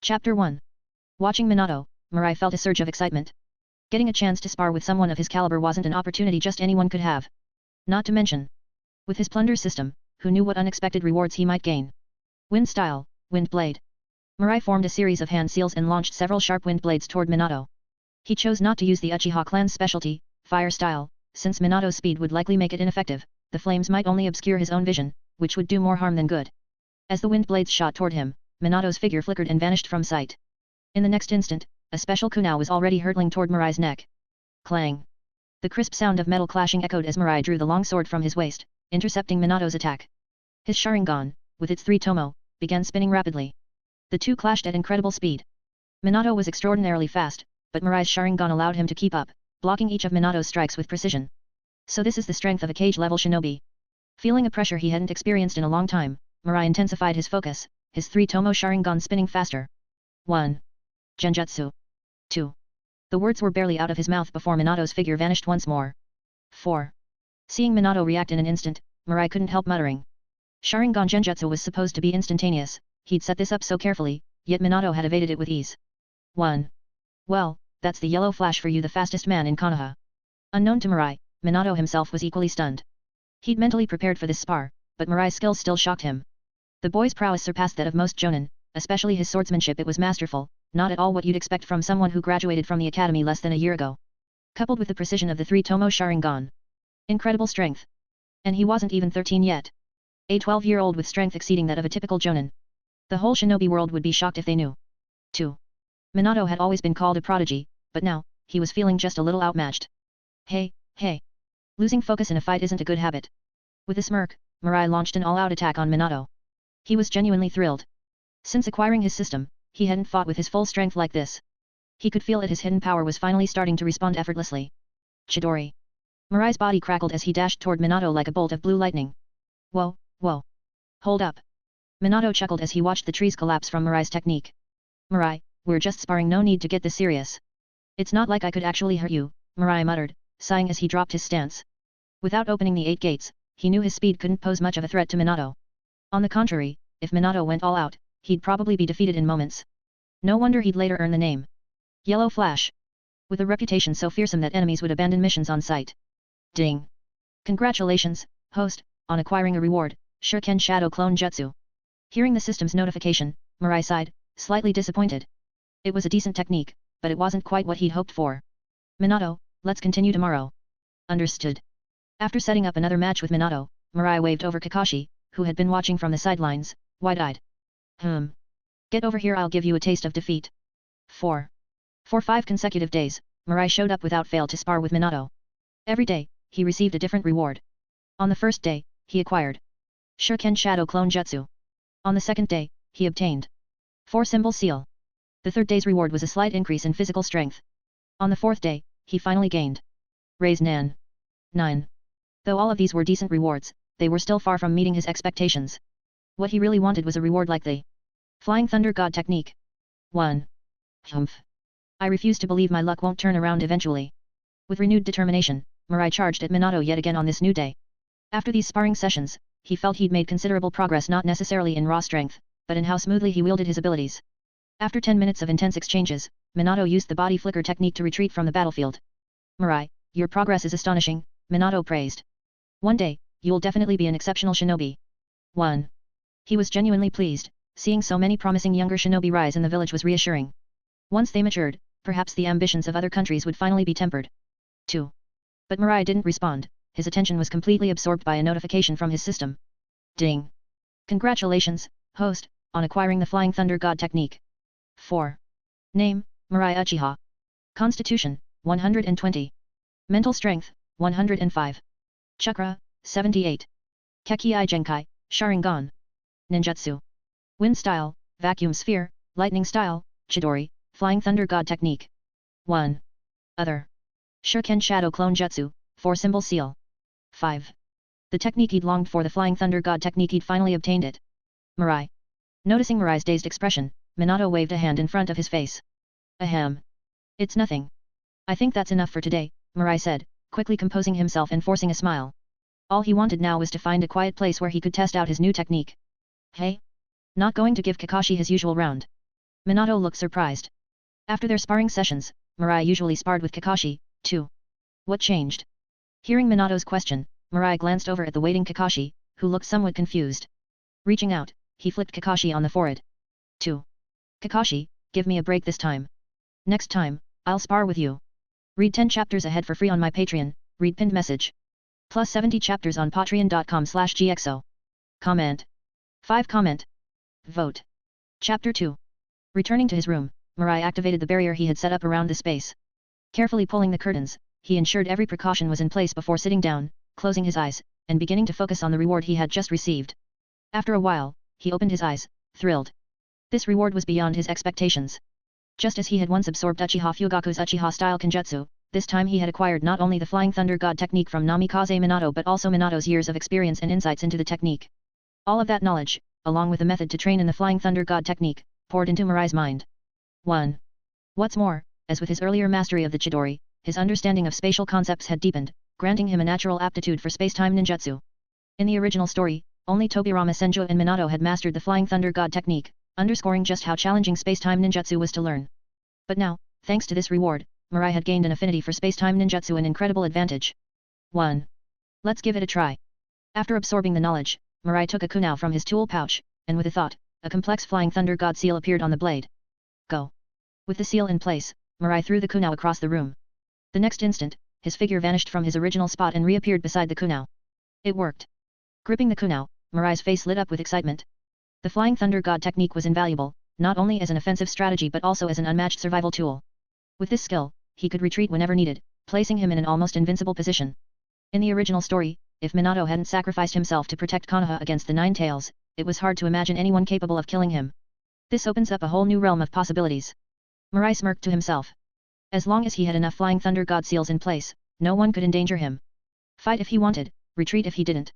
Chapter 1. Watching Minato, Mirai felt a surge of excitement. Getting a chance to spar with someone of his caliber wasn't an opportunity just anyone could have. Not to mention, with his plunder system, who knew what unexpected rewards he might gain. Wind style, wind blade. Mirai formed a series of hand seals and launched several sharp wind blades toward Minato. He chose not to use the Uchiha clan's specialty, fire style, since Minato's speed would likely make it ineffective. The flames might only obscure his own vision, which would do more harm than good. As the wind blades shot toward him, Minato's figure flickered and vanished from sight. In the next instant, a special kunai was already hurtling toward Mirai's neck. Clang! The crisp sound of metal clashing echoed as Mirai drew the long sword from his waist, intercepting Minato's attack. His Sharingan, with its 3 tomo, began spinning rapidly. The two clashed at incredible speed. Minato was extraordinarily fast, but Mirai's Sharingan allowed him to keep up, blocking each of Minato's strikes with precision. So this is the strength of a cage-level shinobi. Feeling a pressure he hadn't experienced in a long time, Mirai intensified his focus, his 3 tomo Sharingan spinning faster. 1. Genjutsu. 2. The words were barely out of his mouth before Minato's figure vanished once more. 4. Seeing Minato react in an instant, Mirai couldn't help muttering. Sharingan Genjutsu was supposed to be instantaneous, he'd set this up so carefully, yet Minato had evaded it with ease. 1. Well, that's the yellow flash for you, the fastest man in Konoha. Unknown to Mirai, Minato himself was equally stunned. He'd mentally prepared for this spar, but Mirai's skills still shocked him. The boy's prowess surpassed that of most jonin, especially his swordsmanship. It was masterful, not at all what you'd expect from someone who graduated from the academy less than a year ago. Coupled with the precision of the 3 tomo Sharingan. Incredible strength. And he wasn't even 13 yet. A 12-year-old with strength exceeding that of a typical jonin. The whole shinobi world would be shocked if they knew. 2. Minato had always been called a prodigy, but now, he was feeling just a little outmatched. Hey. Losing focus in a fight isn't a good habit. With a smirk, Mirai launched an all-out attack on Minato. He was genuinely thrilled. Since acquiring his system, he hadn't fought with his full strength like this. He could feel that his hidden power was finally starting to respond effortlessly. Chidori. Mirai's body crackled as he dashed toward Minato like a bolt of blue lightning. Whoa. Hold up. Minato chuckled as he watched the trees collapse from Mirai's technique. Mirai, we're just sparring, no need to get this serious. It's not like I could actually hurt you, Mirai muttered, sighing as he dropped his stance. Without opening the 8 gates, he knew his speed couldn't pose much of a threat to Minato. On the contrary, if Minato went all out, he'd probably be defeated in moments. No wonder he'd later earn the name Yellow Flash. With a reputation so fearsome that enemies would abandon missions on sight. Ding! Congratulations, host, on acquiring a reward, Shuriken Shadow Clone Jutsu. Hearing the system's notification, Mirai sighed, slightly disappointed. It was a decent technique, but it wasn't quite what he'd hoped for. Minato, let's continue tomorrow. Understood. After setting up another match with Minato, Mirai waved over Kakashi, who had been watching from the sidelines, wide-eyed. Get over here, I'll give you a taste of defeat. 4. For 5 consecutive days, Mirai showed up without fail to spar with Minato. Every day, he received a different reward. On the first day, he acquired Shuriken Shadow Clone Jutsu. On the second day, he obtained 4 symbol seal. The third day's reward was a slight increase in physical strength. On the fourth day, he finally gained Raise Nan. 9. Though all of these were decent rewards, they were still far from meeting his expectations. What he really wanted was a reward like the Flying Thunder God technique. 1. I refuse to believe my luck won't turn around eventually. With renewed determination, Mirai charged at Minato yet again on this new day. After these sparring sessions, he felt he'd made considerable progress, not necessarily in raw strength, but in how smoothly he wielded his abilities. After 10 minutes of intense exchanges, Minato used the body flicker technique to retreat from the battlefield. Mirai, your progress is astonishing, Minato praised. One day, you'll definitely be an exceptional shinobi. 1. He was genuinely pleased, seeing so many promising younger shinobi rise in the village was reassuring. Once they matured, perhaps the ambitions of other countries would finally be tempered. 2. But Mirai didn't respond, his attention was completely absorbed by a notification from his system. Ding! Congratulations, host, on acquiring the Flying Thunder God technique. 4. Name, Mirai Uchiha. Constitution, 120. Mental strength, 105. Chakra, 78. Kekii Genkai, Sharingan. Ninjutsu. Wind style, Vacuum Sphere, Lightning style, Chidori, Flying Thunder God technique. 1. Other. Shuriken Shadow Clone Jutsu, 4 symbol seal. 5. The technique he'd longed for, the Flying Thunder God technique, he'd finally obtained it. Mirai. Noticing Mirai's dazed expression, Minato waved a hand in front of his face. Ahem. It's nothing. I think that's enough for today, Mirai said, quickly composing himself and forcing a smile. All he wanted now was to find a quiet place where he could test out his new technique. Hey? Not going to give Kakashi his usual round. Minato looked surprised. After their sparring sessions, Mirai usually sparred with Kakashi, too. What changed? Hearing Minato's question, Mirai glanced over at the waiting Kakashi, who looked somewhat confused. Reaching out, he flicked Kakashi on the forehead. 2. Kakashi, give me a break this time. Next time, I'll spar with you. Read 10 chapters ahead for free on my Patreon, read pinned message. Plus 70 chapters on patreon.com/gxo. Comment. 5 comment. Vote. Chapter 2. Returning to his room, Mirai activated the barrier he had set up around the space. Carefully pulling the curtains, he ensured every precaution was in place before sitting down, closing his eyes, and beginning to focus on the reward he had just received. After a while, he opened his eyes, thrilled. This reward was beyond his expectations. Just as he had once absorbed Uchiha Fugaku's Uchiha-style Kenjutsu, this time he had acquired not only the Flying Thunder God technique from Namikaze Minato but also Minato's years of experience and insights into the technique. All of that knowledge, along with the method to train in the Flying Thunder God technique, poured into Mirai's mind. 1. What's more, as with his earlier mastery of the Chidori, his understanding of spatial concepts had deepened, granting him a natural aptitude for space-time ninjutsu. In the original story, only Tobirama Senju and Minato had mastered the Flying Thunder God technique, underscoring just how challenging space-time ninjutsu was to learn. But now, thanks to this reward, Mirai had gained an affinity for space-time ninjutsu, an incredible advantage. 1. Let's give it a try. After absorbing the knowledge, Mirai took a kunai from his tool pouch, and with a thought, a complex Flying Thunder God seal appeared on the blade. Go. With the seal in place, Mirai threw the kunai across the room. The next instant, his figure vanished from his original spot and reappeared beside the kunai. It worked. Gripping the kunai, Mirai's face lit up with excitement. The Flying Thunder God technique was invaluable, not only as an offensive strategy but also as an unmatched survival tool. With this skill, he could retreat whenever needed, placing him in an almost invincible position. In the original story, if Minato hadn't sacrificed himself to protect Konoha against the Nine Tails, it was hard to imagine anyone capable of killing him. This opens up a whole new realm of possibilities. Mirai smirked to himself. As long as he had enough Flying Thunder God seals in place, no one could endanger him. Fight if he wanted, retreat if he didn't.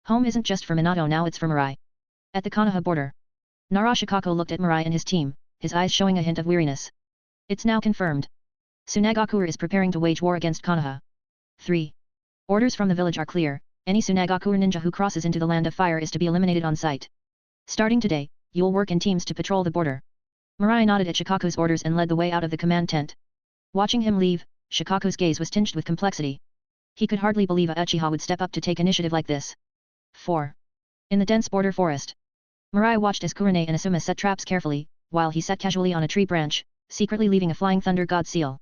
Home isn't just for Minato now, it's for Mirai. At the Konoha border, Narashikako looked at Mirai and his team, his eyes showing a hint of weariness. It's now confirmed. Tsunagakuer is preparing to wage war against Konoha. 3. Orders from the village are clear, any Tsunagakuer ninja who crosses into the Land of Fire is to be eliminated on sight. Starting today, you'll work in teams to patrol the border. Mirai nodded at Shikaku's orders and led the way out of the command tent. Watching him leave, Shikaku's gaze was tinged with complexity. He could hardly believe a Uchiha would step up to take initiative like this. 4. In the dense border forest, Mirai watched as Kurane and Asuma set traps carefully, while he sat casually on a tree branch, secretly leaving a Flying Thunder God seal.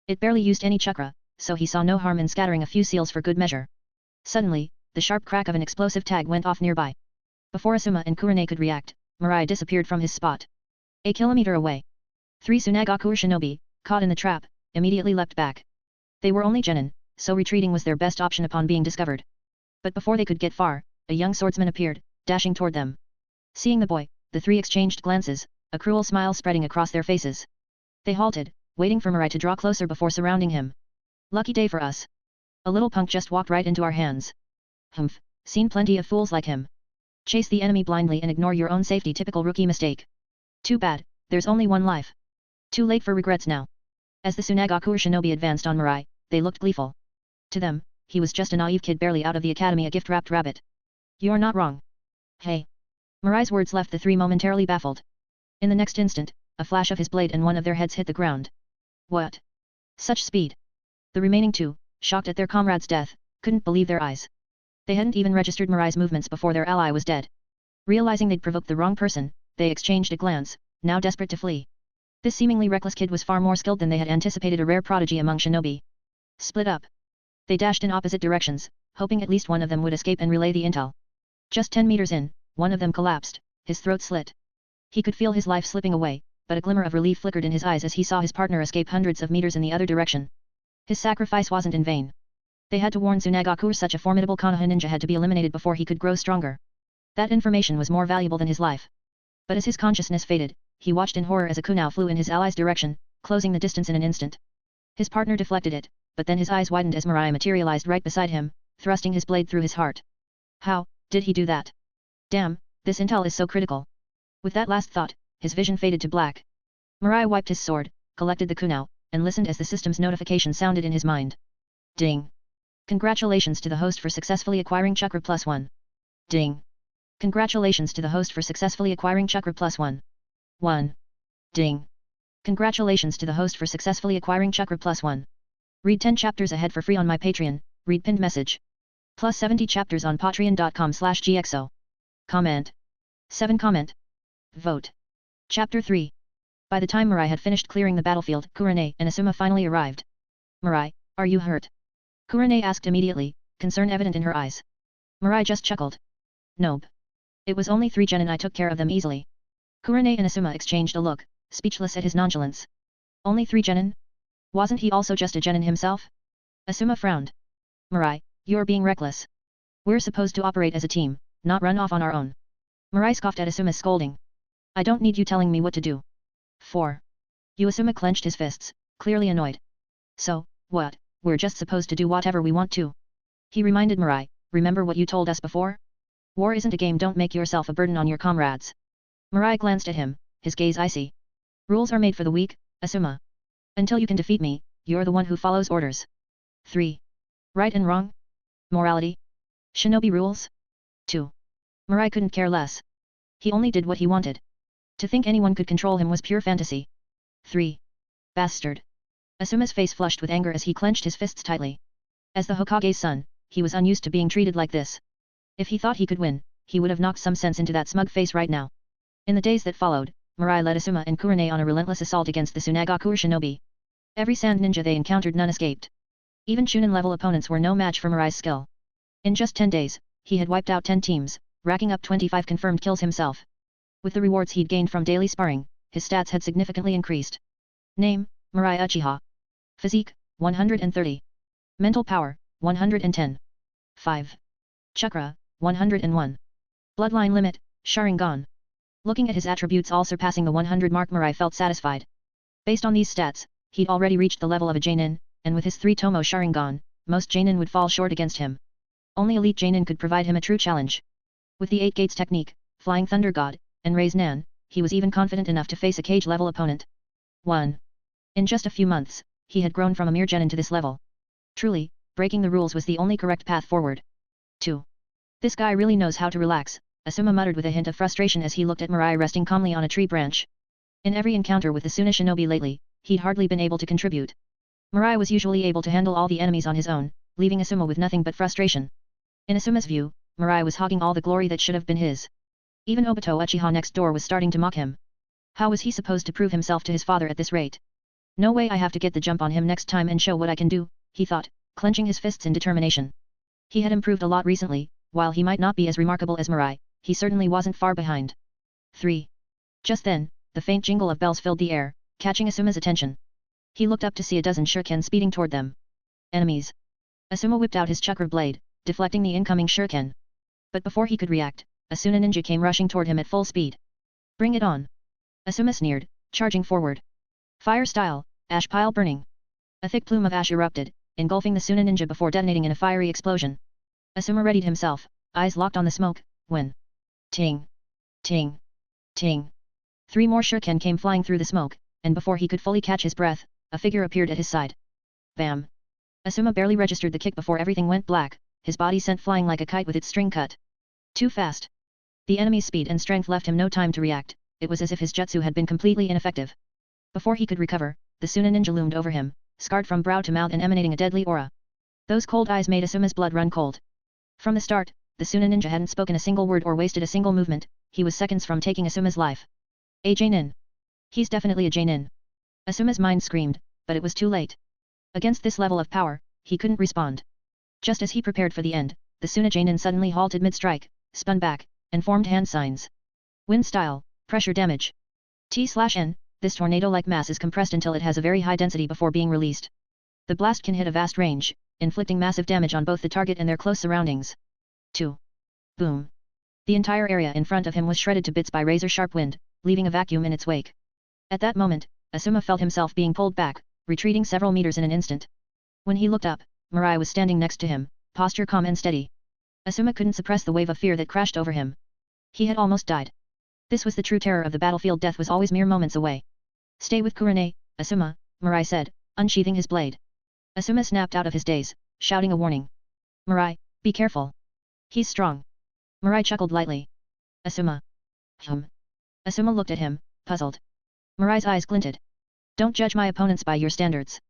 It barely used any chakra, so he saw no harm in scattering a few seals for good measure. Suddenly, the sharp crack of an explosive tag went off nearby. Before Asuma and Kurane could react, Mirai disappeared from his spot. A kilometer away, 3 Tsunagakuer shinobi, caught in the trap, immediately leapt back. They were only genin, so retreating was their best option upon being discovered. But before they could get far, a young swordsman appeared, dashing toward them. Seeing the boy, the three exchanged glances, a cruel smile spreading across their faces. They halted, waiting for Mirai to draw closer before surrounding him. Lucky day for us. A little punk just walked right into our hands. Humph, seen plenty of fools like him. Chase the enemy blindly and ignore your own safety, typical rookie mistake. Too bad, there's only one life. Too late for regrets now. As the Tsunagakuer shinobi advanced on Mirai, they looked gleeful. To them, he was just a naive kid barely out of the academy, a gift-wrapped rabbit. You're not wrong. Hey. Mirai's words left the three momentarily baffled. In the next instant, a flash of his blade and one of their heads hit the ground. What? Such speed. The remaining two, shocked at their comrade's death, couldn't believe their eyes. They hadn't even registered Mirai's movements before their ally was dead. Realizing they'd provoked the wrong person, they exchanged a glance, now desperate to flee. This seemingly reckless kid was far more skilled than they had anticipated, a rare prodigy among shinobi. Split up. They dashed in opposite directions, hoping at least one of them would escape and relay the intel. Just 10 meters in, one of them collapsed, his throat slit. He could feel his life slipping away, but a glimmer of relief flickered in his eyes as he saw his partner escape hundreds of meters in the other direction. His sacrifice wasn't in vain. They had to warn Tsunagakuer such a formidable Konoha ninja had to be eliminated before he could grow stronger. That information was more valuable than his life. But as his consciousness faded, he watched in horror as a kunai flew in his ally's direction, closing the distance in an instant. His partner deflected it, but then his eyes widened as Mirai materialized right beside him, thrusting his blade through his heart. How did he do that? Damn, this intel is so critical. With that last thought, his vision faded to black. Mirai wiped his sword, collected the kunai, and listened as the system's notification sounded in his mind. Ding. Congratulations to the host for successfully acquiring Chakra +1. Ding. Congratulations to the host for successfully acquiring Chakra +1. 1. Ding. Congratulations to the host for successfully acquiring Chakra +1. Read 10 chapters ahead for free on my Patreon, read pinned message. Plus 70 chapters on patreon.com/gxo. Comment. 7 comment. Vote. Chapter 3. By the time Mirai had finished clearing the battlefield, Kurane and Asuma finally arrived. Mirai, are you hurt? Kurane asked immediately, concern evident in her eyes. Mirai just chuckled. Nope. It was only 3 genin, I took care of them easily. Kurane and Asuma exchanged a look, speechless at his nonchalance. Only 3 genin? Wasn't he also just a genin himself? Asuma frowned. Mirai, you're being reckless. We're supposed to operate as a team, not run off on our own. Mirai scoffed at Asuma's scolding. I don't need you telling me what to do. 4. Asuma clenched his fists, clearly annoyed. So, what, we're just supposed to do whatever we want to? He reminded Mirai, remember what you told us before? War isn't a game, don't make yourself a burden on your comrades. Mirai glanced at him, his gaze icy. Rules are made for the weak, Asuma. Until you can defeat me, you're the one who follows orders. 3. Right and wrong? Morality? Shinobi rules? 2. Mirai couldn't care less. He only did what he wanted. To think anyone could control him was pure fantasy. 3. Bastard. Asuma's face flushed with anger as he clenched his fists tightly. As the Hokage's son, he was unused to being treated like this. If he thought he could win, he would have knocked some sense into that smug face right now. In the days that followed, Mirai led Asuma and Kurane on a relentless assault against the Tsunagakuer shinobi. Every sand ninja they encountered, none escaped. Even Chunin-level opponents were no match for Mirai's skill. In just 10 days, he had wiped out 10 teams, racking up 25 confirmed kills himself. With the rewards he'd gained from daily sparring, his stats had significantly increased. Name, Mirai Uchiha. Physique, 130. Mental power, 110. 5. Chakra, 101. Bloodline limit, Sharingan. Looking at his attributes all surpassing the 100 mark, Mirai felt satisfied. Based on these stats, he'd already reached the level of a Jonin, and with his 3 Tomo Sharingan, most Jonin would fall short against him. Only elite Jonin could provide him a true challenge. With the 8 Gates technique, Flying Thunder God, and Raise Nan, he was even confident enough to face a cage-level opponent. 1. In just a few months, he had grown from a mere genin to this level. Truly, breaking the rules was the only correct path forward. 2. This guy really knows how to relax, Asuma muttered with a hint of frustration as he looked at Mirai resting calmly on a tree branch. In every encounter with the Suna shinobi lately, he'd hardly been able to contribute. Mirai was usually able to handle all the enemies on his own, leaving Asuma with nothing but frustration. In Asuma's view, Mirai was hogging all the glory that should have been his. Even Obito Uchiha next door was starting to mock him. How was he supposed to prove himself to his father at this rate? No way, I have to get the jump on him next time and show what I can do, he thought, clenching his fists in determination. He had improved a lot recently, while he might not be as remarkable as Mirai, he certainly wasn't far behind. 3. Just then, the faint jingle of bells filled the air, catching Asuma's attention. He looked up to see a dozen shuriken speeding toward them. Enemies. Asuma whipped out his chakra blade, deflecting the incoming shuriken. But before he could react, a Suna ninja came rushing toward him at full speed. Bring it on. Asuma sneered, charging forward. Fire style, ash pile burning. A thick plume of ash erupted, engulfing the Suna ninja before detonating in a fiery explosion. Asuma readied himself, eyes locked on the smoke, when... Ting! Ting! Ting! 3 more shuriken came flying through the smoke, and before he could fully catch his breath, a figure appeared at his side. Bam! Asuma barely registered the kick before everything went black, his body sent flying like a kite with its string cut. Too fast. The enemy's speed and strength left him no time to react, it was as if his jutsu had been completely ineffective. Before he could recover, the Suna ninja loomed over him, scarred from brow to mouth and emanating a deadly aura. Those cold eyes made Asuma's blood run cold. From the start, the Suna ninja hadn't spoken a single word or wasted a single movement, he was seconds from taking Asuma's life. A Jonin. He's definitely a Jonin. Asuma's mind screamed, but it was too late. Against this level of power, he couldn't respond. Just as he prepared for the end, the Suna Jonin suddenly halted mid-strike, spun back, and formed hand signs. Wind style, pressure damage. T/N, this tornado-like mass is compressed until it has a very high density before being released. The blast can hit a vast range, inflicting massive damage on both the target and their close surroundings. 2. Boom. The entire area in front of him was shredded to bits by razor-sharp wind, leaving a vacuum in its wake. At that moment, Asuma felt himself being pulled back, retreating several meters in an instant. When he looked up, Mirai was standing next to him, posture calm and steady. Asuma couldn't suppress the wave of fear that crashed over him. He had almost died. This was the true terror of the battlefield, death was always mere moments away. Stay with Kurane, Asuma, Mirai said, unsheathing his blade. Asuma snapped out of his daze, shouting a warning. Mirai, be careful. He's strong. Mirai chuckled lightly. Asuma. Asuma looked at him, puzzled. Mirai's eyes glinted. Don't judge my opponents by your standards.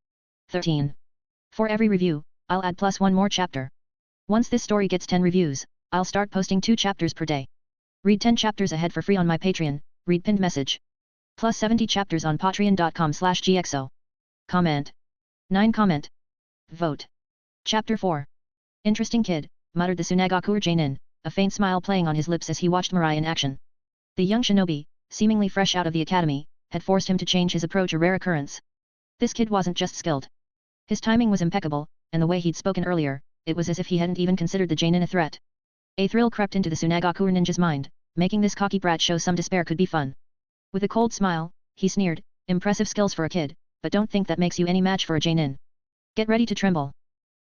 13. For every review, I'll add +1 more chapter. Once this story gets 10 reviews, I'll start posting 2 chapters per day. Read 10 chapters ahead for free on my Patreon, read pinned message. Plus 70 chapters on patreon.com/gxo. Comment. 9 comment. Vote. Chapter 4. Interesting kid, muttered the Tsunagakuer Jainin, a faint smile playing on his lips as he watched Mirai in action. The young shinobi, seemingly fresh out of the academy, had forced him to change his approach, a rare occurrence. This kid wasn't just skilled. His timing was impeccable, and the way he'd spoken earlier, it was as if he hadn't even considered the Jainin a threat. A thrill crept into the Tsunagakuer ninja's mind, making this cocky brat show some despair could be fun. With a cold smile, he sneered, impressive skills for a kid, but don't think that makes you any match for a Jainin. Get ready to tremble.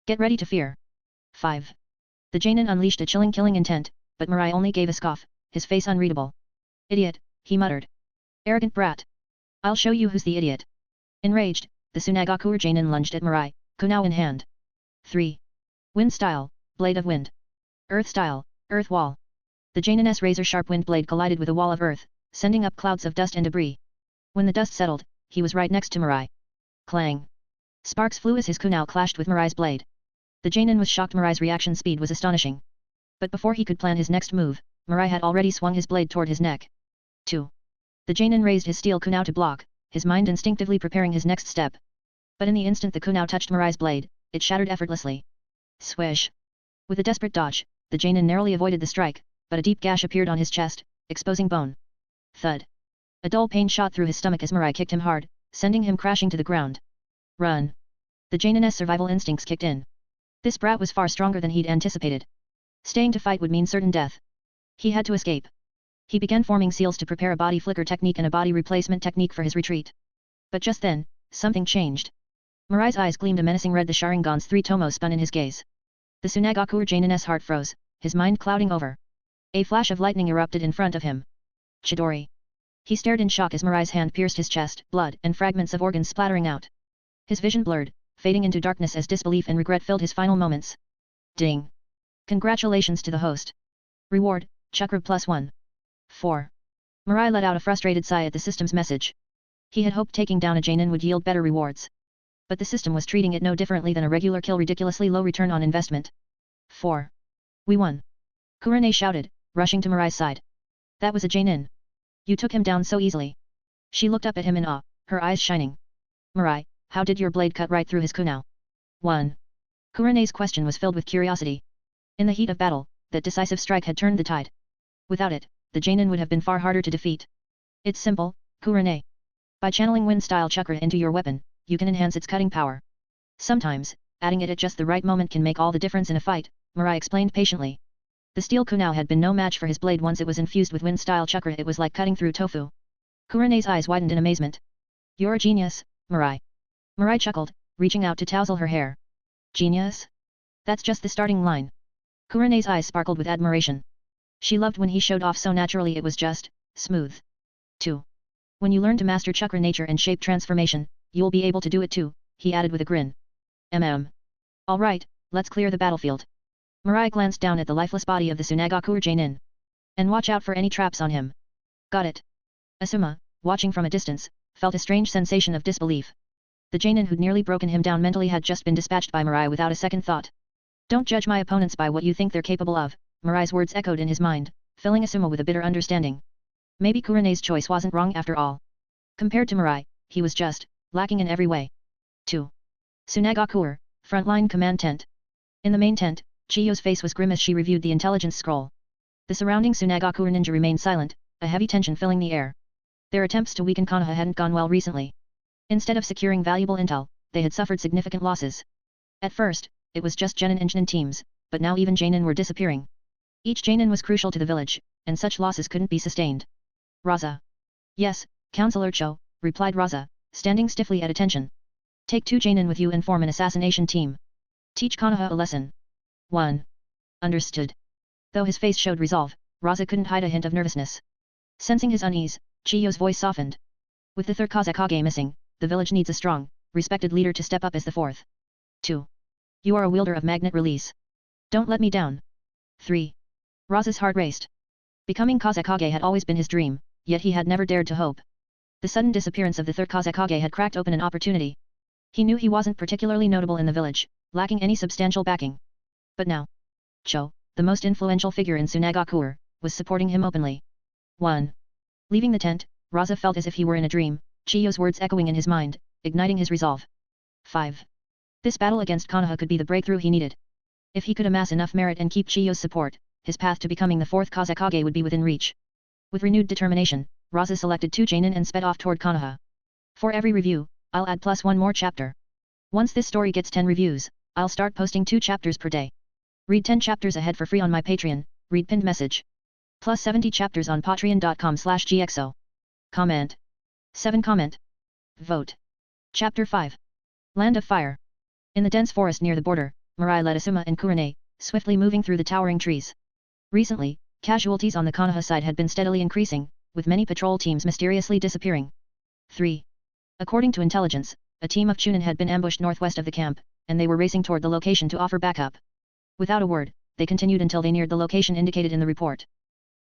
Get ready to fear. 5. The Jainin unleashed a chilling killing intent, but Mirai only gave a scoff, his face unreadable. Idiot, he muttered. Arrogant brat. I'll show you who's the idiot. Enraged, the Tsunagakuer Jainin lunged at Mirai, kunao in hand. 3. Wind style, blade of wind. Earth style, earth wall. The Jainin's razor-sharp wind blade collided with a wall of earth, sending up clouds of dust and debris. When the dust settled, he was right next to Mirai. Clang. Sparks flew as his kunao clashed with Mirai's blade. The Jainin was shocked. Mirai's reaction speed was astonishing. But before he could plan his next move, Mirai had already swung his blade toward his neck. 2. The Jainin raised his steel kunao to block, his mind instinctively preparing his next step. But in the instant the kunao touched Mirai's blade, it shattered effortlessly. Swish. With a desperate dodge, the Jainin narrowly avoided the strike, but a deep gash appeared on his chest, exposing bone. Thud. A dull pain shot through his stomach as Mirai kicked him hard, sending him crashing to the ground. Run. The Jainin's survival instincts kicked in. This brat was far stronger than he'd anticipated. Staying to fight would mean certain death. He had to escape. He began forming seals to prepare a body flicker technique and a body replacement technique for his retreat. But just then, something changed. Mirai's eyes gleamed a menacing red. The Sharingan's 3 tomo spun in his gaze. The Tsunagakuer Jainin's heart froze, his mind clouding over. A flash of lightning erupted in front of him. Chidori. He stared in shock as Mirai's hand pierced his chest, blood and fragments of organs splattering out. His vision blurred, fading into darkness as disbelief and regret filled his final moments. Ding. Congratulations to the host. Reward, Chakra +1. 4. Mirai let out a frustrated sigh at the system's message. He had hoped taking down a Jainin would yield better rewards. But the system was treating it no differently than a regular kill, ridiculously low return on investment. 4. We won. Kurane shouted, rushing to Mirai's side. That was a Jainin. You took him down so easily. She looked up at him in awe, her eyes shining. Mirai, how did your blade cut right through his kunao? 1. Kurane's question was filled with curiosity. In the heat of battle, that decisive strike had turned the tide. Without it, the Jainin would have been far harder to defeat. It's simple, Kurane. By channeling wind-style chakra into your weapon, you can enhance its cutting power. Sometimes, adding it at just the right moment can make all the difference in a fight, Mirai explained patiently. The steel kunao had been no match for his blade once it was infused with wind-style chakra. It was like cutting through tofu. Kurane's eyes widened in amazement. You're a genius, Mirai. Mirai chuckled, reaching out to tousle her hair. Genius? That's just the starting line. Kurane's eyes sparkled with admiration. She loved when he showed off so naturally. It was just smooth. 2. When you learn to master chakra nature and shape transformation, you'll be able to do it too, he added with a grin. Alright, let's clear the battlefield. Mirai glanced down at the lifeless body of the Tsunagakuer Jainin. And watch out for any traps on him. Got it. Asuma, watching from a distance, felt a strange sensation of disbelief. The Jainin who'd nearly broken him down mentally had just been dispatched by Mirai without a second thought. Don't judge my opponents by what you think they're capable of, Mirai's words echoed in his mind, filling Asuma with a bitter understanding. Maybe Kurane's choice wasn't wrong after all. Compared to Mirai, he was just lacking in every way. 2. Tsunagakuer, frontline command tent. In the main tent, Chiyo's face was grim as she reviewed the intelligence scroll. The surrounding Tsunagakuer ninja remained silent, a heavy tension filling the air. Their attempts to weaken Konoha hadn't gone well recently. Instead of securing valuable intel, they had suffered significant losses. At first, it was just Genin and Jinin teams, but now even Jainin were disappearing. Each Jainin was crucial to the village, and such losses couldn't be sustained. Raza. Yes, Counselor Cho, replied Raza, standing stiffly at attention. Take 2 Jainin with you and form an assassination team. Teach Konoha a lesson. 1. Understood. Though his face showed resolve, Raza couldn't hide a hint of nervousness. Sensing his unease, Chiyo's voice softened. With the 3rd Kazekage missing, the village needs a strong, respected leader to step up as the 4th. 2. You are a wielder of magnet release. Don't let me down. 3. Raza's heart raced. Becoming Kazekage had always been his dream, yet he had never dared to hope. The sudden disappearance of the third Kazekage had cracked open an opportunity. He knew he wasn't particularly notable in the village, lacking any substantial backing. But now, Cho, the most influential figure in Tsunagakuer, was supporting him openly. 1. Leaving the tent, Raza felt as if he were in a dream, Chiyo's words echoing in his mind, igniting his resolve. 5. This battle against Konoha could be the breakthrough he needed. If he could amass enough merit and keep Chiyo's support, his path to becoming the fourth Kazekage would be within reach. With renewed determination, Raza selected 2 Janin and sped off toward Konoha. For every review, I'll add plus 1 more chapter. Once this story gets 10 reviews, I'll start posting 2 chapters per day. Read 10 chapters ahead for free on my Patreon, read pinned message. Plus 70 chapters on patreon.com/gxo. Comment. 7 comment. Vote. Chapter 5. Land of Fire. In the dense forest near the border, Mirai led Asuma and Kurane, swiftly moving through the towering trees. Recently, casualties on the Konoha side had been steadily increasing, with many patrol teams mysteriously disappearing. 3. According to intelligence, a team of Chunin had been ambushed northwest of the camp, and they were racing toward the location to offer backup. Without a word, they continued until they neared the location indicated in the report.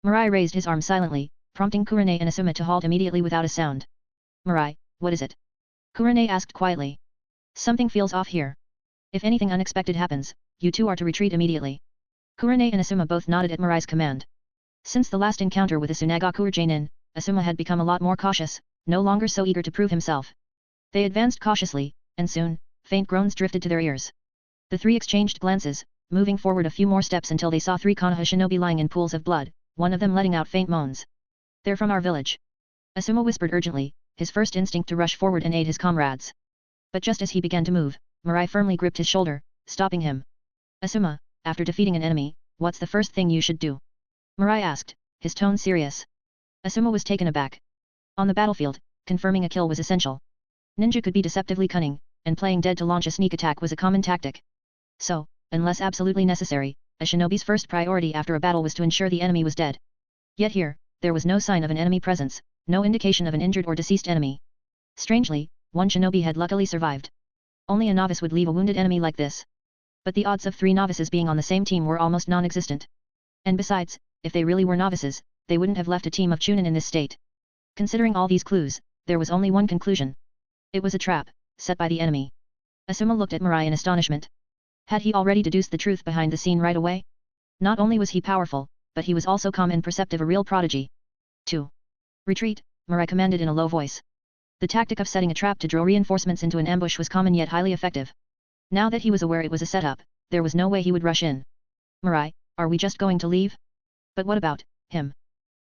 Mirai raised his arm silently, prompting Kurane and Asuma to halt immediately without a sound. Mirai, what is it? Kurane asked quietly. Something feels off here. If anything unexpected happens, you two are to retreat immediately. Kurane and Asuma both nodded at Mirai's command. Since the last encounter with the Tsunagakuer Jainin, Asuma had become a lot more cautious, no longer so eager to prove himself. They advanced cautiously, and soon, faint groans drifted to their ears. The 3 exchanged glances, moving forward a few more steps until they saw 3 Konoha shinobi lying in pools of blood, one of them letting out faint moans. They're from our village. Asuma whispered urgently, his first instinct to rush forward and aid his comrades. But just as he began to move, Mirai firmly gripped his shoulder, stopping him. Asuma, after defeating an enemy, what's the first thing you should do? Mirai asked, his tone serious. Asuma was taken aback. On the battlefield, confirming a kill was essential. Ninja could be deceptively cunning, and playing dead to launch a sneak attack was a common tactic. So, unless absolutely necessary, a shinobi's first priority after a battle was to ensure the enemy was dead. Yet here, there was no sign of an enemy presence, no indication of an injured or deceased enemy. Strangely, 1 shinobi had luckily survived. Only a novice would leave a wounded enemy like this. But the odds of 3 novices being on the same team were almost non-existent. And besides, if they really were novices, they wouldn't have left a team of Chunin in this state. Considering all these clues, there was only one conclusion. It was a trap, set by the enemy. Asuma looked at Mirai in astonishment. Had he already deduced the truth behind the scene right away? Not only was he powerful, but he was also calm and perceptive, a real prodigy. 2. Retreat, Mirai commanded in a low voice. The tactic of setting a trap to draw reinforcements into an ambush was common yet highly effective. Now that he was aware it was a setup, there was no way he would rush in. Mirai, are we just going to leave? But what about him?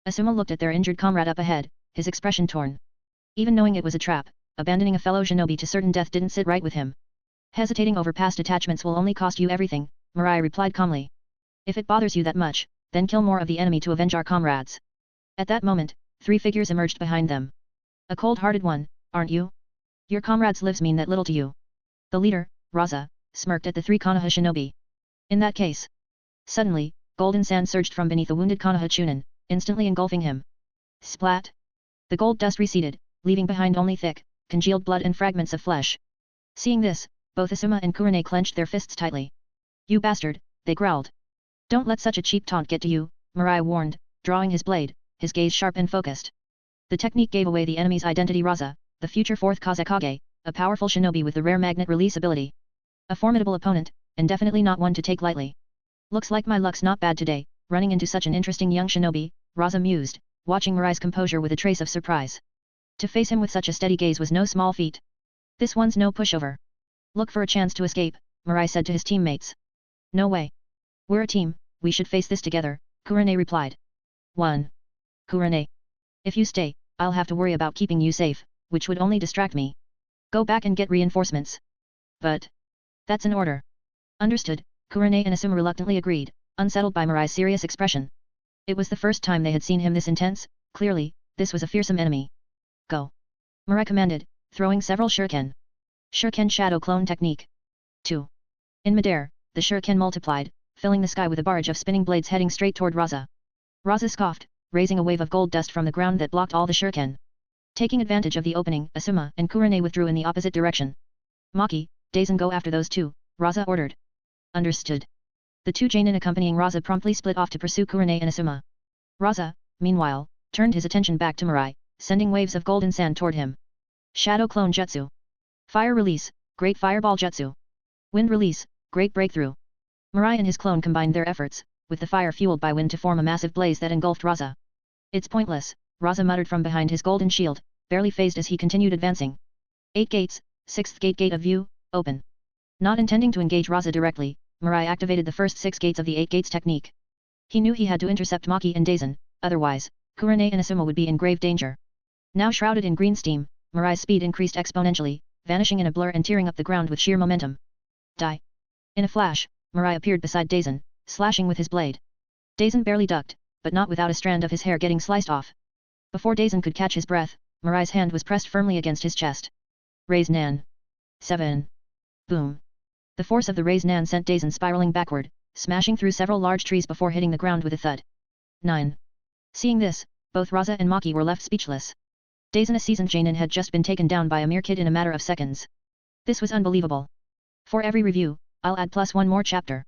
Asuma looked at their injured comrade up ahead, his expression torn. Even knowing it was a trap, abandoning a fellow shinobi to certain death didn't sit right with him. Hesitating over past attachments will only cost you everything, Mirai replied calmly. If it bothers you that much, then kill more of the enemy to avenge our comrades. At that moment, 3 figures emerged behind them. A cold-hearted one, aren't you? Your comrades' lives mean that little to you. The leader, Raza, smirked at the 3 Konoha shinobi. In that case. Suddenly, golden sand surged from beneath the wounded Konoha Chunin, instantly engulfing him. Splat! The gold dust receded, leaving behind only thick, congealed blood and fragments of flesh. Seeing this, both Asuma and Kurane clenched their fists tightly. You bastard, they growled. Don't let such a cheap taunt get to you, Mirai warned, drawing his blade, his gaze sharp and focused. The technique gave away the enemy's identity. Raza, the future 4th Kazekage, a powerful shinobi with the rare magnet release ability. A formidable opponent, and definitely not one to take lightly. Looks like my luck's not bad today, running into such an interesting young shinobi, Raza mused, watching Mirai's composure with a trace of surprise. To face him with such a steady gaze was no small feat. This one's no pushover. Look for a chance to escape, Mirai said to his teammates. No way. We're a team, we should face this together, Kurane replied. 1. Kurane. If you stay, I'll have to worry about keeping you safe, which would only distract me. Go back and get reinforcements. But. That's an order. Understood, Kurane and Asuma reluctantly agreed, unsettled by Mirai's serious expression. It was the first time they had seen him this intense, clearly, this was a fearsome enemy. Go. Mirai commanded, throwing several shuriken. Shuriken Shadow Clone Technique. 2. In midair, the shuriken multiplied, filling the sky with a barrage of spinning blades heading straight toward Raza. Raza scoffed, raising a wave of gold dust from the ground that blocked all the shuriken. Taking advantage of the opening, Asuma and Kurane withdrew in the opposite direction. Maki, Daisen go after those 2, Raza ordered. Understood. The 2 Jainin accompanying Raza promptly split off to pursue Kurane and Asuma. Raza, meanwhile, turned his attention back to Mirai, sending waves of golden sand toward him. Shadow Clone Jutsu. Fire Release, Great Fireball Jutsu. Wind Release, Great Breakthrough. Mirai and his clone combined their efforts, with the fire fueled by wind to form a massive blaze that engulfed Raza. It's pointless, Raza muttered from behind his golden shield, barely phased as he continued advancing. 8 gates, 6th gate of view, open. Not intending to engage Raza directly, Mirai activated the first 6 gates of the 8 gates technique. He knew he had to intercept Maki and Daisen, otherwise, Kurane and Asuma would be in grave danger. Now shrouded in green steam, Mirai's speed increased exponentially, vanishing in a blur and tearing up the ground with sheer momentum. Die! In a flash, Mirai appeared beside Daisen, slashing with his blade. Daisen barely ducked, but not without a strand of his hair getting sliced off. Before Daisen could catch his breath, Mirai's hand was pressed firmly against his chest. Raise Nan. 7. Boom. The force of the Raise Nan sent Daisen spiraling backward, smashing through several large trees before hitting the ground with a thud. 9. Seeing this, both Raza and Maki were left speechless. Daisen, a seasoned Jainin, had just been taken down by a mere kid in a matter of seconds. This was unbelievable. For every review, I'll add +1 more chapter.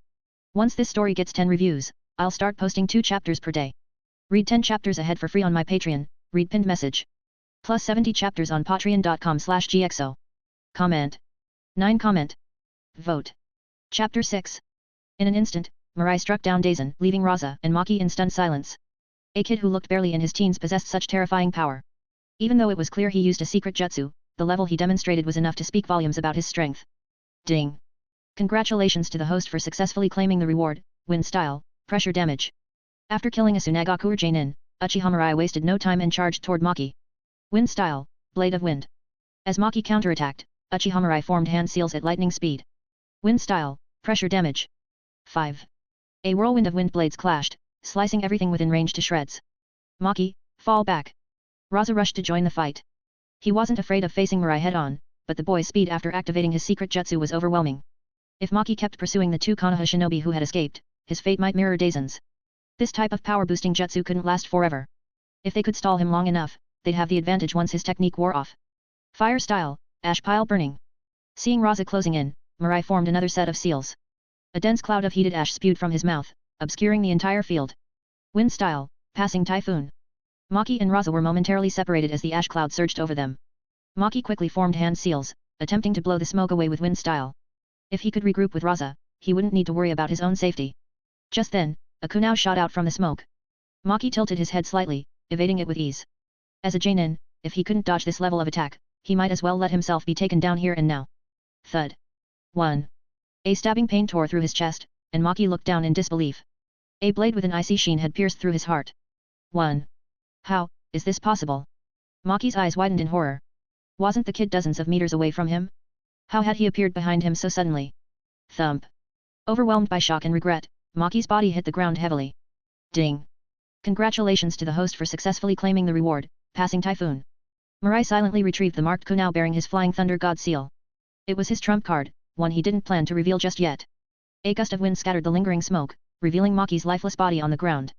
Once this story gets 10 reviews, I'll start posting 2 chapters per day. Read 10 chapters ahead for free on my Patreon, read pinned message. Plus 70 chapters on patreon.com/gxo. Comment. 9 comment. Vote. Chapter 6. In an instant, Mirai struck down Daisen, leaving Raza and Maki in stunned silence. A kid who looked barely in his teens possessed such terrifying power. Even though it was clear he used a secret jutsu, the level he demonstrated was enough to speak volumes about his strength. Ding. Congratulations to the host for successfully claiming the reward, Wind Style, Pressure Damage. After killing a Tsunagakuer Jainin, Uchiha Mirai wasted no time and charged toward Maki. Wind Style, Blade of Wind. As Maki counterattacked, Uchiha Mirai formed hand seals at lightning speed. Wind Style, Pressure Damage. 5. A whirlwind of wind blades clashed, slicing everything within range to shreds. Maki, fall back. Raza rushed to join the fight. He wasn't afraid of facing Mirai head-on, but the boy's speed after activating his secret jutsu was overwhelming. If Maki kept pursuing the 2 Konoha shinobi who had escaped, his fate might mirror Daisen's. This type of power-boosting jutsu couldn't last forever. If they could stall him long enough, they'd have the advantage once his technique wore off. Fire Style, Ash Pile Burning. Seeing Raza closing in, Mirai formed another set of seals. A dense cloud of heated ash spewed from his mouth, obscuring the entire field. Wind Style, Passing Typhoon. Maki and Raza were momentarily separated as the ash cloud surged over them. Maki quickly formed hand seals, attempting to blow the smoke away with Wind Style. If he could regroup with Raza, he wouldn't need to worry about his own safety. Just then, a kunao shot out from the smoke. Maki tilted his head slightly, evading it with ease. As a Jainin, if he couldn't dodge this level of attack, he might as well let himself be taken down here and now. Thud. 1. A stabbing pain tore through his chest, and Maki looked down in disbelief. A blade with an icy sheen had pierced through his heart. 1. How is this possible? Maki's eyes widened in horror. Wasn't the kid dozens of meters away from him? How had he appeared behind him so suddenly? Thump. Overwhelmed by shock and regret, Maki's body hit the ground heavily. Ding. Congratulations to the host for successfully claiming the reward, Passing Typhoon. Mirai silently retrieved the marked kunao bearing his Flying Thunder God seal. It was his trump card, one he didn't plan to reveal just yet. A gust of wind scattered the lingering smoke, revealing Maki's lifeless body on the ground.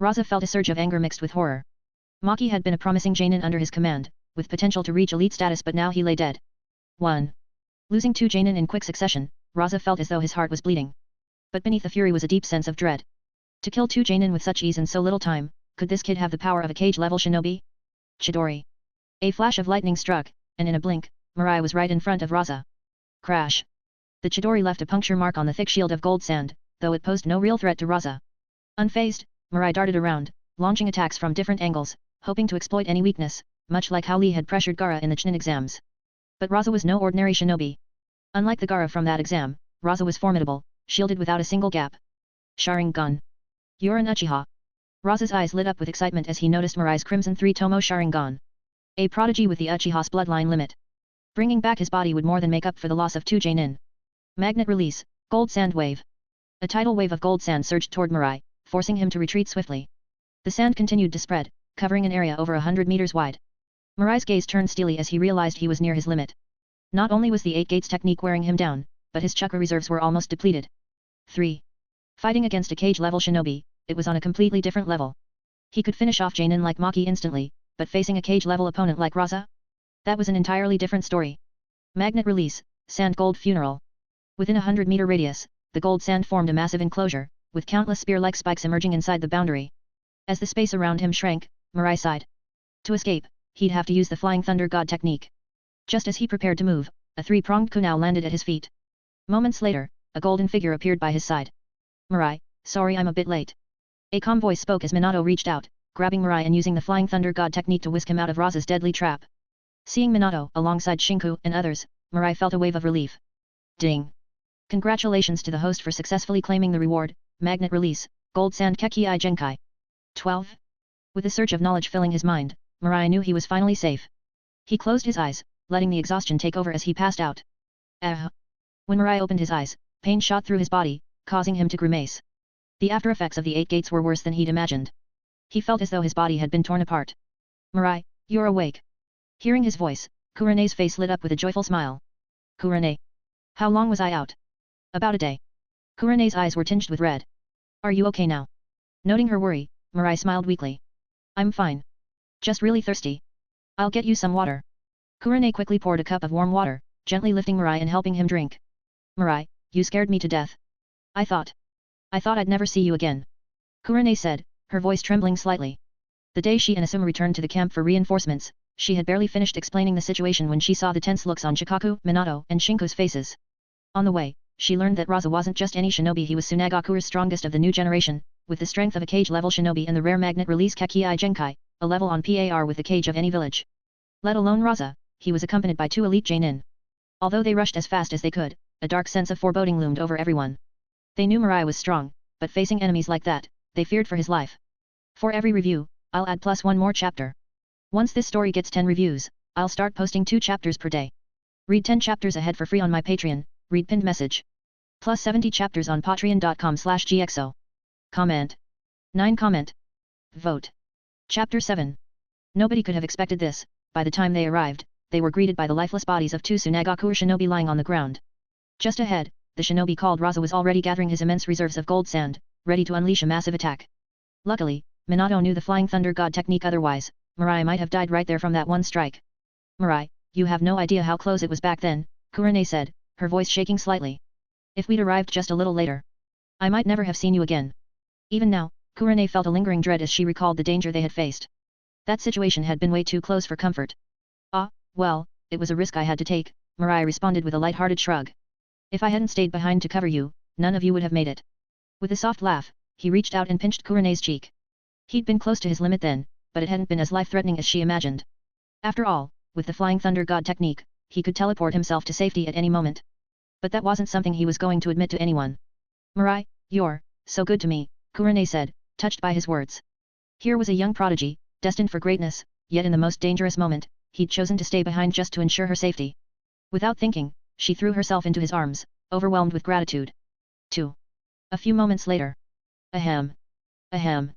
Raza felt a surge of anger mixed with horror. Maki had been a promising Jainin under his command, with potential to reach elite status, but now he lay dead. 1. Losing 2 Jainin in quick succession, Raza felt as though his heart was bleeding. But beneath the fury was a deep sense of dread. To kill 2 Jainin with such ease in so little time, could this kid have the power of a cage-level shinobi? Chidori. A flash of lightning struck, and in a blink, Mirai was right in front of Raza. Crash. The Chidori left a puncture mark on the thick shield of gold sand, though it posed no real threat to Raza. Unfazed, Mirai darted around, launching attacks from different angles, hoping to exploit any weakness, much like how Lee had pressured Gaara in the Chunin exams. But Raza was no ordinary shinobi. Unlike the Gaara from that exam, Raza was formidable, shielded without a single gap. Sharingan. You're an Uchiha. Raza's eyes lit up with excitement as he noticed Mirai's Crimson 3 Tomo Sharingan. A prodigy with the Uchiha's bloodline limit. Bringing back his body would more than make up for the loss of 2 Jainin. Magnet Release, Gold Sand Wave. A tidal wave of gold sand surged toward Mirai, forcing him to retreat swiftly. The sand continued to spread, covering an area over 100 meters wide. Mirai's gaze turned steely as he realized he was near his limit. Not only was the 8 gates technique wearing him down, but his chakra reserves were almost depleted. 3. Fighting against a cage-level shinobi, it was on a completely different level. He could finish off Jainin like Maki instantly, but facing a cage-level opponent like Raza? That was an entirely different story. Magnet Release, Sand Gold Funeral. Within a 100-meter radius, the gold sand formed a massive enclosure, with countless spear-like spikes emerging inside the boundary. As the space around him shrank, Mirai sighed. To escape, he'd have to use the Flying Thunder God technique. Just as he prepared to move, a three-pronged kunai landed at his feet. Moments later, a golden figure appeared by his side. Mirai, sorry I'm a bit late. A calm voice spoke as Minato reached out, grabbing Mirai and using the Flying Thunder God technique to whisk him out of Raza's deadly trap. Seeing Minato alongside Shinku and others, Mirai felt a wave of relief. Ding! Congratulations to the host for successfully claiming the reward, Magnet Release, Gold Sand Kekii Genkai. 12. With a surge of knowledge filling his mind, Mirai knew he was finally safe. He closed his eyes, letting the exhaustion take over as he passed out. When Mirai opened his eyes, pain shot through his body, causing him to grimace. The after-effects of the 8 gates were worse than he'd imagined. He felt as though his body had been torn apart. Mirai, you're awake. Hearing his voice, Kurene's face lit up with a joyful smile. Kurene. How long was I out? About a day. Kurene's eyes were tinged with red. Are you okay now? Noting her worry, Mirai smiled weakly. I'm fine. Just really thirsty. I'll get you some water. Kurene quickly poured a cup of warm water, gently lifting Mirai and helping him drink. Mirai, you scared me to death. I thought I'd never see you again. Kurene said, her voice trembling slightly. The day she and Asuma returned to the camp for reinforcements, she had barely finished explaining the situation when she saw the tense looks on Shikaku, Minato, and Shinku's faces. On the way, she learned that Raza wasn't just any shinobi, he was Tsunagakure's strongest of the new generation, with the strength of a cage-level shinobi and the rare magnet release Kekii Genkai, a level on par with the cage of any village. Let alone Raza, he was accompanied by 2 elite Genin. Although they rushed as fast as they could, a dark sense of foreboding loomed over everyone. They knew Mirai was strong, but facing enemies like that, they feared for his life. For every review, I'll add +1 more chapter. Once this story gets 10 reviews, I'll start posting 2 chapters per day. Read 10 chapters ahead for free on my Patreon, read pinned message. Plus 70 chapters on patreon.com/gxo. Comment. 9 comment. Vote. Chapter 7. Nobody could have expected this. By the time they arrived, they were greeted by the lifeless bodies of 2 Tsunagakure shinobi lying on the ground. Just ahead, the shinobi called Raza was already gathering his immense reserves of gold sand, ready to unleash a massive attack. Luckily, Minato knew the Flying Thunder God technique, otherwise, Mirai might have died right there from that one strike. Mirai, you have no idea how close it was back then, Kurene said, her voice shaking slightly. If we'd arrived just a little later, I might never have seen you again. Even now, Kurene felt a lingering dread as she recalled the danger they had faced. That situation had been way too close for comfort. Well, it was a risk I had to take, Mirai responded with a light-hearted shrug. If I hadn't stayed behind to cover you, none of you would have made it. With a soft laugh, he reached out and pinched Kurene's cheek. He'd been close to his limit then, but it hadn't been as life-threatening as she imagined. After all, with the Flying Thunder God technique, he could teleport himself to safety at any moment. But that wasn't something he was going to admit to anyone. Mirai, you're so good to me, Kurene said, touched by his words. Here was a young prodigy, destined for greatness, yet in the most dangerous moment, he'd chosen to stay behind just to ensure her safety. Without thinking, she threw herself into his arms, overwhelmed with gratitude. 2. A few moments later. Ahem. Ahem.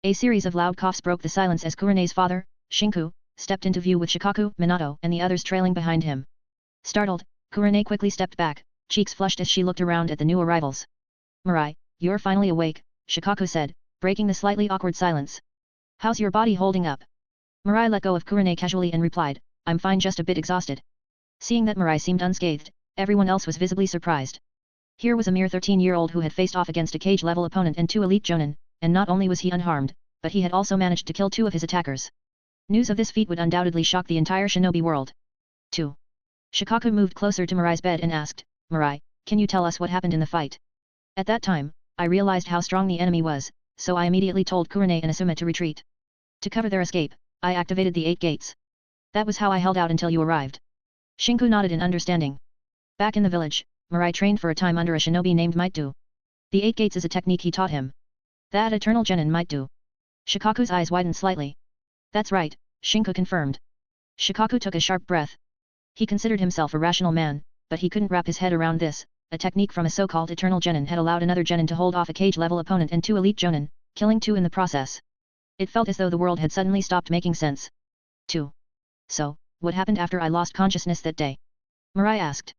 A series of loud coughs broke the silence as Kurene's father, Shinku, stepped into view with Shikaku, Minato, and the others trailing behind him. Startled, Kurene quickly stepped back, cheeks flushed as she looked around at the new arrivals. Mirai, you're finally awake, Shikaku said, breaking the slightly awkward silence. How's your body holding up? Mirai let go of Kurene casually and replied, I'm fine, just a bit exhausted. Seeing that Mirai seemed unscathed, everyone else was visibly surprised. Here was a mere 13-year-old who had faced off against a cage-level opponent and 2 elite jonin, and not only was he unharmed, but he had also managed to kill 2 of his attackers. News of this feat would undoubtedly shock the entire shinobi world. 2. Shikaku moved closer to Mirai's bed and asked, Mirai, can you tell us what happened in the fight? At that time, I realized how strong the enemy was, so I immediately told Kurene and Asuma to retreat. To cover their escape, I activated the 8 gates. That was how I held out until you arrived. Shinku nodded in understanding. Back in the village, Mirai trained for a time under a shinobi named Might-Do. The 8 gates is a technique he taught him. That eternal genin Might-Do. Shikaku's eyes widened slightly. That's right, Shinku confirmed. Shikaku took a sharp breath. He considered himself a rational man, but he couldn't wrap his head around this. A technique from a so-called eternal genin had allowed another genin to hold off a cage-level opponent and 2 elite jonin, killing 2 in the process. It felt as though the world had suddenly stopped making sense. 2. So, what happened after I lost consciousness that day? Mirai asked.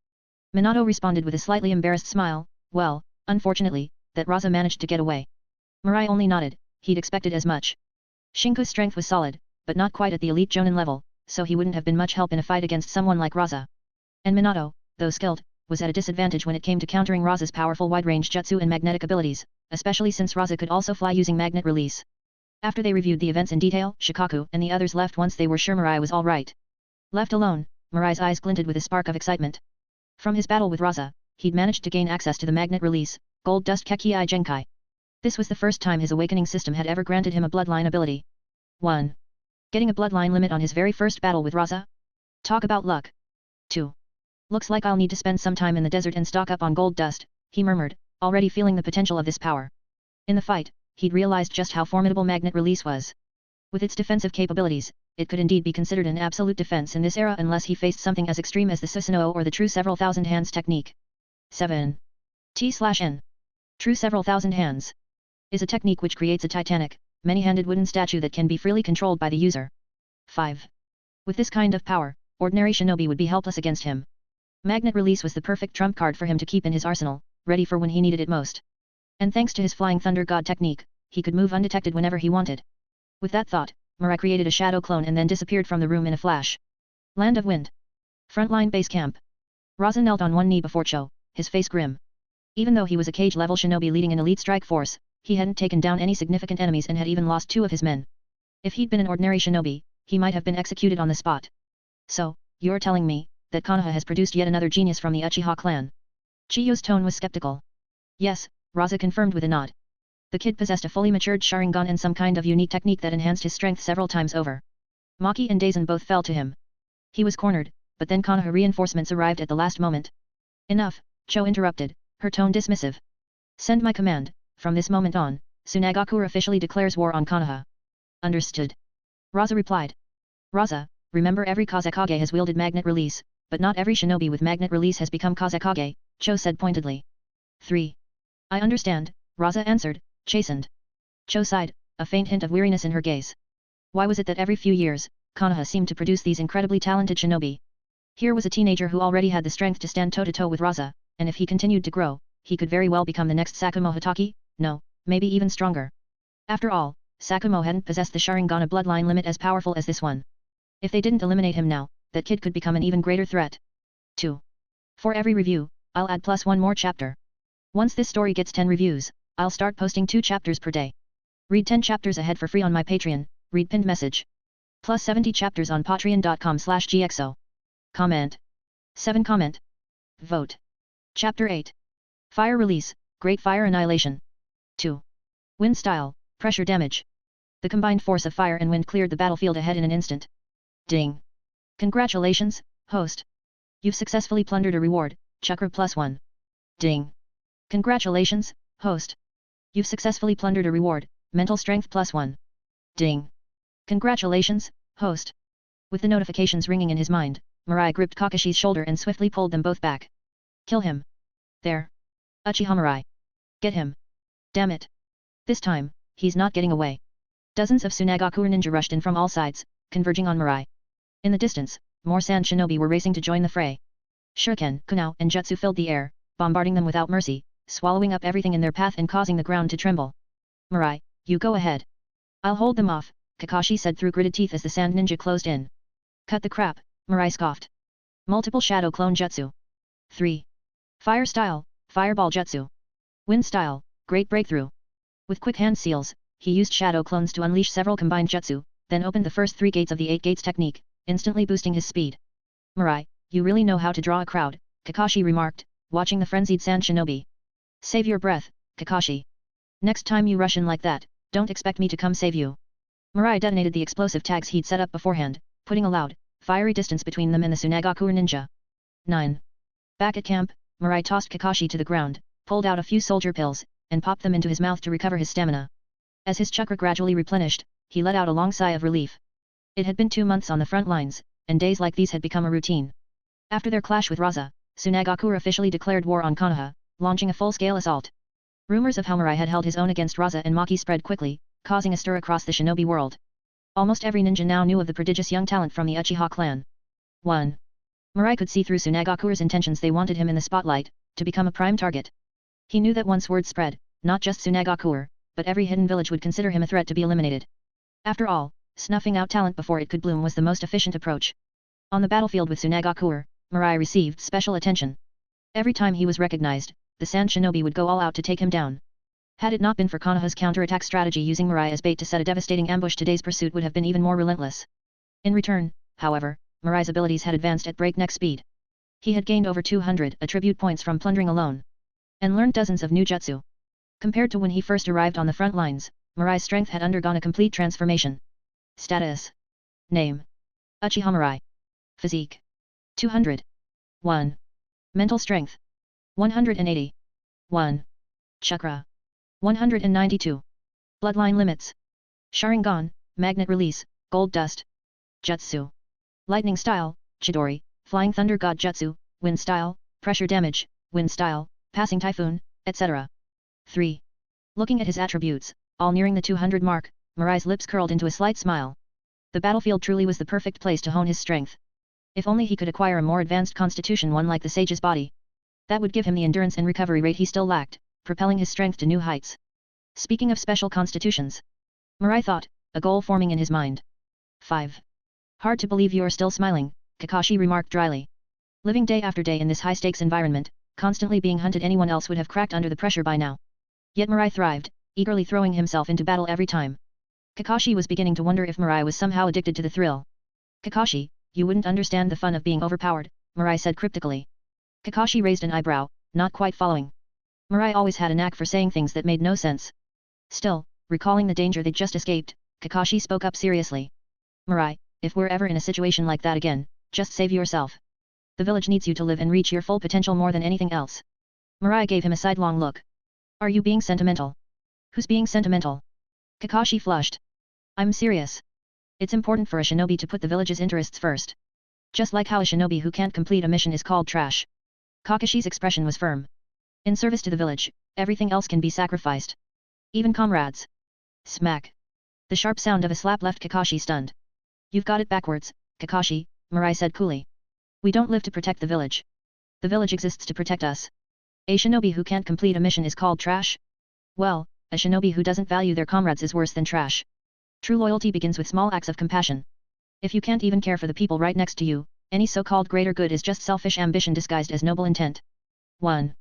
Minato responded with a slightly embarrassed smile, well, unfortunately, that Raza managed to get away. Mirai only nodded, he'd expected as much. Shinku's strength was solid, but not quite at the elite jonin level, so he wouldn't have been much help in a fight against someone like Raza. And Minato, though skilled, was at a disadvantage when it came to countering Raza's powerful wide-range jutsu and magnetic abilities, especially since Raza could also fly using magnet release. After they reviewed the events in detail, Shikaku and the others left once they were sure Mirai was alright. Left alone, Mirai's eyes glinted with a spark of excitement. From his battle with Raza, he'd managed to gain access to the magnet release, Gold Dust Kekii Genkai. This was the first time his awakening system had ever granted him a bloodline ability. 1. Getting a bloodline limit on his very first battle with Raza? Talk about luck. 2. Looks like I'll need to spend some time in the desert and stock up on gold dust, he murmured, already feeling the potential of this power. In the fight, he'd realized just how formidable magnet release was. With its defensive capabilities, it could indeed be considered an absolute defense in this era unless he faced something as extreme as the Susanoo or the True Several Thousand Hands technique. 7. T/N. True Several Thousand Hands is a technique which creates a titanic, many-handed wooden statue that can be freely controlled by the user. 5. With this kind of power, ordinary shinobi would be helpless against him. Magnet release was the perfect trump card for him to keep in his arsenal, ready for when he needed it most. And thanks to his Flying Thunder God technique, he could move undetected whenever he wanted. With that thought, Mirai created a shadow clone and then disappeared from the room in a flash. Land of Wind. Frontline base camp. Raza knelt on one knee before Cho, his face grim. Even though he was a cage-level shinobi leading an elite strike force, he hadn't taken down any significant enemies and had even lost 2 of his men. If he'd been an ordinary shinobi, he might have been executed on the spot. So, you're telling me that Konoha has produced yet another genius from the Uchiha clan? Chiyo's tone was skeptical. Yes, Raza confirmed with a nod. The kid possessed a fully matured Sharingan and some kind of unique technique that enhanced his strength several times over. Maki and Daisen both fell to him. He was cornered, but then Konoha reinforcements arrived at the last moment. Enough, Cho interrupted, her tone dismissive. Send my command. From this moment on, Tsunagakure officially declares war on Konoha. Understood. Raza replied. Raza, remember every Kazekage has wielded magnet release, but not every shinobi with magnet release has become Kazekage, Cho said pointedly. 3. I understand, Raza answered, chastened. Cho sighed, a faint hint of weariness in her gaze. Why was it that every few years, Konoha seemed to produce these incredibly talented shinobi? Here was a teenager who already had the strength to stand toe-to-toe with Raza, and if he continued to grow, he could very well become the next Sakumo Hatake, no, maybe even stronger. After all, Sakumo hadn't possessed the Sharingan bloodline limit as powerful as this one. If they didn't eliminate him now, that kid could become an even greater threat. 2. For every review, I'll add +1 more chapter. Once this story gets 10 reviews, I'll start posting 2 chapters per day. Read 10 chapters ahead for free on my Patreon, read pinned message. Plus 70 chapters on patreon.com/gxo. Comment. 7 comment. Vote. Chapter 8. Fire Release, Great Fire Annihilation. 2. Wind Style, Pressure Damage. The combined force of fire and wind cleared the battlefield ahead in an instant. Ding. Congratulations, host. You've successfully plundered a reward, Chakra +1. Ding. Congratulations, host. You've successfully plundered a reward, Mental Strength +1. Ding. Congratulations, host. With the notifications ringing in his mind, Mirai gripped Kakashi's shoulder and swiftly pulled them both back. Kill him. There. Uchiha Mirai. Get him. Damn it. This time, he's not getting away. Dozens of Tsunagakure ninja rushed in from all sides, converging on Mirai. In the distance, more sand shinobi were racing to join the fray. Shuriken, Kunao and Jutsu filled the air, bombarding them without mercy, swallowing up everything in their path and causing the ground to tremble. Mirai, you go ahead. I'll hold them off, Kakashi said through gritted teeth as the sand ninja closed in. Cut the crap, Mirai scoffed. Multiple shadow clone jutsu. 3. Fire style, fireball jutsu. Wind style, great breakthrough. With quick hand seals, he used shadow clones to unleash several combined jutsu, then opened the first 3 gates of the 8 gates technique, instantly boosting his speed. Mirai, you really know how to draw a crowd, Kakashi remarked, watching the frenzied sand shinobi. Save your breath, Kakashi. Next time you rush in like that, don't expect me to come save you. Mirai detonated the explosive tags he'd set up beforehand, putting a loud, fiery distance between them and the Tsunagakure ninja. 9. Back at camp, Mirai tossed Kakashi to the ground, pulled out a few soldier pills, and popped them into his mouth to recover his stamina. As his chakra gradually replenished, he let out a long sigh of relief. It had been 2 months on the front lines, and days like these had become a routine. After their clash with Raza, Tsunagakure officially declared war on Konoha, launching a full-scale assault. Rumors of how Mirai had held his own against Raza and Maki spread quickly, causing a stir across the shinobi world. Almost every ninja now knew of the prodigious young talent from the Uchiha clan. 1. Mirai could see through Tsunagakure's intentions. They wanted him in the spotlight, to become a prime target. He knew that once word spread, not just Tsunagakure, but every hidden village would consider him a threat to be eliminated. After all, snuffing out talent before it could bloom was the most efficient approach. On the battlefield with Tsunagakure, Mirai received special attention. Every time he was recognized, the sand shinobi would go all out to take him down. Had it not been for Konoha's counterattack strategy using Mirai as bait to set a devastating ambush, today's pursuit would have been even more relentless. In return, however, Mirai's abilities had advanced at breakneck speed. He had gained over 200 attribute points from plundering alone, and learned dozens of new jutsu. Compared to when he first arrived on the front lines, Mirai's strength had undergone a complete transformation. Status. Name. Uchiha Mirai. Physique. 200. 1. Mental strength. 180. 1. Chakra. 192. Bloodline limits. Sharingan, magnet release, gold dust. Jutsu. Lightning style, Chidori, flying thunder god jutsu, wind style, pressure damage, wind style, passing typhoon, etc. 3. Looking at his attributes, all nearing the 200 mark, Mirai's lips curled into a slight smile. The battlefield truly was the perfect place to hone his strength. If only he could acquire a more advanced constitution, one like the sage's body. That would give him the endurance and recovery rate he still lacked, propelling his strength to new heights. Speaking of special constitutions, Mirai thought, a goal forming in his mind. 5. Hard to believe you're still smiling, Kakashi remarked dryly. Living day after day in this high-stakes environment, constantly being hunted, anyone else would have cracked under the pressure by now. Yet Mirai thrived, eagerly throwing himself into battle every time. Kakashi was beginning to wonder if Mirai was somehow addicted to the thrill. Kakashi, you wouldn't understand the fun of being overpowered, Mirai said cryptically. Kakashi raised an eyebrow, not quite following. Mirai always had a knack for saying things that made no sense. Still, recalling the danger they'd just escaped, Kakashi spoke up seriously. Mirai, if we're ever in a situation like that again, just save yourself. The village needs you to live and reach your full potential more than anything else. Mirai gave him a sidelong look. Are you being sentimental? Who's being sentimental? Kakashi flushed. I'm serious. It's important for a shinobi to put the village's interests first. Just like how a shinobi who can't complete a mission is called trash. Kakashi's expression was firm. In service to the village, everything else can be sacrificed. Even comrades. Smack. The sharp sound of a slap left Kakashi stunned. You've got it backwards, Kakashi, Mirai said coolly. We don't live to protect the village. The village exists to protect us. A shinobi who can't complete a mission is called trash? Well, a shinobi who doesn't value their comrades is worse than trash. True loyalty begins with small acts of compassion. If you can't even care for the people right next to you, any so-called greater good is just selfish ambition disguised as noble intent. 1.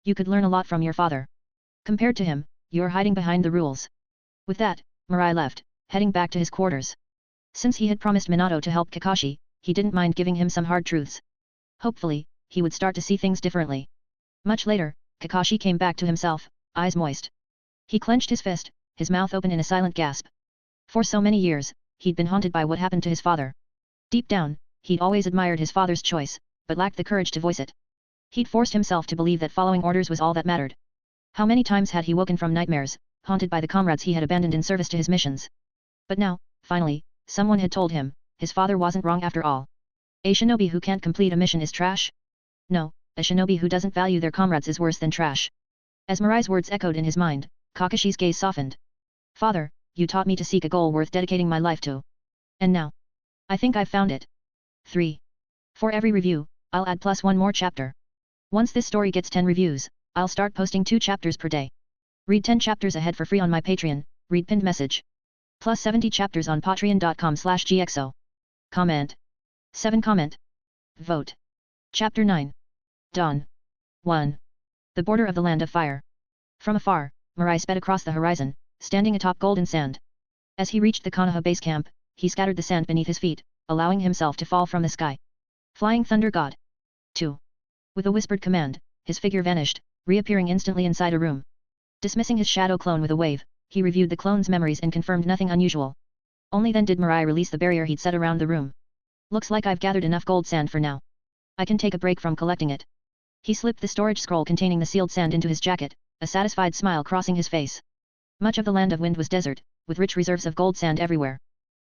You could learn a lot from your father. Compared to him, you're hiding behind the rules. With that, Mirai left, heading back to his quarters. Since he had promised Minato to help Kakashi, he didn't mind giving him some hard truths. Hopefully, he would start to see things differently. Much later, Kakashi came back to himself, eyes moist. He clenched his fist, his mouth open in a silent gasp. For so many years, he'd been haunted by what happened to his father. Deep down, he'd always admired his father's choice, but lacked the courage to voice it. He'd forced himself to believe that following orders was all that mattered. How many times had he woken from nightmares, haunted by the comrades he had abandoned in service to his missions? But now, finally, someone had told him, his father wasn't wrong after all. A shinobi who can't complete a mission is trash? No, a shinobi who doesn't value their comrades is worse than trash. As Mirai's words echoed in his mind, Kakashi's gaze softened. Father, you taught me to seek a goal worth dedicating my life to. And now? I think I've found it. 3. For every review, I'll add plus one more chapter. Once this story gets 10 reviews, I'll start posting 2 chapters per day. Read 10 chapters ahead for free on my Patreon, read pinned message. Plus 70 chapters on patreon.com/gxo. Comment. 7 comment. Vote. Chapter 9. Dawn. 1. The border of the Land of Fire. From afar, Mirai sped across the horizon, standing atop golden sand. As he reached the Konoha base camp, he scattered the sand beneath his feet, allowing himself to fall from the sky. Flying Thunder God. 2. With a whispered command, his figure vanished, reappearing instantly inside a room. Dismissing his shadow clone with a wave, he reviewed the clone's memories and confirmed nothing unusual. Only then did Mirai release the barrier he'd set around the room. Looks like I've gathered enough gold sand for now. I can take a break from collecting it. He slipped the storage scroll containing the sealed sand into his jacket, a satisfied smile crossing his face. Much of the Land of Wind was desert, with rich reserves of gold sand everywhere.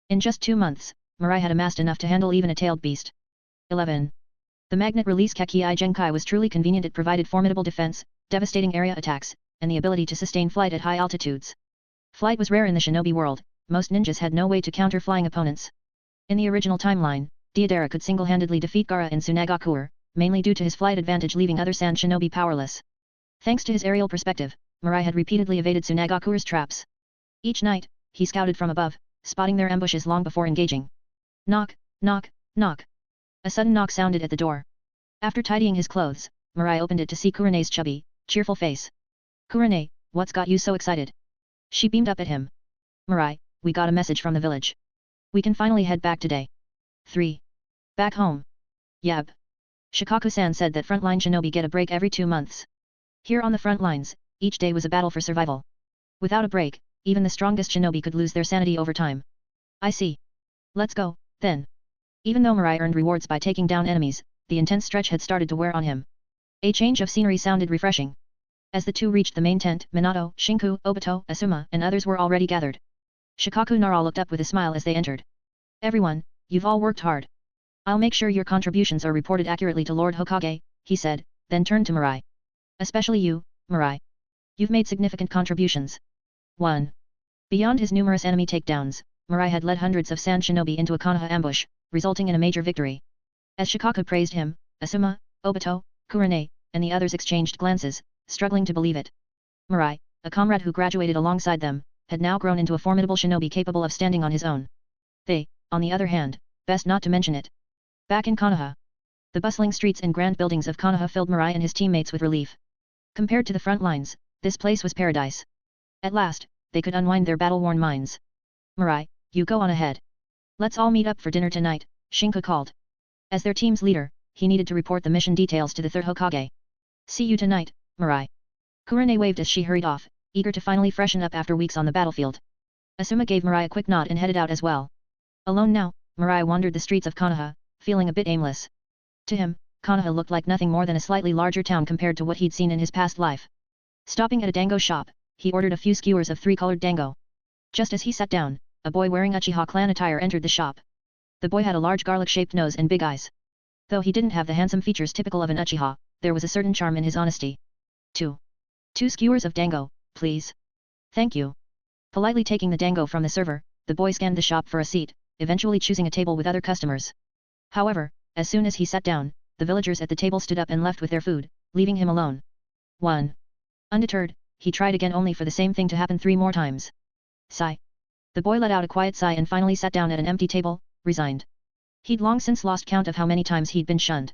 In just 2 months, Mirai had amassed enough to handle even a tailed beast. 11. The magnet release Kakei Genkai was truly convenient. It provided formidable defense, devastating area attacks, and the ability to sustain flight at high altitudes. Flight was rare in the shinobi world, most ninjas had no way to counter flying opponents. In the original timeline, Deidara could single-handedly defeat Gaara in Tsunagakuer, mainly due to his flight advantage, leaving other sand shinobi powerless. Thanks to his aerial perspective, Mirai had repeatedly evaded Tsunagakuer's traps. Each night, he scouted from above, spotting their ambushes long before engaging. Knock, knock, knock. A sudden knock sounded at the door. After tidying his clothes, Mirai opened it to see Kurene's chubby, cheerful face. Kurene, what's got you so excited? She beamed up at him. Mirai, we got a message from the village. We can finally head back today. 3. Back home. Yab. Shikaku-san said that frontline shinobi get a break every 2 months. Here on the front lines, each day was a battle for survival. Without a break, even the strongest shinobi could lose their sanity over time. I see. Let's go, then. Even though Mirai earned rewards by taking down enemies, the intense stretch had started to wear on him. A change of scenery sounded refreshing. As the two reached the main tent, Minato, Shinku, Obito, Asuma, and others were already gathered. Shikaku Nara looked up with a smile as they entered. Everyone, you've all worked hard. I'll make sure your contributions are reported accurately to Lord Hokage, he said, then turned to Mirai. Especially you, Mirai. You've made significant contributions. 1. Beyond his numerous enemy takedowns, Mirai had led hundreds of sand shinobi into a Konoha ambush, resulting in a major victory. As Shikaku praised him, Asuma, Obito, Kurane, and the others exchanged glances, struggling to believe it. Mirai, a comrade who graduated alongside them, had now grown into a formidable shinobi capable of standing on his own. They, on the other hand, best not to mention it. Back in Konoha. The bustling streets and grand buildings of Konoha filled Mirai and his teammates with relief. Compared to the front lines, this place was paradise. At last, they could unwind their battle-worn minds. Mirai, you go on ahead. Let's all meet up for dinner tonight, Shinku called. As their team's leader, he needed to report the mission details to the third Hokage. See you tonight, Mirai. Kurane waved as she hurried off, eager to finally freshen up after weeks on the battlefield. Asuma gave Mirai a quick nod and headed out as well. Alone now, Mirai wandered the streets of Konoha, feeling a bit aimless. To him, Konoha looked like nothing more than a slightly larger town compared to what he'd seen in his past life. Stopping at a dango shop, he ordered a few skewers of 3-colored dango. Just as he sat down, a boy wearing Uchiha clan attire entered the shop. The boy had a large garlic-shaped nose and big eyes. Though he didn't have the handsome features typical of an Uchiha, there was a certain charm in his honesty. 2 skewers of dango, please. Thank you. Politely taking the dango from the server, the boy scanned the shop for a seat, eventually choosing a table with other customers. However, as soon as he sat down, the villagers at the table stood up and left with their food, leaving him alone. 1. Undeterred, he tried again only for the same thing to happen 3 more times. Sigh. The boy let out a quiet sigh and finally sat down at an empty table, resigned. He'd long since lost count of how many times he'd been shunned.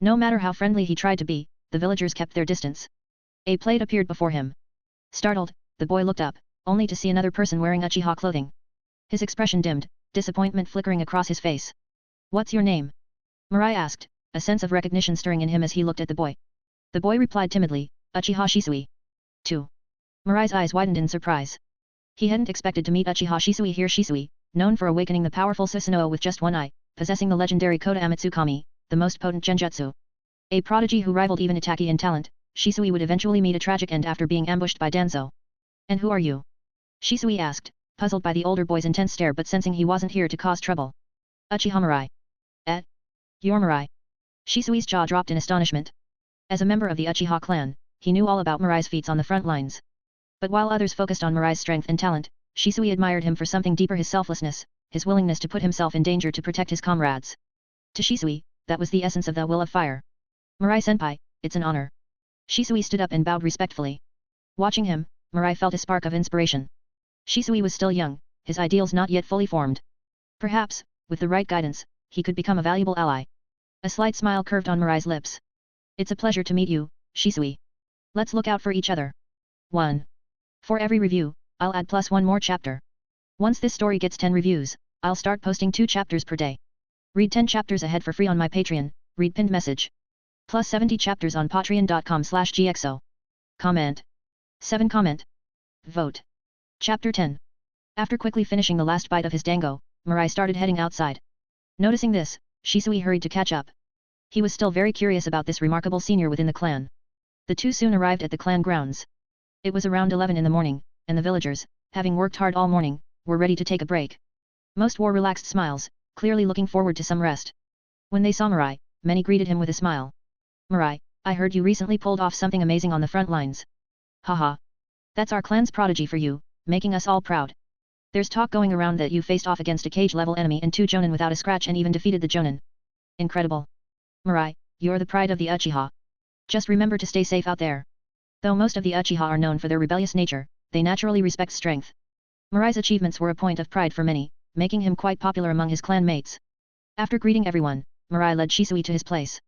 No matter how friendly he tried to be, the villagers kept their distance. A plate appeared before him. Startled, the boy looked up, only to see another person wearing Uchiha clothing. His expression dimmed, disappointment flickering across his face. What's your name? Mirai asked, a sense of recognition stirring in him as he looked at the boy. The boy replied timidly, Uchiha Shisui. 2. Mirai's eyes widened in surprise. He hadn't expected to meet Uchiha Shisui here. Shisui, known for awakening the powerful Susanoo with just one eye, possessing the legendary Koda Amatsukami, the most potent genjutsu. A prodigy who rivaled even Itaki in talent, Shisui would eventually meet a tragic end after being ambushed by Danzo. And who are you? Shisui asked, puzzled by the older boy's intense stare but sensing he wasn't here to cause trouble. Uchiha Mirai. You're Mirai. Shisui's jaw dropped in astonishment. As a member of the Uchiha clan, he knew all about Mirai's feats on the front lines. But while others focused on Mirai's strength and talent, Shisui admired him for something deeper: his selflessness, his willingness to put himself in danger to protect his comrades. To Shisui, that was the essence of the will of fire. Mirai-senpai, it's an honor. Shisui stood up and bowed respectfully. Watching him, Mirai felt a spark of inspiration. Shisui was still young, his ideals not yet fully formed. Perhaps, with the right guidance, he could become a valuable ally. A slight smile curved on Mirai's lips. It's a pleasure to meet you, Shisui. Let's look out for each other. 1. For every review, I'll add +1 more chapter. Once this story gets 10 reviews, I'll start posting 2 chapters per day. Read 10 chapters ahead for free on my Patreon, read pinned message. Plus 70 chapters on patreon.com/gxo. Comment. 7 comment. Vote. Chapter 10. After quickly finishing the last bite of his dango, Mirai started heading outside. Noticing this, Shisui hurried to catch up. He was still very curious about this remarkable senior within the clan. The two soon arrived at the clan grounds. It was around 11 in the morning, and the villagers, having worked hard all morning, were ready to take a break. Most wore relaxed smiles, clearly looking forward to some rest. When they saw Mirai, many greeted him with a smile. Mirai, I heard you recently pulled off something amazing on the front lines. Haha. That's our clan's prodigy for you, making us all proud. There's talk going around that you faced off against a cage-level enemy and 2 Jonin without a scratch and even defeated the Jonin. Incredible. Mirai, you're the pride of the Uchiha. Just remember to stay safe out there. Though most of the Uchiha are known for their rebellious nature, they naturally respect strength. Mirai's achievements were a point of pride for many, making him quite popular among his clan mates. After greeting everyone, Mirai led Shisui to his place.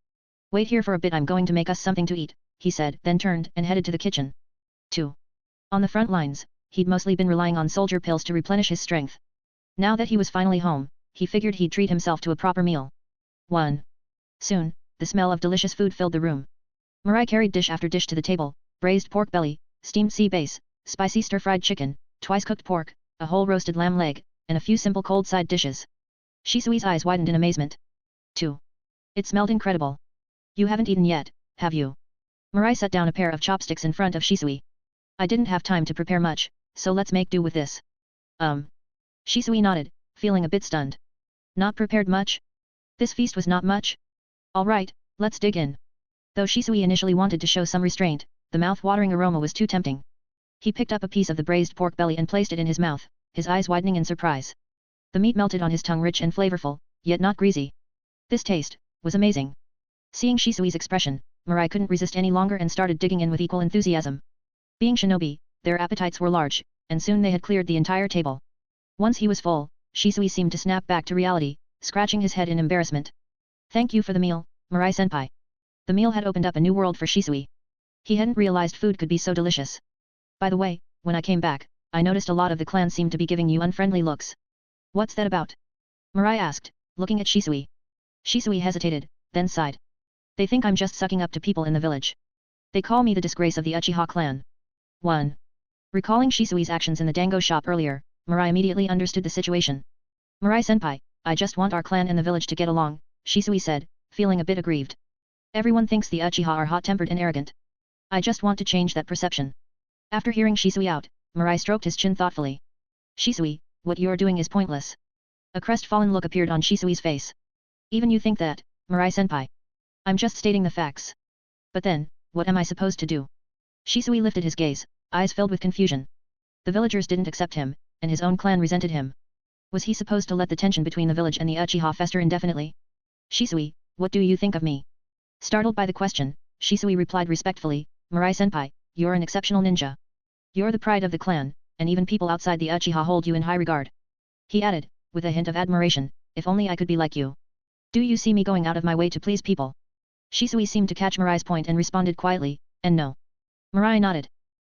Wait here for a bit, I'm going to make us something to eat, he said, then turned and headed to the kitchen. 2. On the front lines, he'd mostly been relying on soldier pills to replenish his strength. Now that he was finally home, he figured he'd treat himself to a proper meal. 1. Soon, the smell of delicious food filled the room. Mirai carried dish after dish to the table: braised pork belly, steamed sea bass, spicy stir-fried chicken, twice-cooked pork, a whole roasted lamb leg, and a few simple cold side dishes. Shisui's eyes widened in amazement. 2. It smelled incredible. You haven't eaten yet, have you? Mirai set down a pair of chopsticks in front of Shisui. I didn't have time to prepare much, so let's make do with this. Shisui nodded, feeling a bit stunned. Not prepared much? This feast was not much? Alright, let's dig in. Though Shisui initially wanted to show some restraint, the mouth-watering aroma was too tempting. He picked up a piece of the braised pork belly and placed it in his mouth, his eyes widening in surprise. The meat melted on his tongue, rich and flavorful, yet not greasy. This taste was amazing. Seeing Shisui's expression, Mirai couldn't resist any longer and started digging in with equal enthusiasm. Being shinobi, their appetites were large, and soon they had cleared the entire table. Once he was full, Shisui seemed to snap back to reality, scratching his head in embarrassment. Thank you for the meal, Mirai-senpai. The meal had opened up a new world for Shisui. He hadn't realized food could be so delicious. By the way, when I came back, I noticed a lot of the clan seemed to be giving you unfriendly looks. What's that about? Mirai asked, looking at Shisui. Shisui hesitated, then sighed. They think I'm just sucking up to people in the village. They call me the disgrace of the Uchiha clan. 1. Recalling Shisui's actions in the dango shop earlier, Mirai immediately understood the situation. Mirai-senpai, I just want our clan and the village to get along, Shisui said, feeling a bit aggrieved. Everyone thinks the Uchiha are hot-tempered and arrogant. I just want to change that perception. After hearing Shisui out, Mirai stroked his chin thoughtfully. Shisui, what you're doing is pointless. A crestfallen look appeared on Shisui's face. Even you think that, Mirai-senpai? I'm just stating the facts. But then, what am I supposed to do? Shisui lifted his gaze, eyes filled with confusion. The villagers didn't accept him, and his own clan resented him. Was he supposed to let the tension between the village and the Uchiha fester indefinitely? Shisui, what do you think of me? Startled by the question, Shisui replied respectfully, Mirai-senpai, you're an exceptional ninja. You're the pride of the clan, and even people outside the Uchiha hold you in high regard. He added, with a hint of admiration, if only I could be like you. Do you see me going out of my way to please people? Shisui seemed to catch Mirai's point and responded quietly, and no. Mirai nodded.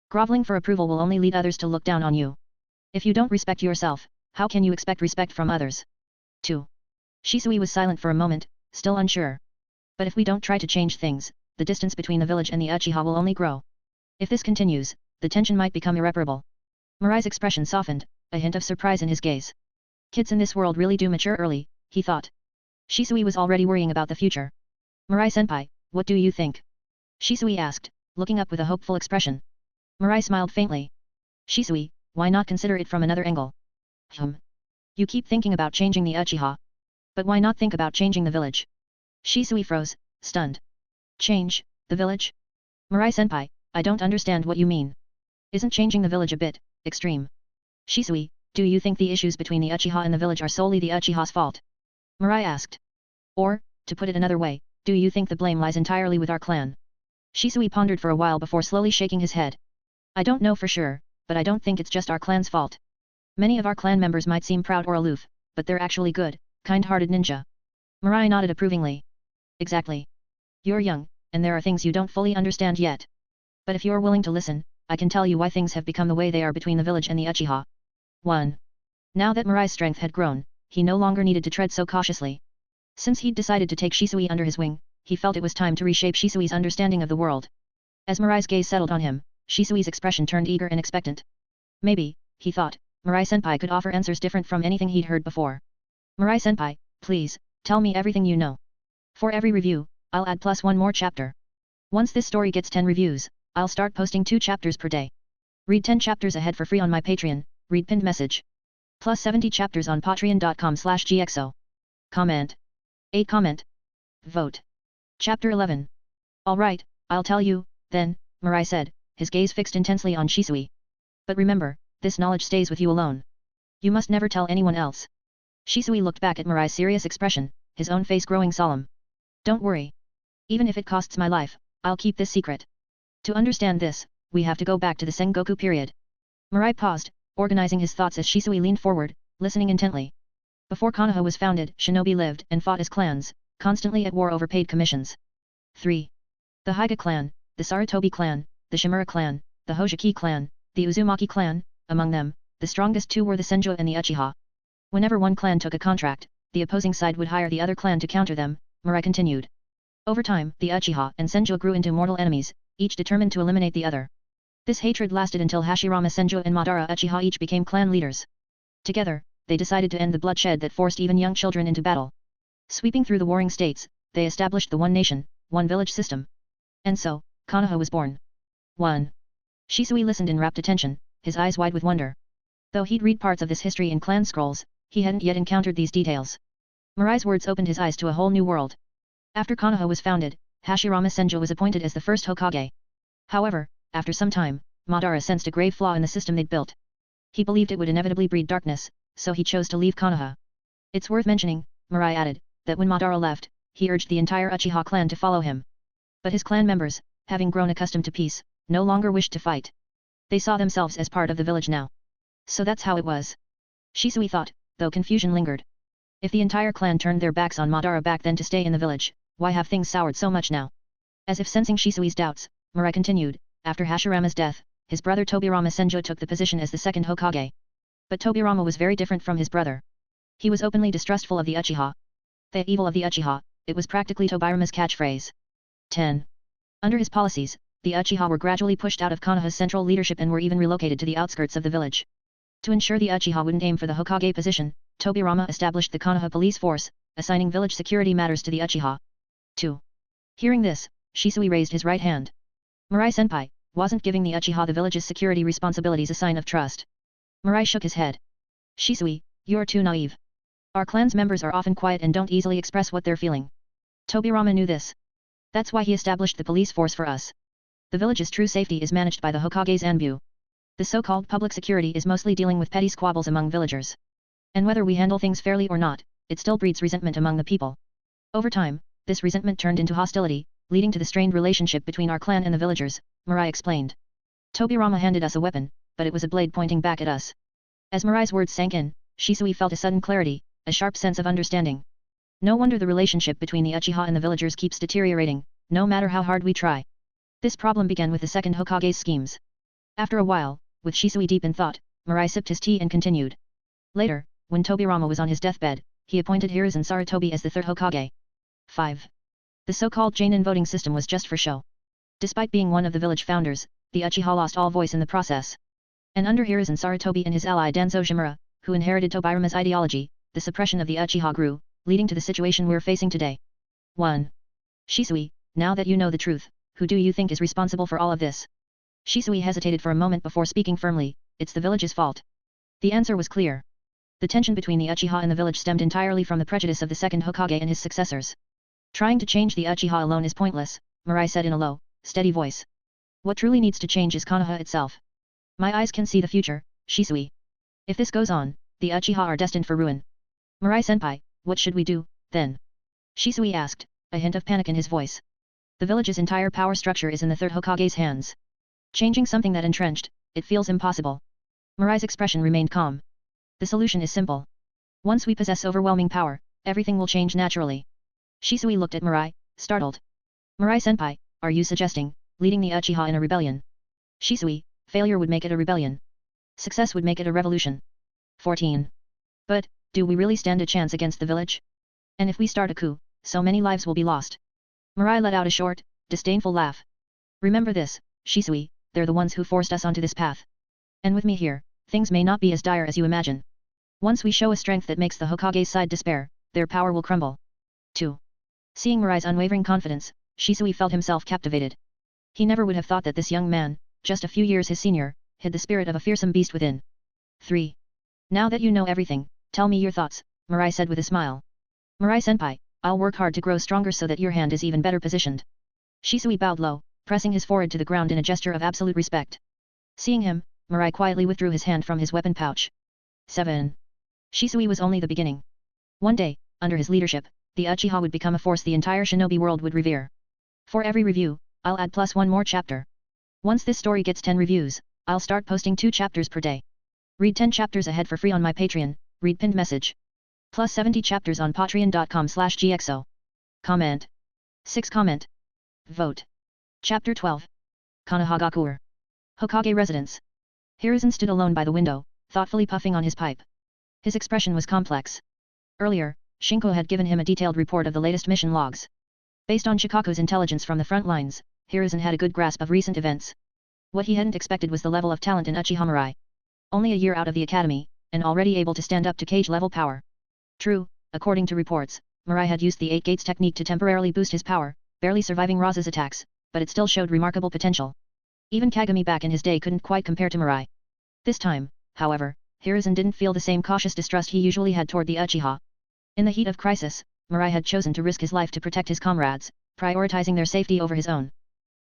Groveling for approval will only lead others to look down on you. If you don't respect yourself, how can you expect respect from others? 2. Shisui was silent for a moment, still unsure. But if we don't try to change things, the distance between the village and the Uchiha will only grow. If this continues, the tension might become irreparable. Mirai's expression softened, a hint of surprise in his gaze. Kids in this world really do mature early, he thought. Shisui was already worrying about the future. Mirai-senpai, what do you think? Shisui asked, looking up with a hopeful expression. Mirai smiled faintly. Shisui, why not consider it from another angle? You keep thinking about changing the Uchiha. But why not think about changing the village? Shisui froze, stunned. Change, the village? Mirai-senpai, I don't understand what you mean. Isn't changing the village a bit extreme? Shisui, do you think the issues between the Uchiha and the village are solely the Uchiha's fault? Mirai asked. Or, to put it another way, do you think the blame lies entirely with our clan? Shisui pondered for a while before slowly shaking his head. I don't know for sure, but I don't think it's just our clan's fault. Many of our clan members might seem proud or aloof, but they're actually good, kind-hearted ninja. Mirai nodded approvingly. Exactly. You're young, and there are things you don't fully understand yet. But if you're willing to listen, I can tell you why things have become the way they are between the village and the Uchiha. 1. Now that Mirai's strength had grown, he no longer needed to tread so cautiously. Since he'd decided to take Shisui under his wing, he felt it was time to reshape Shisui's understanding of the world. As Mirai's gaze settled on him, Shisui's expression turned eager and expectant. Maybe, he thought, Mirai-senpai could offer answers different from anything he'd heard before. Mirai-senpai, please, tell me everything you know. For every review, I'll add +1 more chapter. Once this story gets 10 reviews, I'll start posting 2 chapters per day. Read 10 chapters ahead for free on my Patreon, read pinned message. Plus 70 chapters on patreon.com/gxo. Comment. 8 comment. Vote. Chapter 11. Alright, I'll tell you, then, Mirai said, his gaze fixed intensely on Shisui. But remember, this knowledge stays with you alone. You must never tell anyone else. Shisui looked back at Mirai's serious expression, his own face growing solemn. Don't worry. Even if it costs my life, I'll keep this secret. To understand this, we have to go back to the Sengoku period. Mirai paused, organizing his thoughts as Shisui leaned forward, listening intently. Before Konoha was founded, shinobi lived and fought as clans, constantly at war over paid commissions. 3. The Hyuga clan, the Sarutobi clan, the Shimura clan, the Hojiki clan, The Uzumaki clan, among them, the strongest two were the Senju and the Uchiha. Whenever one clan took a contract, the opposing side would hire the other clan to counter them, Mirai continued. Over time, the Uchiha and Senju grew into mortal enemies, each determined to eliminate the other. This hatred lasted until Hashirama Senju and Madara Uchiha each became clan leaders. Together, they decided to end the bloodshed that forced even young children into battle. Sweeping through the warring states, they established the one nation, one village system. And so, Konoha was born. 1. Shisui listened in rapt attention, his eyes wide with wonder. Though he'd read parts of this history in clan scrolls, he hadn't yet encountered these details. Mirai's words opened his eyes to a whole new world. After Konoha was founded, Hashirama Senju was appointed as the first Hokage. However, after some time, Madara sensed a grave flaw in the system they'd built. He believed it would inevitably breed darkness, so he chose to leave Konoha. It's worth mentioning, Mirai added, that when Madara left, he urged the entire Uchiha clan to follow him. But his clan members, having grown accustomed to peace, no longer wished to fight. They saw themselves as part of the village now. So that's how it was. Shisui thought, though confusion lingered. If the entire clan turned their backs on Madara back then to stay in the village, why have things soured so much now? As if sensing Shisui's doubts, Mirai continued, after Hashirama's death, his brother Tobirama Senju took the position as the second Hokage. But Tobirama was very different from his brother. He was openly distrustful of the Uchiha. The evil of the Uchiha, it was practically Tobirama's catchphrase. 10. Under his policies, the Uchiha were gradually pushed out of Konoha's central leadership and were even relocated to the outskirts of the village. To ensure the Uchiha wouldn't aim for the Hokage position, Tobirama established the Konoha police force, assigning village security matters to the Uchiha. 2. Hearing this, Shisui raised his right hand. Mirai-senpai, wasn't giving the Uchiha the village's security responsibilities a sign of trust. Mirai shook his head. Shisui, you're too naive. Our clan's members are often quiet and don't easily express what they're feeling. Tobirama knew this. That's why he established the police force for us. The village's true safety is managed by the Hokage's Anbu. The so-called public security is mostly dealing with petty squabbles among villagers. And whether we handle things fairly or not, it still breeds resentment among the people. Over time, this resentment turned into hostility, leading to the strained relationship between our clan and the villagers, Mirai explained. Tobirama handed us a weapon, but it was a blade pointing back at us. As Mirai's words sank in, Shisui felt a sudden clarity, a sharp sense of understanding. No wonder the relationship between the Uchiha and the villagers keeps deteriorating, no matter how hard we try. This problem began with the second Hokage's schemes. After a while, with Shisui deep in thought, Mirai sipped his tea and continued. Later, when Tobirama was on his deathbed, he appointed Hiruzen Sarutobi as the third Hokage. 5. The so-called Jainin voting system was just for show. Despite being one of the village founders, the Uchiha lost all voice in the process. And under Hiruzen Sarutobi and his ally Danzo Shimura, who inherited Tobirama's ideology, the suppression of the Uchiha grew, leading to the situation we're facing today. 1. Shisui, now that you know the truth, who do you think is responsible for all of this? Shisui hesitated for a moment before speaking firmly, it's the village's fault. The answer was clear. The tension between the Uchiha and the village stemmed entirely from the prejudice of the second Hokage and his successors. Trying to change the Uchiha alone is pointless, Mirai said in a low, steady voice. What truly needs to change is Konoha itself. My eyes can see the future, Shisui. If this goes on, the Uchiha are destined for ruin. Mirai-senpai, what should we do, then? Shisui asked, a hint of panic in his voice. The village's entire power structure is in the third Hokage's hands. Changing something that entrenched, it feels impossible. Mirai's expression remained calm. The solution is simple. Once we possess overwhelming power, everything will change naturally. Shisui looked at Mirai, startled. Mirai-senpai, are you suggesting, leading the Uchiha in a rebellion? Shisui, failure would make it a rebellion. Success would make it a revolution. 14. But, do we really stand a chance against the village? And if we start a coup, so many lives will be lost. Mirai let out a short, disdainful laugh. Remember this, Shisui, they're the ones who forced us onto this path. And with me here, things may not be as dire as you imagine. Once we show a strength that makes the Hokage's side despair, their power will crumble. 2. Seeing Mirai's unwavering confidence, Shisui felt himself captivated. He never would have thought that this young man, just a few years his senior, hid the spirit of a fearsome beast within. 3. Now that you know everything, tell me your thoughts, Mirai said with a smile. Mirai-senpai, I'll work hard to grow stronger so that your hand is even better positioned. Shisui bowed low, pressing his forehead to the ground in a gesture of absolute respect. Seeing him, Mirai quietly withdrew his hand from his weapon pouch. 7. Shisui was only the beginning. One day, under his leadership, the Uchiha would become a force the entire shinobi world would revere. For every review, I'll add +1 more chapter. Once this story gets 10 reviews, I'll start posting 2 chapters per day. Read 10 chapters ahead for free on my Patreon, read pinned message. Plus 70 chapters on patreon.com/gxo. Comment. 6 comment. Vote. Chapter 12. Konohagakure. Hokage Residence. Hiruzen stood alone by the window, thoughtfully puffing on his pipe. His expression was complex. Earlier, Shinko had given him a detailed report of the latest mission logs. Based on Shikaku's intelligence from the front lines, Hiruzen had a good grasp of recent events. What he hadn't expected was the level of talent in Uchiha Mirai. Only a year out of the academy, and already able to stand up to cage-level power. True, according to reports, Mirai had used the 8 Gates technique to temporarily boost his power, barely surviving Raza's attacks, but it still showed remarkable potential. Even Kagami back in his day couldn't quite compare to Mirai. This time, however, Hiruzen didn't feel the same cautious distrust he usually had toward the Uchiha. In the heat of crisis, Mirai had chosen to risk his life to protect his comrades, prioritizing their safety over his own.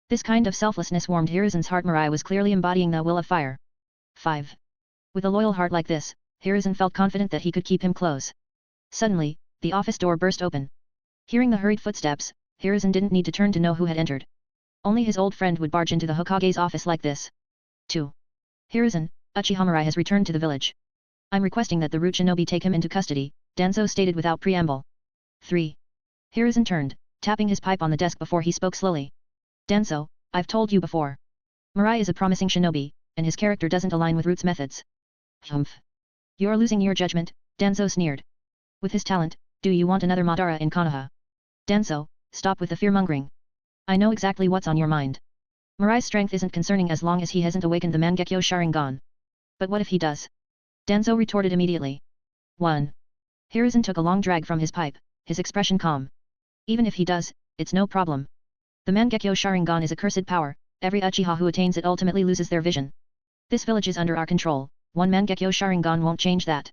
This kind of selflessness warmed Hiruzen's heart. Mirai was clearly embodying the will of fire. 5. With a loyal heart like this, Hiruzen felt confident that he could keep him close. Suddenly, the office door burst open. Hearing the hurried footsteps, Hiruzen didn't need to turn to know who had entered. Only his old friend would barge into the Hokage's office like this. 2. Hiruzen, Uchiha Mirai has returned to the village. I'm requesting that the root shinobi take him into custody, Danzo stated without preamble. 3. Hiruzen turned, tapping his pipe on the desk before he spoke slowly. Danzo, I've told you before. Mirai is a promising shinobi, and his character doesn't align with Root's methods. Humph. You're losing your judgment, Danzo sneered. With his talent, do you want another Madara in Konoha? Danzo, stop with the fear-mongering. I know exactly what's on your mind. Mirai's strength isn't concerning as long as he hasn't awakened the Mangekyo Sharingan. But what if he does? Danzo retorted immediately. 1. Hiruzen took a long drag from his pipe, his expression calm. Even if he does, it's no problem. The Mangekyo Sharingan is a cursed power, every Uchiha who attains it ultimately loses their vision. This village is under our control, one Mangekyo Sharingan won't change that.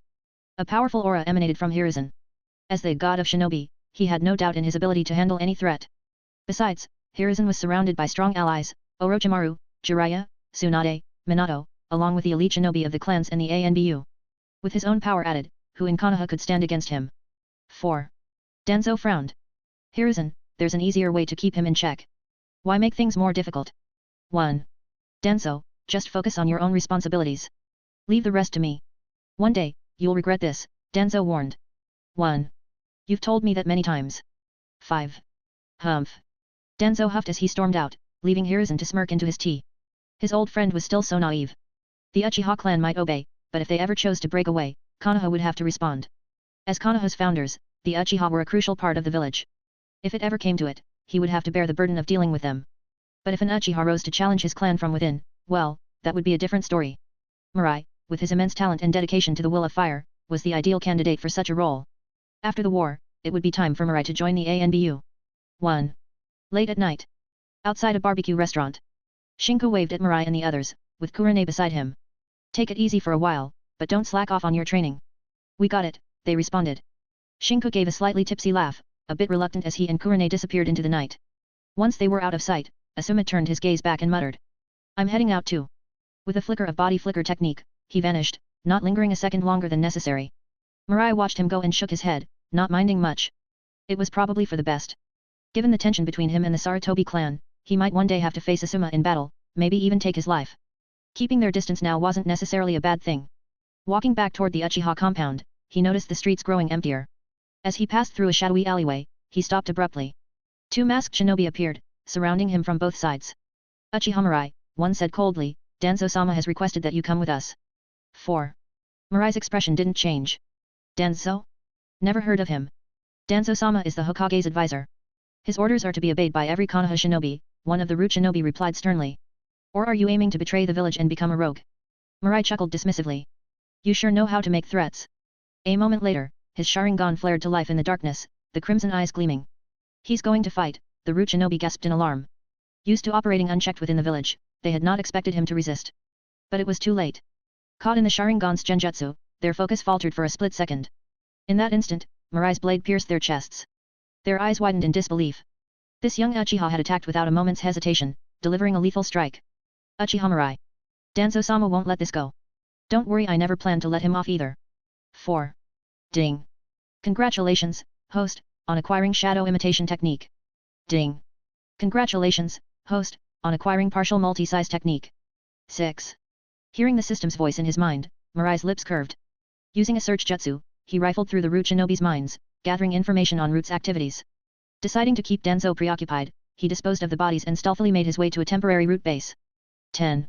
A powerful aura emanated from Hiruzen. As the god of shinobi, he had no doubt in his ability to handle any threat. Besides, Hiruzen was surrounded by strong allies, Orochimaru, Jiraiya, Tsunade, Minato, along with the elite shinobi of the clans and the ANBU. With his own power added, who in Konoha could stand against him? 4. Danzo frowned. Hiruzen, there's an easier way to keep him in check. Why make things more difficult? 1. Danzo, just focus on your own responsibilities. Leave the rest to me. One day, you'll regret this, Danzo warned. 1. You've told me that many times. 5. Humph. Danzo huffed as he stormed out, leaving Hiruzen to smirk into his tea. His old friend was still so naive. The Uchiha clan might obey, but if they ever chose to break away, Konoha would have to respond. As Konoha's founders, the Uchiha were a crucial part of the village. If it ever came to it, he would have to bear the burden of dealing with them. But if an Uchiha rose to challenge his clan from within, well, that would be a different story. Mirai, with his immense talent and dedication to the will of fire, was the ideal candidate for such a role. After the war, it would be time for Mirai to join the ANBU. 1. Late at night. Outside a barbecue restaurant. Shinko waved at Mirai and the others, with Kurane beside him. Take it easy for a while, but don't slack off on your training. We got it, they responded. Shinko gave a slightly tipsy laugh, a bit reluctant as he and Kurane disappeared into the night. Once they were out of sight, Asuma turned his gaze back and muttered. I'm heading out too. With a flicker of body flicker technique, he vanished, not lingering a second longer than necessary. Mirai watched him go and shook his head, not minding much. It was probably for the best. Given the tension between him and the Sarutobi clan, he might one day have to face Asuma in battle, maybe even take his life. Keeping their distance now wasn't necessarily a bad thing. Walking back toward the Uchiha compound, he noticed the streets growing emptier. As he passed through a shadowy alleyway, he stopped abruptly. 2 masked shinobi appeared, surrounding him from both sides. Uchiha Mirai, one said coldly, Danzo-sama has requested that you come with us. 4. Mirai's expression didn't change. Danzo? Never heard of him. Danzo-sama is the Hokage's advisor. His orders are to be obeyed by every Konoha shinobi, one of the root shinobi replied sternly. Or are you aiming to betray the village and become a rogue? Mirai chuckled dismissively. You sure know how to make threats. A moment later, his Sharingan flared to life in the darkness, the crimson eyes gleaming. He's going to fight, the root shinobi gasped in alarm. Used to operating unchecked within the village, they had not expected him to resist. But it was too late. Caught in the Sharingan's genjutsu, their focus faltered for a split second. In that instant, Mirai's blade pierced their chests. Their eyes widened in disbelief. This young Uchiha had attacked without a moment's hesitation, delivering a lethal strike. Uchiha Mirai. Danzo-sama won't let this go. Don't worry, I never planned to let him off either. 4. Ding. Congratulations, host, on acquiring shadow imitation technique. Ding. Congratulations, host, on acquiring partial multi-size technique. 6. Hearing the system's voice in his mind, Mirai's lips curved. Using a search jutsu, he rifled through the root shinobi's minds, gathering information on Root's activities. Deciding to keep Danzo preoccupied, he disposed of the bodies and stealthily made his way to a temporary root base. 10.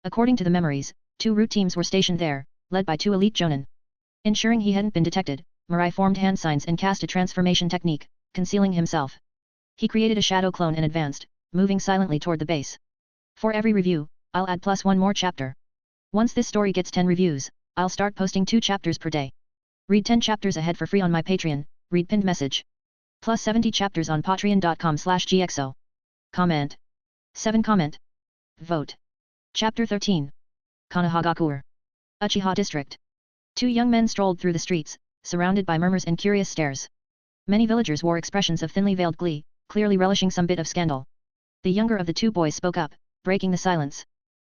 According to the memories, 2 root teams were stationed there, led by 2 elite jonin. Ensuring he hadn't been detected, Mirai formed hand signs and cast a transformation technique, concealing himself. He created a shadow clone and advanced, moving silently toward the base. For every review, I'll add +1 more chapter. Once this story gets 10 reviews, I'll start posting 2 chapters per day. Read 10 chapters ahead for free on my Patreon, read pinned message. Plus 70 chapters on patreon.com/gxo. Comment. 7 comment. Vote. Chapter 13. Kanahagakur. Uchiha District. 2 young men strolled through the streets, surrounded by murmurs and curious stares. Many villagers wore expressions of thinly veiled glee, clearly relishing some bit of scandal. The younger of the 2 boys spoke up, breaking the silence.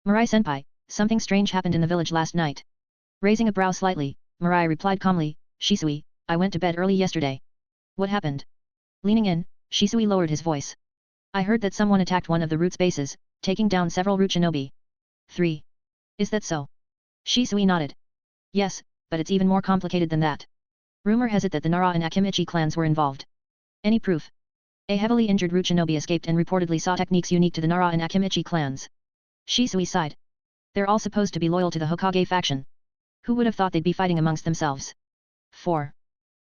Mirai-senpai, something strange happened in the village last night. Raising a brow slightly, Mirai replied calmly, Shisui, I went to bed early yesterday. What happened? Leaning in, Shisui lowered his voice. I heard that someone attacked one of the root's bases, taking down several root shinobi. 3. Is that so? Shisui nodded. Yes, but it's even more complicated than that. Rumor has it that the Nara and Akimichi clans were involved. Any proof? A heavily injured root shinobi escaped and reportedly saw techniques unique to the Nara and Akimichi clans. Shisui sighed. They're all supposed to be loyal to the Hokage faction. Who would have thought they'd be fighting amongst themselves? 4.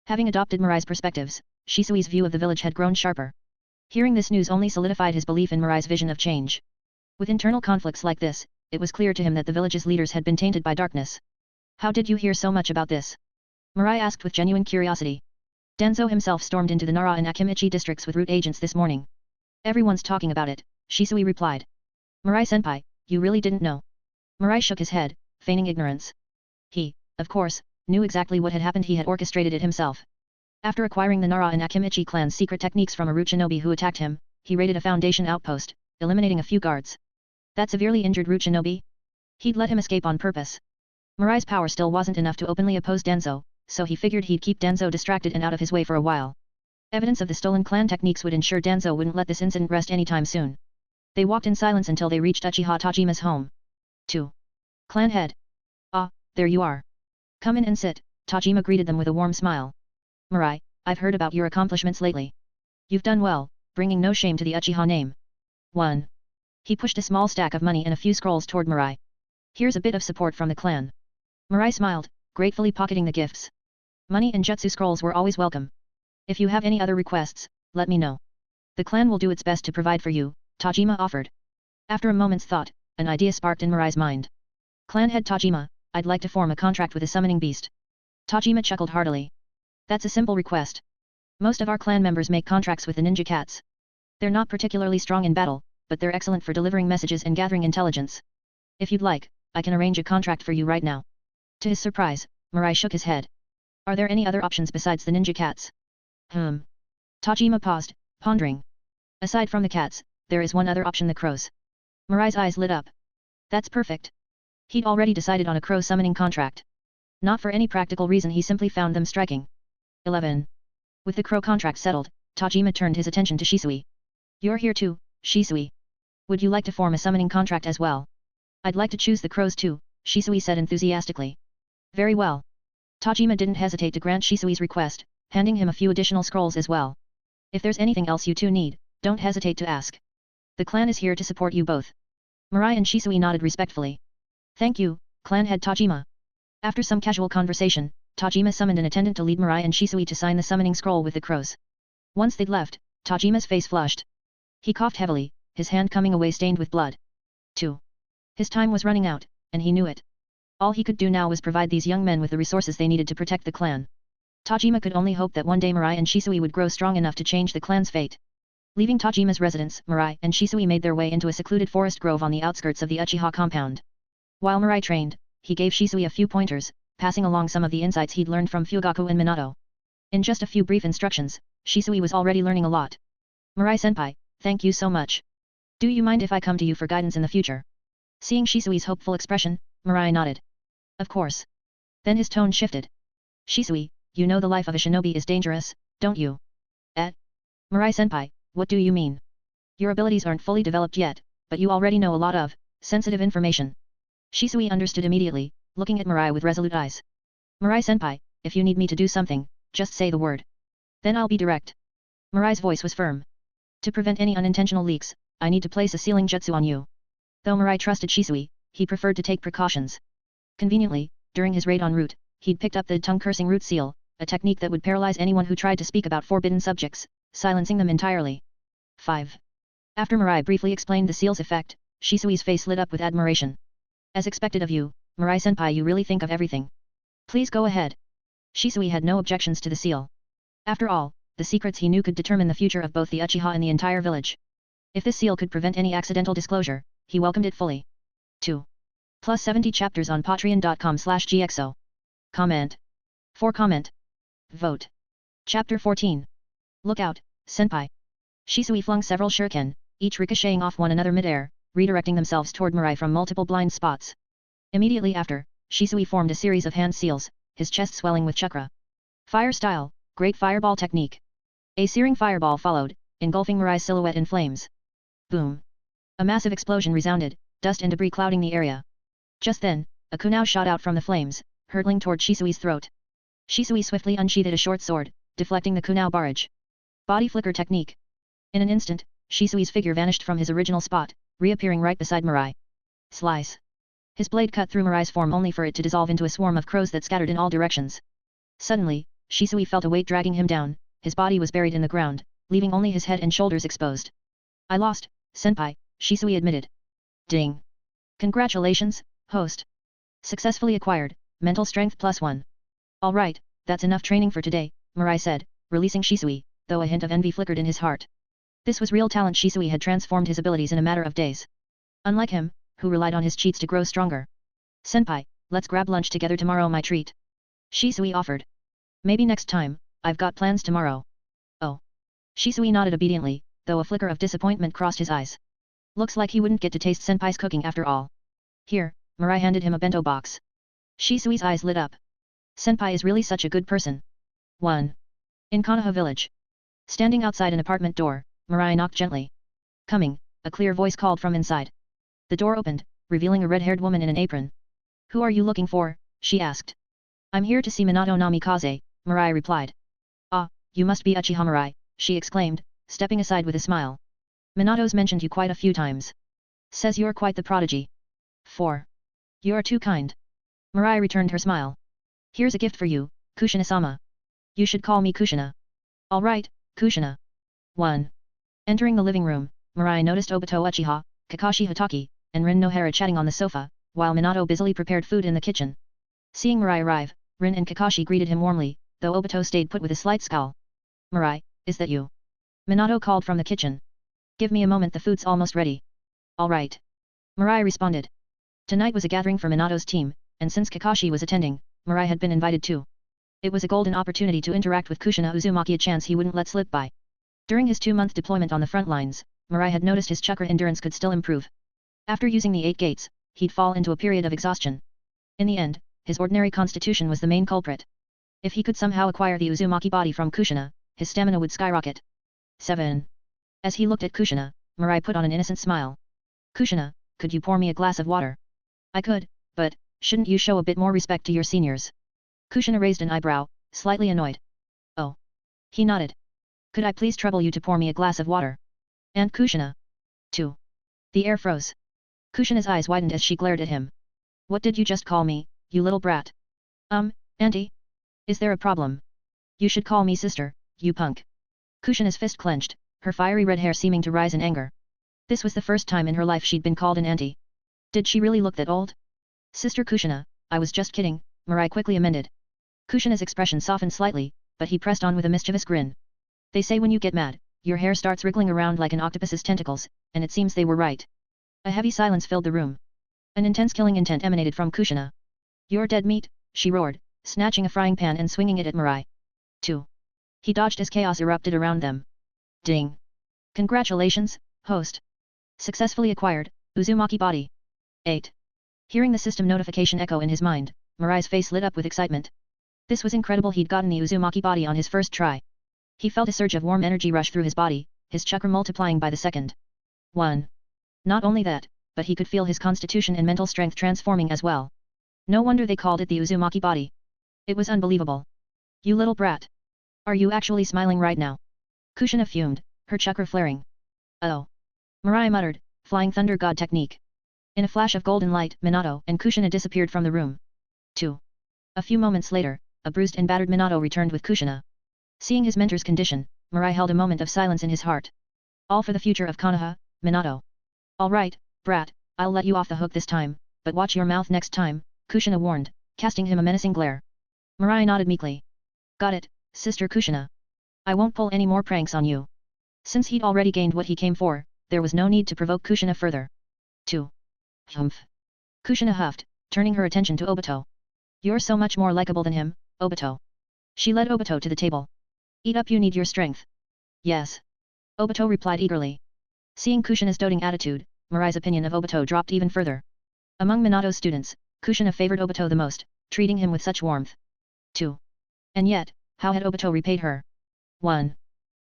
Having adopted Mirai's perspectives, Shisui's view of the village had grown sharper. Hearing this news only solidified his belief in Mirai's vision of change. With internal conflicts like this, it was clear to him that the village's leaders had been tainted by darkness. How did you hear so much about this? Mirai asked with genuine curiosity. Denzo himself stormed into the Nara and Akimichi districts with root agents this morning. Everyone's talking about it, Shisui replied. Mirai-senpai, you really didn't know? Mirai shook his head, feigning ignorance. He, of course, knew exactly what had happened. He had orchestrated it himself. After acquiring the Nara and Akimichi clan's secret techniques from a root shinobi who attacked him, he raided a foundation outpost, eliminating a few guards. That severely injured root shinobi? He'd let him escape on purpose. Mirai's power still wasn't enough to openly oppose Denzo, so he figured he'd keep Denzo distracted and out of his way for a while. Evidence of the stolen clan techniques would ensure Denzo wouldn't let this incident rest anytime soon. They walked in silence until they reached Uchiha Tajima's home. 2. Clan head. Ah, there you are. Come in and sit, Tajima greeted them with a warm smile. Mirai, I've heard about your accomplishments lately. You've done well, bringing no shame to the Uchiha name. 1. He pushed a small stack of money and a few scrolls toward Mirai. Here's a bit of support from the clan. Mirai smiled, gratefully pocketing the gifts. Money and jutsu scrolls were always welcome. If you have any other requests, let me know. The clan will do its best to provide for you, Tajima offered. After a moment's thought, an idea sparked in Mirai's mind. Clan head Tajima, I'd like to form a contract with a summoning beast. Tajima chuckled heartily. That's a simple request. Most of our clan members make contracts with the ninja cats. They're not particularly strong in battle, but they're excellent for delivering messages and gathering intelligence. If you'd like, I can arrange a contract for you right now. To his surprise, Mirai shook his head. Are there any other options besides the ninja cats? Tajima paused, pondering. Aside from the cats, there is one other option: the crows. Mirai's eyes lit up. That's perfect. He'd already decided on a crow summoning contract. Not for any practical reason, he simply found them striking. 11. With the crow contract settled, Tajima turned his attention to Shisui. You're here too, Shisui. Would you like to form a summoning contract as well? I'd like to choose the crows too, Shisui said enthusiastically. Very well. Tajima didn't hesitate to grant Shisui's request, handing him a few additional scrolls as well. If there's anything else you two need, don't hesitate to ask. The clan is here to support you both. Mirai and Shisui nodded respectfully. Thank you, clan head Tajima. After some casual conversation, Tajima summoned an attendant to lead Mirai and Shisui to sign the summoning scroll with the crows. Once they'd left, Tajima's face flushed. He coughed heavily, his hand coming away stained with blood. 2. His time was running out, and he knew it. All he could do now was provide these young men with the resources they needed to protect the clan. Tajima could only hope that one day Mirai and Shisui would grow strong enough to change the clan's fate. Leaving Tajima's residence, Mirai and Shisui made their way into a secluded forest grove on the outskirts of the Uchiha compound. While Mirai trained, he gave Shisui a few pointers, passing along some of the insights he'd learned from Fugaku and Minato. In just a few brief instructions, Shisui was already learning a lot. Mirai-senpai, thank you so much. Do you mind if I come to you for guidance in the future? Seeing Shisui's hopeful expression, Mirai nodded. Of course. Then his tone shifted. Shisui, you know the life of a shinobi is dangerous, don't you? Mirai-senpai, what do you mean? Your abilities aren't fully developed yet, but you already know a lot of sensitive information. Shisui understood immediately, looking at Mirai with resolute eyes. Mirai-senpai, if you need me to do something, just say the word. Then I'll be direct. Mirai's voice was firm. To prevent any unintentional leaks, I need to place a sealing jutsu on you. Though Mirai trusted Shisui, he preferred to take precautions. Conveniently, during his raid en route, he'd picked up the tongue-cursing root seal, a technique that would paralyze anyone who tried to speak about forbidden subjects, silencing them entirely. 5. After Mirai briefly explained the seal's effect, Shisui's face lit up with admiration. As expected of you, Mirai-senpai, you really think of everything. Please go ahead. Shisui had no objections to the seal. After all, the secrets he knew could determine the future of both the Uchiha and the entire village. If this seal could prevent any accidental disclosure, he welcomed it fully. 2. Plus 70 chapters on patreon.com/gxo. Comment. For comment. Vote. Chapter 14. Look out, senpai. Shisui flung several shuriken, each ricocheting off one another mid-air, redirecting themselves toward Mirai from multiple blind spots. Immediately after, Shisui formed a series of hand seals, his chest swelling with chakra. Fire style, great fireball technique. A searing fireball followed, engulfing Mirai's silhouette in flames. Boom. A massive explosion resounded, dust and debris clouding the area. Just then, a kunao shot out from the flames, hurtling toward Shisui's throat. Shisui swiftly unsheathed a short sword, deflecting the kunao barrage. Body flicker technique. In an instant, Shisui's figure vanished from his original spot, reappearing right beside Mirai. Slice. His blade cut through Mirai's form only for it to dissolve into a swarm of crows that scattered in all directions. Suddenly, Shisui felt a weight dragging him down, his body was buried in the ground, leaving only his head and shoulders exposed. I lost, senpai, Shisui admitted. Ding. Congratulations, host. Successfully acquired, mental strength +1. Alright, that's enough training for today, Mirai said, releasing Shisui, though a hint of envy flickered in his heart. This was real talent. Shisui had transformed his abilities in a matter of days. Unlike him, who relied on his cheats to grow stronger. Senpai, let's grab lunch together tomorrow, my treat. Shisui offered. Maybe next time, I've got plans tomorrow. Oh. Shisui nodded obediently, though a flicker of disappointment crossed his eyes. Looks like he wouldn't get to taste senpai's cooking after all. Here, Mirai handed him a bento box. Shisui's eyes lit up. Senpai is really such a good person. 1. In Konoha village. Standing outside an apartment door, Mirai knocked gently. Coming, a clear voice called from inside. The door opened, revealing a red-haired woman in an apron. Who are you looking for? She asked. I'm here to see Minato Namikaze, Mirai replied. Ah, you must be Uchiha Mirai, she exclaimed, stepping aside with a smile. Minato's mentioned you quite a few times. Says you're quite the prodigy. 4. You're too kind. Mirai returned her smile. Here's a gift for you, Kushina-sama. You should call me Kushina. Alright, Kushina. 1. Entering the living room, Mirai noticed Obito Uchiha, Kakashi Hatake, and Rin Nohara chatting on the sofa, while Minato busily prepared food in the kitchen. Seeing Mirai arrive, Rin and Kakashi greeted him warmly, though Obito stayed put with a slight scowl. Mirai, is that you? Minato called from the kitchen. Give me a moment, the food's almost ready. Alright. Mirai responded. Tonight was a gathering for Minato's team, and since Kakashi was attending, Mirai had been invited too. It was a golden opportunity to interact with Kushina Uzumaki, a chance he wouldn't let slip by. During his 2-month deployment on the front lines, Mirai had noticed his chakra endurance could still improve. After using the 8 gates, he'd fall into a period of exhaustion. In the end, his ordinary constitution was the main culprit. If he could somehow acquire the Uzumaki body from Kushina, his stamina would skyrocket. 7. As he looked at Kushina, Mirai put on an innocent smile. Kushina, could you pour me a glass of water? I could, but, shouldn't you show a bit more respect to your seniors? Kushina raised an eyebrow, slightly annoyed. Oh. He nodded. Could I please trouble you to pour me a glass of water? And Kushina. 2. The air froze. Kushina's eyes widened as she glared at him. What did you just call me, you little brat? Auntie? Is there a problem? You should call me sister, you punk. Kushina's fist clenched, her fiery red hair seeming to rise in anger. This was the first time in her life she'd been called an auntie. Did she really look that old? Sister Kushina, I was just kidding, Mirai quickly amended. Kushina's expression softened slightly, but he pressed on with a mischievous grin. They say when you get mad, your hair starts wriggling around like an octopus's tentacles, and it seems they were right. A heavy silence filled the room. An intense killing intent emanated from Kushina. You're dead meat, she roared, snatching a frying pan and swinging it at Mirai. 2. He dodged as chaos erupted around them. Ding. Congratulations, host. Successfully acquired, Uzumaki body. 8. Hearing the system notification echo in his mind, Mirai's face lit up with excitement. This was incredible, he'd gotten the Uzumaki body on his first try. He felt a surge of warm energy rush through his body, his chakra multiplying by the second. 1. Not only that, but he could feel his constitution and mental strength transforming as well. No wonder they called it the Uzumaki body. It was unbelievable. You little brat. Are you actually smiling right now? Kushina fumed, her chakra flaring. Oh. Mirai muttered, Flying Thunder God technique. In a flash of golden light, Minato and Kushina disappeared from the room. 2. A few moments later, a bruised and battered Minato returned with Kushina. Seeing his mentor's condition, Mirai held a moment of silence in his heart. All for the future of Konoha, Minato. All right, brat, I'll let you off the hook this time, but watch your mouth next time, Kushina warned, casting him a menacing glare. Mirai nodded meekly. Got it, Sister Kushina. I won't pull any more pranks on you. Since he'd already gained what he came for, there was no need to provoke Kushina further. 2. Humph. Kushina huffed, turning her attention to Obito. You're so much more likable than him, Obito. She led Obito to the table. Eat up, you need your strength. Yes. Obito replied eagerly. Seeing Kushina's doting attitude, Mirai's opinion of Obito dropped even further. Among Minato's students, Kushina favored Obito the most, treating him with such warmth. 2. And yet, how had Obito repaid her? 1.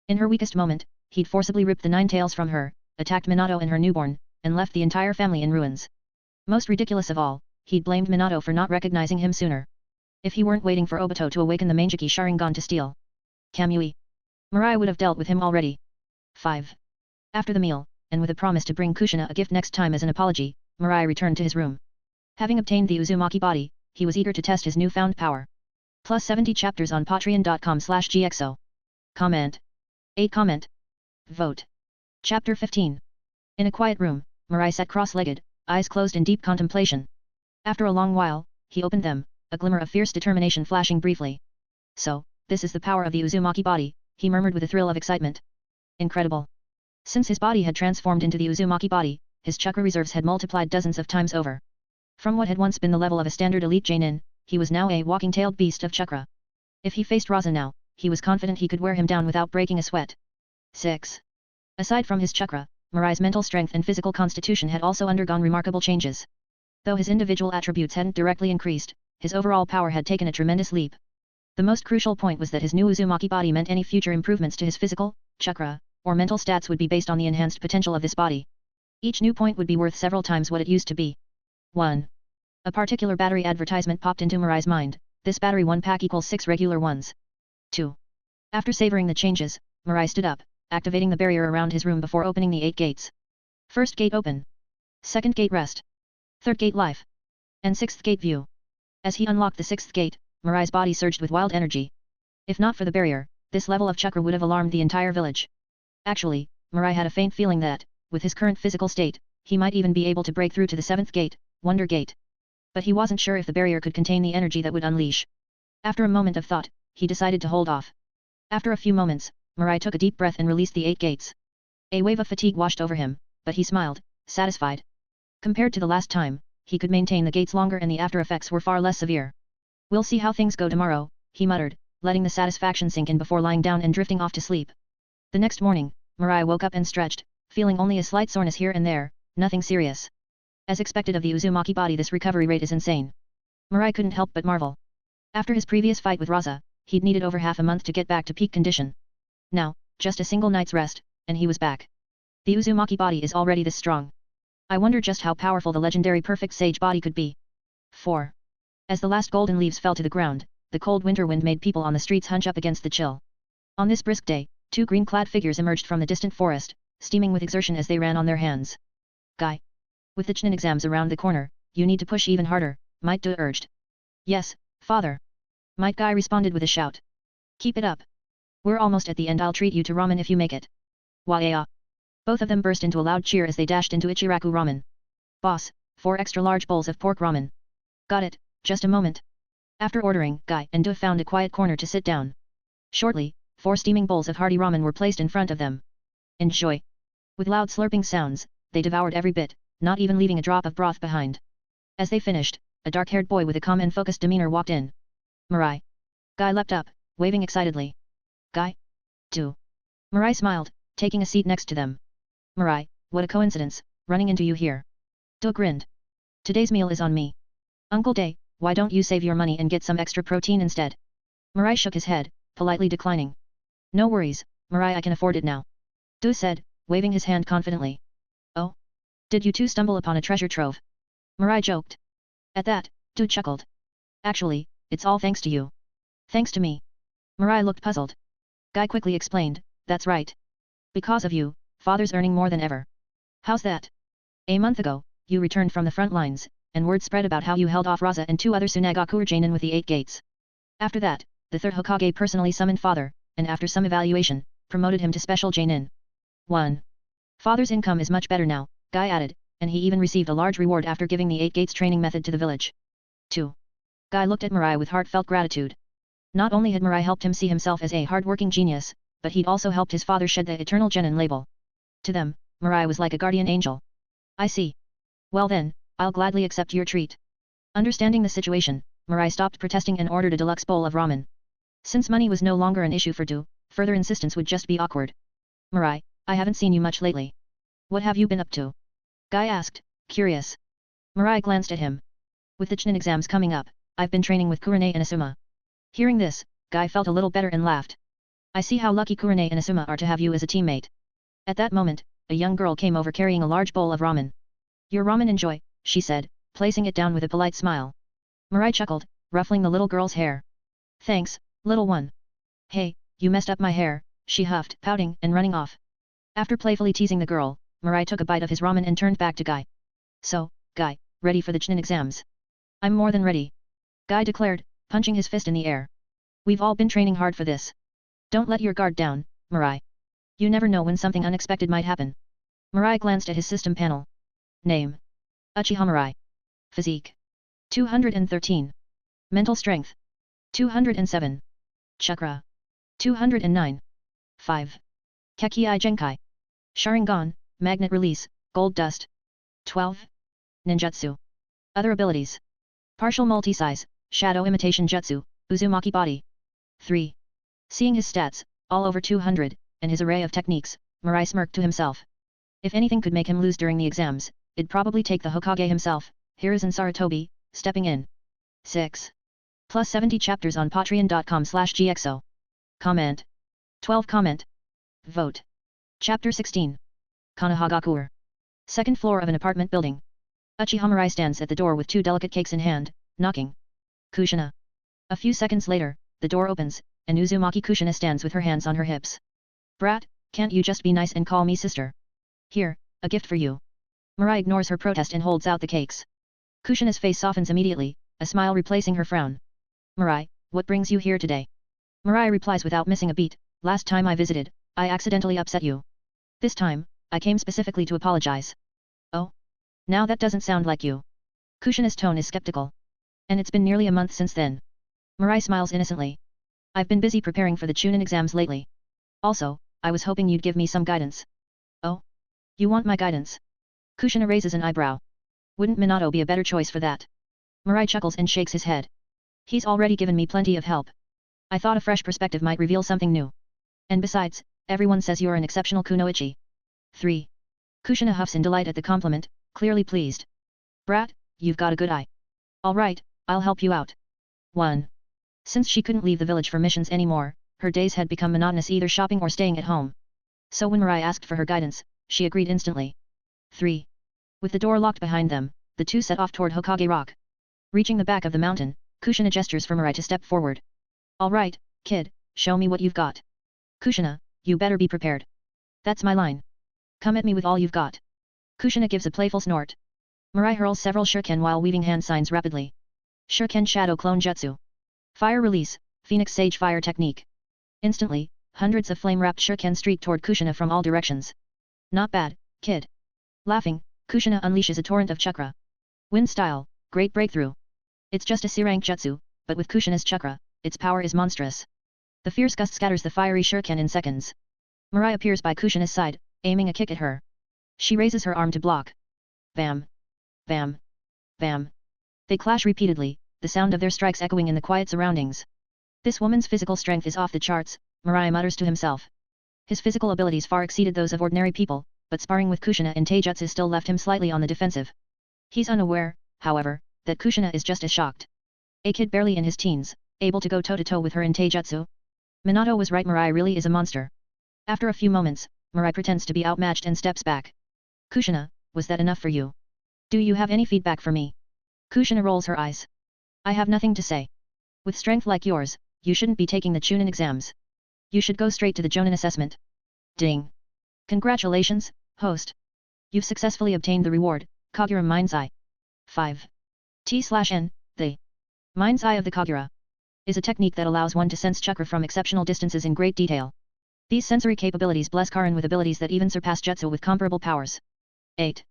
In her weakest moment, he'd forcibly ripped the 9 tails from her, attacked Minato and her newborn, and left the entire family in ruins. Most ridiculous of all, he'd blamed Minato for not recognizing him sooner. If he weren't waiting for Obito to awaken the Mangeki Sharingan to steal Kamui, Mirai would have dealt with him already. 5. After the meal, and with a promise to bring Kushina a gift next time as an apology, Mirai returned to his room. Having obtained the Uzumaki body, he was eager to test his newfound power. Plus 70 chapters on patreon.com/gxo. Comment. 8 comment. Vote. Chapter 15. In a quiet room, Mirai sat cross-legged, eyes closed in deep contemplation. After a long while, he opened them, a glimmer of fierce determination flashing briefly. So, this is the power of the Uzumaki body, he murmured with a thrill of excitement. Incredible. Since his body had transformed into the Uzumaki body, his chakra reserves had multiplied dozens of times over. From what had once been the level of a standard elite Jainin, he was now a walking tailed beast of chakra. If he faced Raza now, he was confident he could wear him down without breaking a sweat. 6. Aside from his chakra, Mirai's mental strength and physical constitution had also undergone remarkable changes. Though his individual attributes hadn't directly increased, his overall power had taken a tremendous leap. The most crucial point was that his new Uzumaki body meant any future improvements to his physical, chakra, or mental stats would be based on the enhanced potential of this body. Each new point would be worth several times what it used to be. 1. A particular battery advertisement popped into Mirai's mind. This battery 1 pack equals 6 regular ones. 2. After savoring the changes, Mirai stood up, activating the barrier around his room before opening the 8 gates. First gate open. Second gate rest. Third gate life. And 6th gate view. As he unlocked the 6th gate, Mirai's body surged with wild energy. If not for the barrier, this level of chakra would have alarmed the entire village. Actually, Mirai had a faint feeling that, with his current physical state, he might even be able to break through to the 7th gate, Wonder Gate. But he wasn't sure if the barrier could contain the energy that would unleash. After a moment of thought, he decided to hold off. After a few moments, Mirai took a deep breath and released the 8 gates. A wave of fatigue washed over him, but he smiled, satisfied. Compared to the last time, he could maintain the gates longer and the after effects were far less severe. We'll see how things go tomorrow, he muttered, letting the satisfaction sink in before lying down and drifting off to sleep. The next morning, Mirai woke up and stretched, feeling only a slight soreness here and there, nothing serious. As expected of the Uzumaki body, this recovery rate is insane. Mirai couldn't help but marvel. After his previous fight with Raza, he'd needed over half a month to get back to peak condition. Now, just a single night's rest, and he was back. The Uzumaki body is already this strong. I wonder just how powerful the legendary perfect sage body could be. 4. As the last golden leaves fell to the ground, the cold winter wind made people on the streets hunch up against the chill. On this brisk day, 2 green-clad figures emerged from the distant forest, steaming with exertion as they ran on their hands. Guy. With the Chunin exams around the corner, you need to push even harder, Might Du urged. Yes, father. Might Guy responded with a shout. Keep it up. We're almost at the end, I'll treat you to ramen if you make it. Wah-ya. Both of them burst into a loud cheer as they dashed into Ichiraku ramen. Boss, 4 extra large bowls of pork ramen. Got it, just a moment. After ordering, Guy and Du found a quiet corner to sit down. Shortly, 4 steaming bowls of hearty ramen were placed in front of them. Enjoy. With loud slurping sounds, they devoured every bit, not even leaving a drop of broth behind. As they finished, a dark-haired boy with a calm and focused demeanor walked in. Mirai. Guy leapt up, waving excitedly. Guy? Du. Mirai smiled, taking a seat next to them. Mirai, what a coincidence, running into you here. Du grinned. Today's meal is on me. Uncle Day, why don't you save your money and get some extra protein instead? Mirai shook his head, politely declining. No worries, Mirai, I can afford it now. Du said, waving his hand confidently. Oh? Did you two stumble upon a treasure trove? Mirai joked. At that, Du chuckled. Actually, it's all thanks to you. Thanks to me. Mirai looked puzzled. Guy quickly explained, that's right. Because of you, father's earning more than ever. How's that? A month ago, you returned from the front lines, and word spread about how you held off Raza and 2 other Tsunagaku Genin with the 8 gates. After that, the 3rd Hokage personally summoned Father, and after some evaluation, promoted him to Special Genin. 1. Father's income is much better now, Guy added, and he even received a large reward after giving the 8 gates training method to the village. 2. Guy looked at Mirai with heartfelt gratitude. Not only had Mirai helped him see himself as a hard-working genius, but he'd also helped his father shed the eternal Genin label. To them, Mirai was like a guardian angel. I see. Well then, I'll gladly accept your treat. Understanding the situation, Mirai stopped protesting and ordered a deluxe bowl of ramen. Since money was no longer an issue for Du, further insistence would just be awkward. Mirai, I haven't seen you much lately. What have you been up to? Guy asked, curious. Mirai glanced at him. With the Chunin exams coming up, I've been training with Kurane and Asuma. Hearing this, Guy felt a little better and laughed. I see how lucky Kurane and Asuma are to have you as a teammate. At that moment, a young girl came over carrying a large bowl of ramen. Your ramen enjoy, she said, placing it down with a polite smile. Mirai chuckled, ruffling the little girl's hair. Thanks, little one. Hey, you messed up my hair, she huffed, pouting and running off. After playfully teasing the girl, Mirai took a bite of his ramen and turned back to Guy. So, Guy, ready for the Chunin exams? I'm more than ready. Guy declared, punching his fist in the air. We've all been training hard for this. Don't let your guard down, Mirai. You never know when something unexpected might happen. Mirai glanced at his system panel. Name. Uchiha Mirai. Physique. 213. Mental strength. 207. Chakra. 209. 5. Kekkei Genkai. Sharingan, magnet release, gold dust. 12. Ninjutsu. Other abilities. Partial multi-size, shadow imitation jutsu, Uzumaki body. 3. Seeing his stats, all over 200, and his array of techniques, Mirai smirked to himself. If anything could make him lose during the exams, it'd probably take the Hokage himself, Hiruzen Sarutobi, stepping in. 6. Plus 70 chapters on patreon.com/gxo. Comment. 12 comment. Vote. Chapter 16. Kanahagakur. Second floor of an apartment building. Uchiha Mirai stands at the door with 2 delicate cakes in hand, knocking. Kushina. A few seconds later, the door opens, and Uzumaki Kushina stands with her hands on her hips. Brat, can't you just be nice and call me sister? Here, a gift for you. Mirai ignores her protest and holds out the cakes. Kushina's face softens immediately, a smile replacing her frown. Mirai, what brings you here today? Mirai replies without missing a beat, last time I visited, I accidentally upset you. This time, I came specifically to apologize. Oh? Now that doesn't sound like you. Kushina's tone is skeptical. And it's been nearly a month since then. Mirai smiles innocently. I've been busy preparing for the Chunin exams lately. Also, I was hoping you'd give me some guidance. Oh? You want my guidance? Kushina raises an eyebrow. Wouldn't Minato be a better choice for that? Mirai chuckles and shakes his head. He's already given me plenty of help. I thought a fresh perspective might reveal something new. And besides, everyone says you're an exceptional kunoichi. 3. Kushina huffs in delight at the compliment, clearly pleased. Brat, you've got a good eye. Alright, I'll help you out. 1. Since she couldn't leave the village for missions anymore, her days had become monotonous either shopping or staying at home. So when Mirai asked for her guidance, she agreed instantly. 3. With the door locked behind them, the two set off toward Hokage Rock. Reaching the back of the mountain, Kushina gestures for Mirai to step forward. Alright, kid, show me what you've got. Kushina, you better be prepared. That's my line. Come at me with all you've got. Kushina gives a playful snort. Mirai hurls several shuriken while weaving hand signs rapidly. Shuriken Shadow Clone Jutsu. Fire Release, Phoenix Sage Fire Technique. Instantly, hundreds of flame-wrapped shuriken streak toward Kushina from all directions. Not bad, kid. Laughing, Kushina unleashes a torrent of chakra. Wind style, great breakthrough. It's just a C-rank jutsu, but with Kushina's chakra, its power is monstrous. The fierce gust scatters the fiery shuriken in seconds. Mirai appears by Kushina's side, aiming a kick at her. She raises her arm to block. Bam. Bam. Bam. They clash repeatedly, the sound of their strikes echoing in the quiet surroundings. This woman's physical strength is off the charts, Mirai mutters to himself. His physical abilities far exceeded those of ordinary people, but sparring with Kushina in taijutsu still left him slightly on the defensive. He's unaware, however, that Kushina is just as shocked. A kid barely in his teens, able to go toe-to-toe with her in taijutsu? Minato was right, Mirai really is a monster. After a few moments, Mirai pretends to be outmatched and steps back. Kushina, was that enough for you? Do you have any feedback for me? Kushina rolls her eyes. I have nothing to say. With strength like yours, you shouldn't be taking the Chunin exams. You should go straight to the Jonin assessment. Ding. Congratulations, host. You've successfully obtained the reward, Kagura Mind's Eye. 5. T/N, the Mind's Eye of the Kagura is a technique that allows one to sense chakra from exceptional distances in great detail. These sensory capabilities bless Karan with abilities that even surpass Jutsu with comparable powers. 8.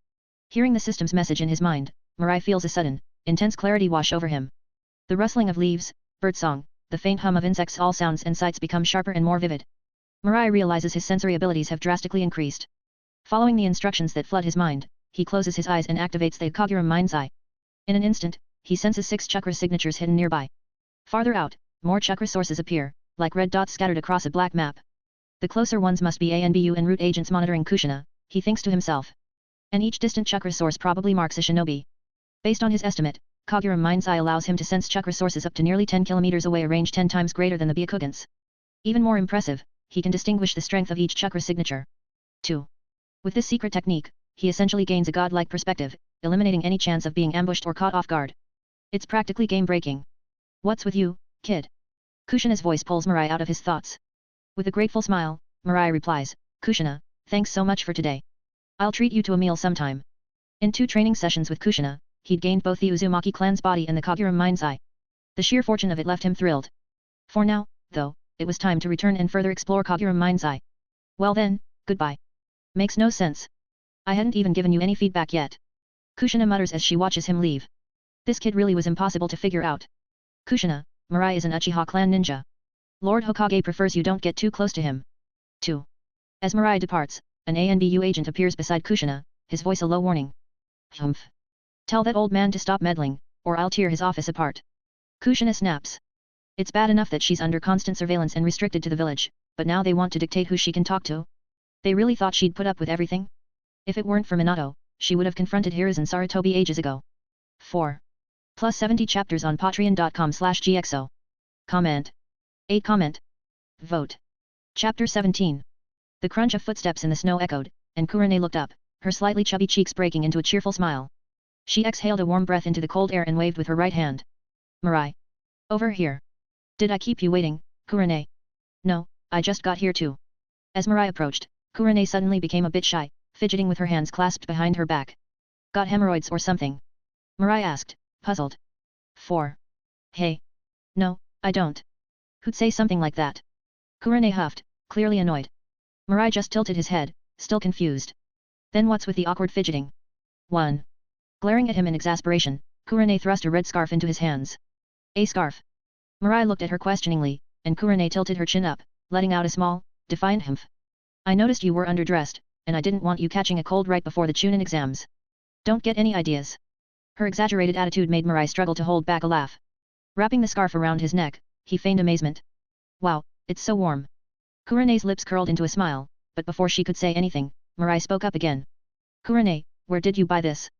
Hearing the system's message in his mind, Mirai feels a sudden, intense clarity wash over him. The rustling of leaves, birdsong, the faint hum of insects, all sounds and sights become sharper and more vivid. Mirai realizes his sensory abilities have drastically increased. Following the instructions that flood his mind, he closes his eyes and activates the Kagura Mind's Eye. In an instant, he senses 6 chakra signatures hidden nearby. Farther out, more chakra sources appear, like red dots scattered across a black map. The closer ones must be ANBU en route agents monitoring Kushina, he thinks to himself. And each distant chakra source probably marks a shinobi. Based on his estimate, Kagura Mind's Eye allows him to sense chakra sources up to nearly 10 kilometers away, a range 10 times greater than the Byakugans. Even more impressive, he can distinguish the strength of each chakra signature. 2. With this secret technique, he essentially gains a godlike perspective, eliminating any chance of being ambushed or caught off guard. It's practically game-breaking. What's with you, kid? Kushina's voice pulls Mirai out of his thoughts. With a grateful smile, Mirai replies, Kushina, thanks so much for today. I'll treat you to a meal sometime. In 2 training sessions with Kushina, he'd gained both the Uzumaki clan's body and the Kagura Mind's Eye. The sheer fortune of it left him thrilled. For now, though, it was time to return and further explore Kagura Mind's Eye. Well then, goodbye. Makes no sense. I hadn't even given you any feedback yet. Kushina mutters as she watches him leave. This kid really was impossible to figure out. Kushina, Mirai is an Uchiha clan ninja. Lord Hokage prefers you don't get too close to him. 2. As Mirai departs, an ANBU agent appears beside Kushina, his voice a low warning. Humph. Tell that old man to stop meddling, or I'll tear his office apart. Kushina snaps. It's bad enough that she's under constant surveillance and restricted to the village, but now they want to dictate who she can talk to? They really thought she'd put up with everything? If it weren't for Minato, she would have confronted Hiruzen Sarutobi ages ago. 4. Plus 70 chapters on patreon.com/gxo. Comment. 8. Comment. Vote. Chapter 17. The crunch of footsteps in the snow echoed, and Kurane looked up, her slightly chubby cheeks breaking into a cheerful smile. She exhaled a warm breath into the cold air and waved with her right hand. Mirai. Over here. Did I keep you waiting, Kurane? No, I just got here too. As Mirai approached, Kurane suddenly became a bit shy, fidgeting with her hands clasped behind her back. Got hemorrhoids or something? Mirai asked, puzzled. 4. Hey. No, I don't. Who'd say something like that? Kurane huffed, clearly annoyed. Mirai just tilted his head, still confused. Then what's with the awkward fidgeting? 1. Glaring at him in exasperation, Kurane thrust a red scarf into his hands. A scarf. Mirai looked at her questioningly, and Kurane tilted her chin up, letting out a small, defiant humph. I noticed you were underdressed, and I didn't want you catching a cold right before the Chunin exams. Don't get any ideas. Her exaggerated attitude made Mirai struggle to hold back a laugh. Wrapping the scarf around his neck, he feigned amazement. Wow, it's so warm. Kurane's lips curled into a smile, but before she could say anything, Mirai spoke up again. Kurane, where did you buy this?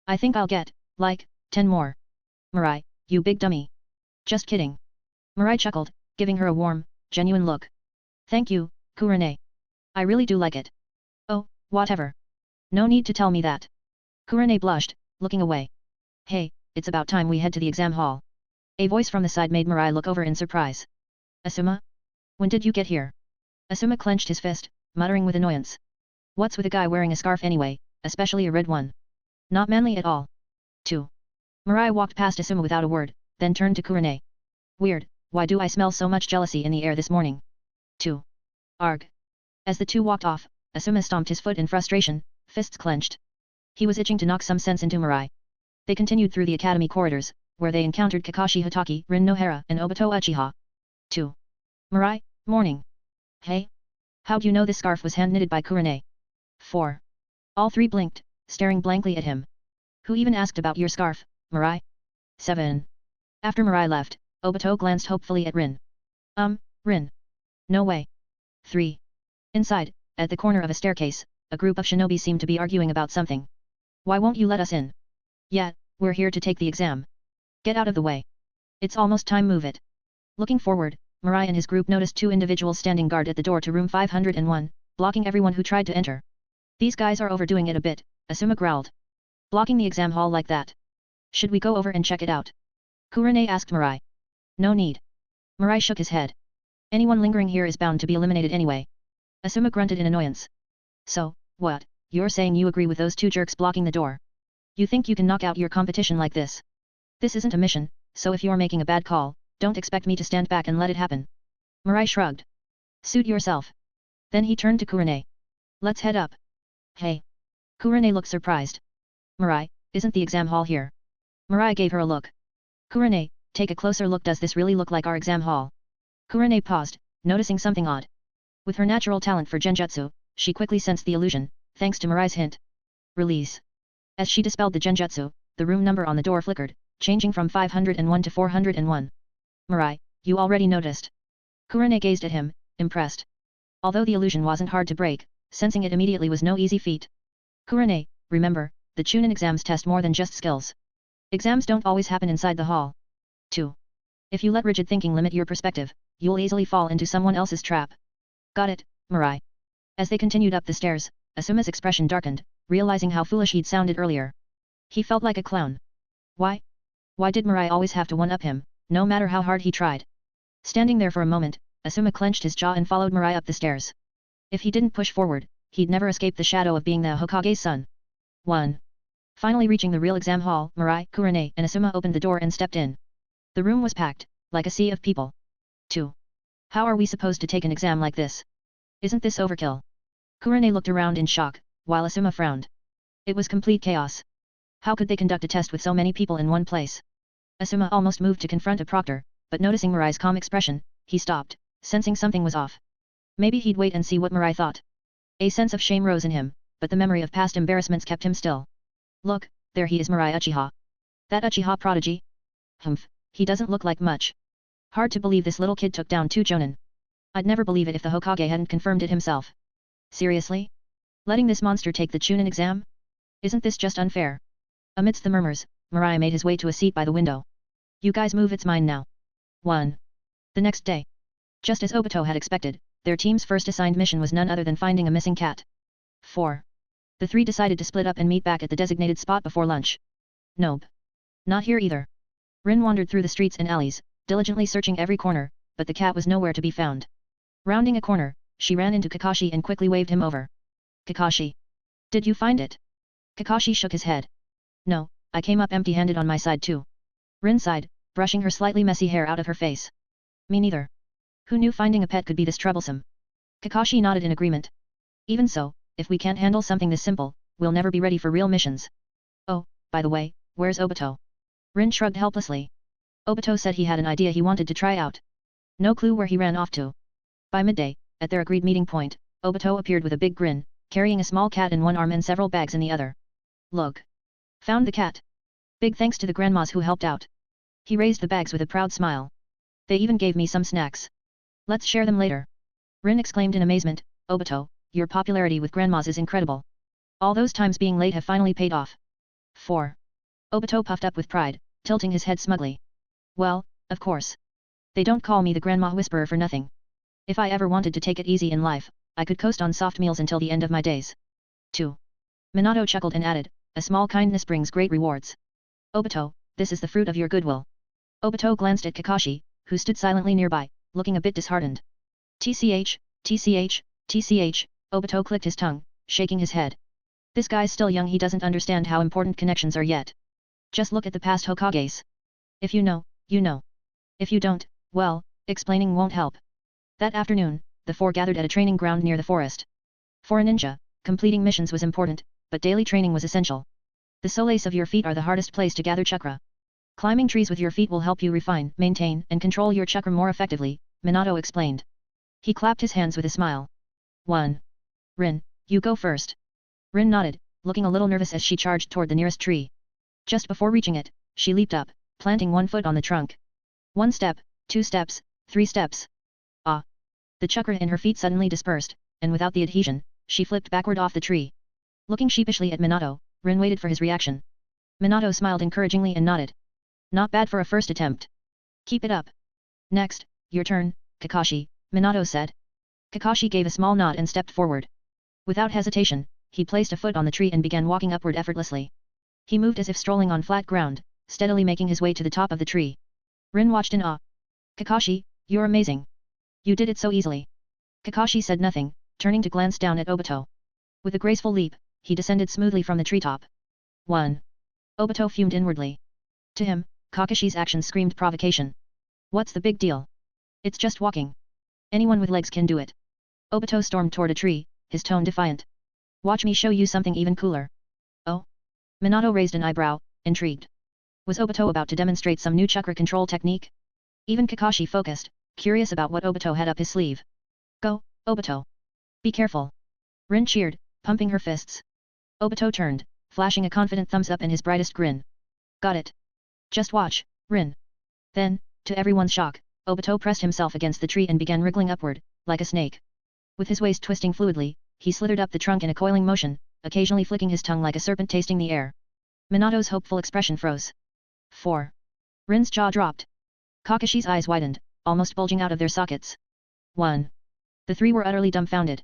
I think I'll get, like, 10 more. Mirai, you big dummy. Just kidding. Mirai chuckled, giving her a warm, genuine look. Thank you, Kurane. I really do like it. Oh, whatever. No need to tell me that. Kurane blushed, looking away. Hey, it's about time we head to the exam hall. A voice from the side made Mirai look over in surprise. Asuma? When did you get here? Asuma clenched his fist, muttering with annoyance. What's with a guy wearing a scarf anyway, especially a red one? Not manly at all. 2. Mirai walked past Asuma without a word, then turned to Kurane. Weird, why do I smell so much jealousy in the air this morning? 2. Arg. As the two walked off, Asuma stomped his foot in frustration, fists clenched. He was itching to knock some sense into Mirai. They continued through the academy corridors, where they encountered Kakashi Hatake, Rin Nohara and Obito Uchiha. 2. Mirai, morning. Hey? How'd you know this scarf was hand-knitted by Kurane? 4. All three blinked, staring blankly at him. Who even asked about your scarf, Mirai? 7. After Mirai left, Obito glanced hopefully at Rin. Rin. No way. 3. Inside, at the corner of a staircase, a group of shinobi seemed to be arguing about something. Why won't you let us in? Yeah, we're here to take the exam. Get out of the way. It's almost time, move it. Looking forward, Mirai and his group noticed 2 individuals standing guard at the door to room 501, blocking everyone who tried to enter. These guys are overdoing it a bit, Asuma growled. Blocking the exam hall like that. Should we go over and check it out? Kurane asked Mirai. No need. Mirai shook his head. Anyone lingering here is bound to be eliminated anyway. Asuma grunted in annoyance. So, what, you're saying you agree with those 2 jerks blocking the door? You think you can knock out your competition like this? This isn't a mission, so if you're making a bad call, don't expect me to stand back and let it happen. Mirai shrugged. Suit yourself. Then he turned to Kurane. Let's head up. Hey. Kurane looked surprised. Mirai, isn't the exam hall here? Mirai gave her a look. Kurane, take a closer look. Does this really look like our exam hall? Kurane paused, noticing something odd. With her natural talent for genjutsu, she quickly sensed the illusion, thanks to Mirai's hint. Release. As she dispelled the genjutsu, the room number on the door flickered, changing from 501 to 401. Mirai, you already noticed. Kurane gazed at him, impressed. Although the illusion wasn't hard to break, sensing it immediately was no easy feat. Kurane, remember, the Chunin exams test more than just skills. Exams don't always happen inside the hall. 2. If you let rigid thinking limit your perspective, you'll easily fall into someone else's trap. Got it, Mirai. As they continued up the stairs, Asuma's expression darkened, realizing how foolish he'd sounded earlier. He felt like a clown. Why? Why did Mirai always have to one-up him, no matter how hard he tried? Standing there for a moment, Asuma clenched his jaw and followed Mirai up the stairs. If he didn't push forward, he'd never escape the shadow of being the Hokage's son. 1. Finally reaching the real exam hall, Mirai, Kurane and Asuma opened the door and stepped in. The room was packed, like a sea of people. 2. How are we supposed to take an exam like this? Isn't this overkill? Kurane looked around in shock, while Asuma frowned. It was complete chaos. How could they conduct a test with so many people in one place? Asuma almost moved to confront a proctor, but noticing Mirai's calm expression, he stopped, sensing something was off. Maybe he'd wait and see what Mirai thought. A sense of shame rose in him, but the memory of past embarrassments kept him still. Look, there he is, Mirai Uchiha. That Uchiha prodigy? Humph, he doesn't look like much. Hard to believe this little kid took down 2 Jonin. I'd never believe it if the Hokage hadn't confirmed it himself. Seriously? Letting this monster take the Chunin exam? Isn't this just unfair? Amidst the murmurs, Mirai made his way to a seat by the window. You guys move, it's mine now. 1. The next day. Just as Obito had expected, their team's first assigned mission was none other than finding a missing cat. 4. The 3 decided to split up and meet back at the designated spot before lunch. Nope. Not here either. Rin wandered through the streets and alleys, diligently searching every corner, but the cat was nowhere to be found. Rounding a corner, she ran into Kakashi and quickly waved him over. Kakashi. Did you find it? Kakashi shook his head. No, I came up empty-handed on my side too. Rin sighed, brushing her slightly messy hair out of her face. Me neither. Who knew finding a pet could be this troublesome? Kakashi nodded in agreement. Even so, if we can't handle something this simple, we'll never be ready for real missions. Oh, by the way, where's Obito? Rin shrugged helplessly. Obito said he had an idea he wanted to try out. No clue where he ran off to. By midday, at their agreed meeting point, Obito appeared with a big grin, carrying a small cat in one arm and several bags in the other. Look. Found the cat. Big thanks to the grandmas who helped out. He raised the bags with a proud smile. They even gave me some snacks. Let's share them later. Rin exclaimed in amazement, Obito, your popularity with grandmas is incredible. All those times being late have finally paid off. 4. Obito puffed up with pride, tilting his head smugly. Well, of course. They don't call me the grandma whisperer for nothing. If I ever wanted to take it easy in life, I could coast on soft meals until the end of my days. 2. Minato chuckled and added, a small kindness brings great rewards. Obito, this is the fruit of your goodwill. Obito glanced at Kakashi, who stood silently nearby, looking a bit disheartened. TCH, TCH, TCH, Obito clicked his tongue, shaking his head. This guy's still young, he doesn't understand how important connections are yet. Just look at the past Hokages. If you know, you know. If you don't, well, explaining won't help. That afternoon, the 4 gathered at a training ground near the forest. For a ninja, completing missions was important, but daily training was essential. The soles of your feet are the hardest place to gather chakra. Climbing trees with your feet will help you refine, maintain, and control your chakra more effectively, Minato explained. He clapped his hands with a smile. 1. Rin, you go first. Rin nodded, looking a little nervous as she charged toward the nearest tree. Just before reaching it, she leaped up, planting 1 foot on the trunk. 1 step, 2 steps, 3 steps. Ah! The chakra in her feet suddenly dispersed, and without the adhesion, she flipped backward off the tree. Looking sheepishly at Minato, Rin waited for his reaction. Minato smiled encouragingly and nodded. Not bad for a first attempt. Keep it up. Next, your turn, Kakashi, Minato said. Kakashi gave a small nod and stepped forward. Without hesitation, he placed a foot on the tree and began walking upward effortlessly. He moved as if strolling on flat ground, steadily making his way to the top of the tree. Rin watched in awe. Kakashi, you're amazing. You did it so easily. Kakashi said nothing, turning to glance down at Obito. With a graceful leap, he descended smoothly from the treetop. 1. Obito fumed inwardly. To him, Kakashi's actions screamed provocation. What's the big deal? It's just walking. Anyone with legs can do it. Obito stormed toward a tree, his tone defiant. Watch me show you something even cooler. Oh? Minato raised an eyebrow, intrigued. Was Obito about to demonstrate some new chakra control technique? Even Kakashi focused, curious about what Obito had up his sleeve. Go, Obito. Be careful. Rin cheered, pumping her fists. Obito turned, flashing a confident thumbs up and his brightest grin. Got it. Just watch, Rin. Then, to everyone's shock, Obito pressed himself against the tree and began wriggling upward, like a snake. With his waist twisting fluidly, he slithered up the trunk in a coiling motion, occasionally flicking his tongue like a serpent tasting the air. Minato's hopeful expression froze. 4. Rin's jaw dropped. Kakashi's eyes widened, almost bulging out of their sockets. 1. The three were utterly dumbfounded.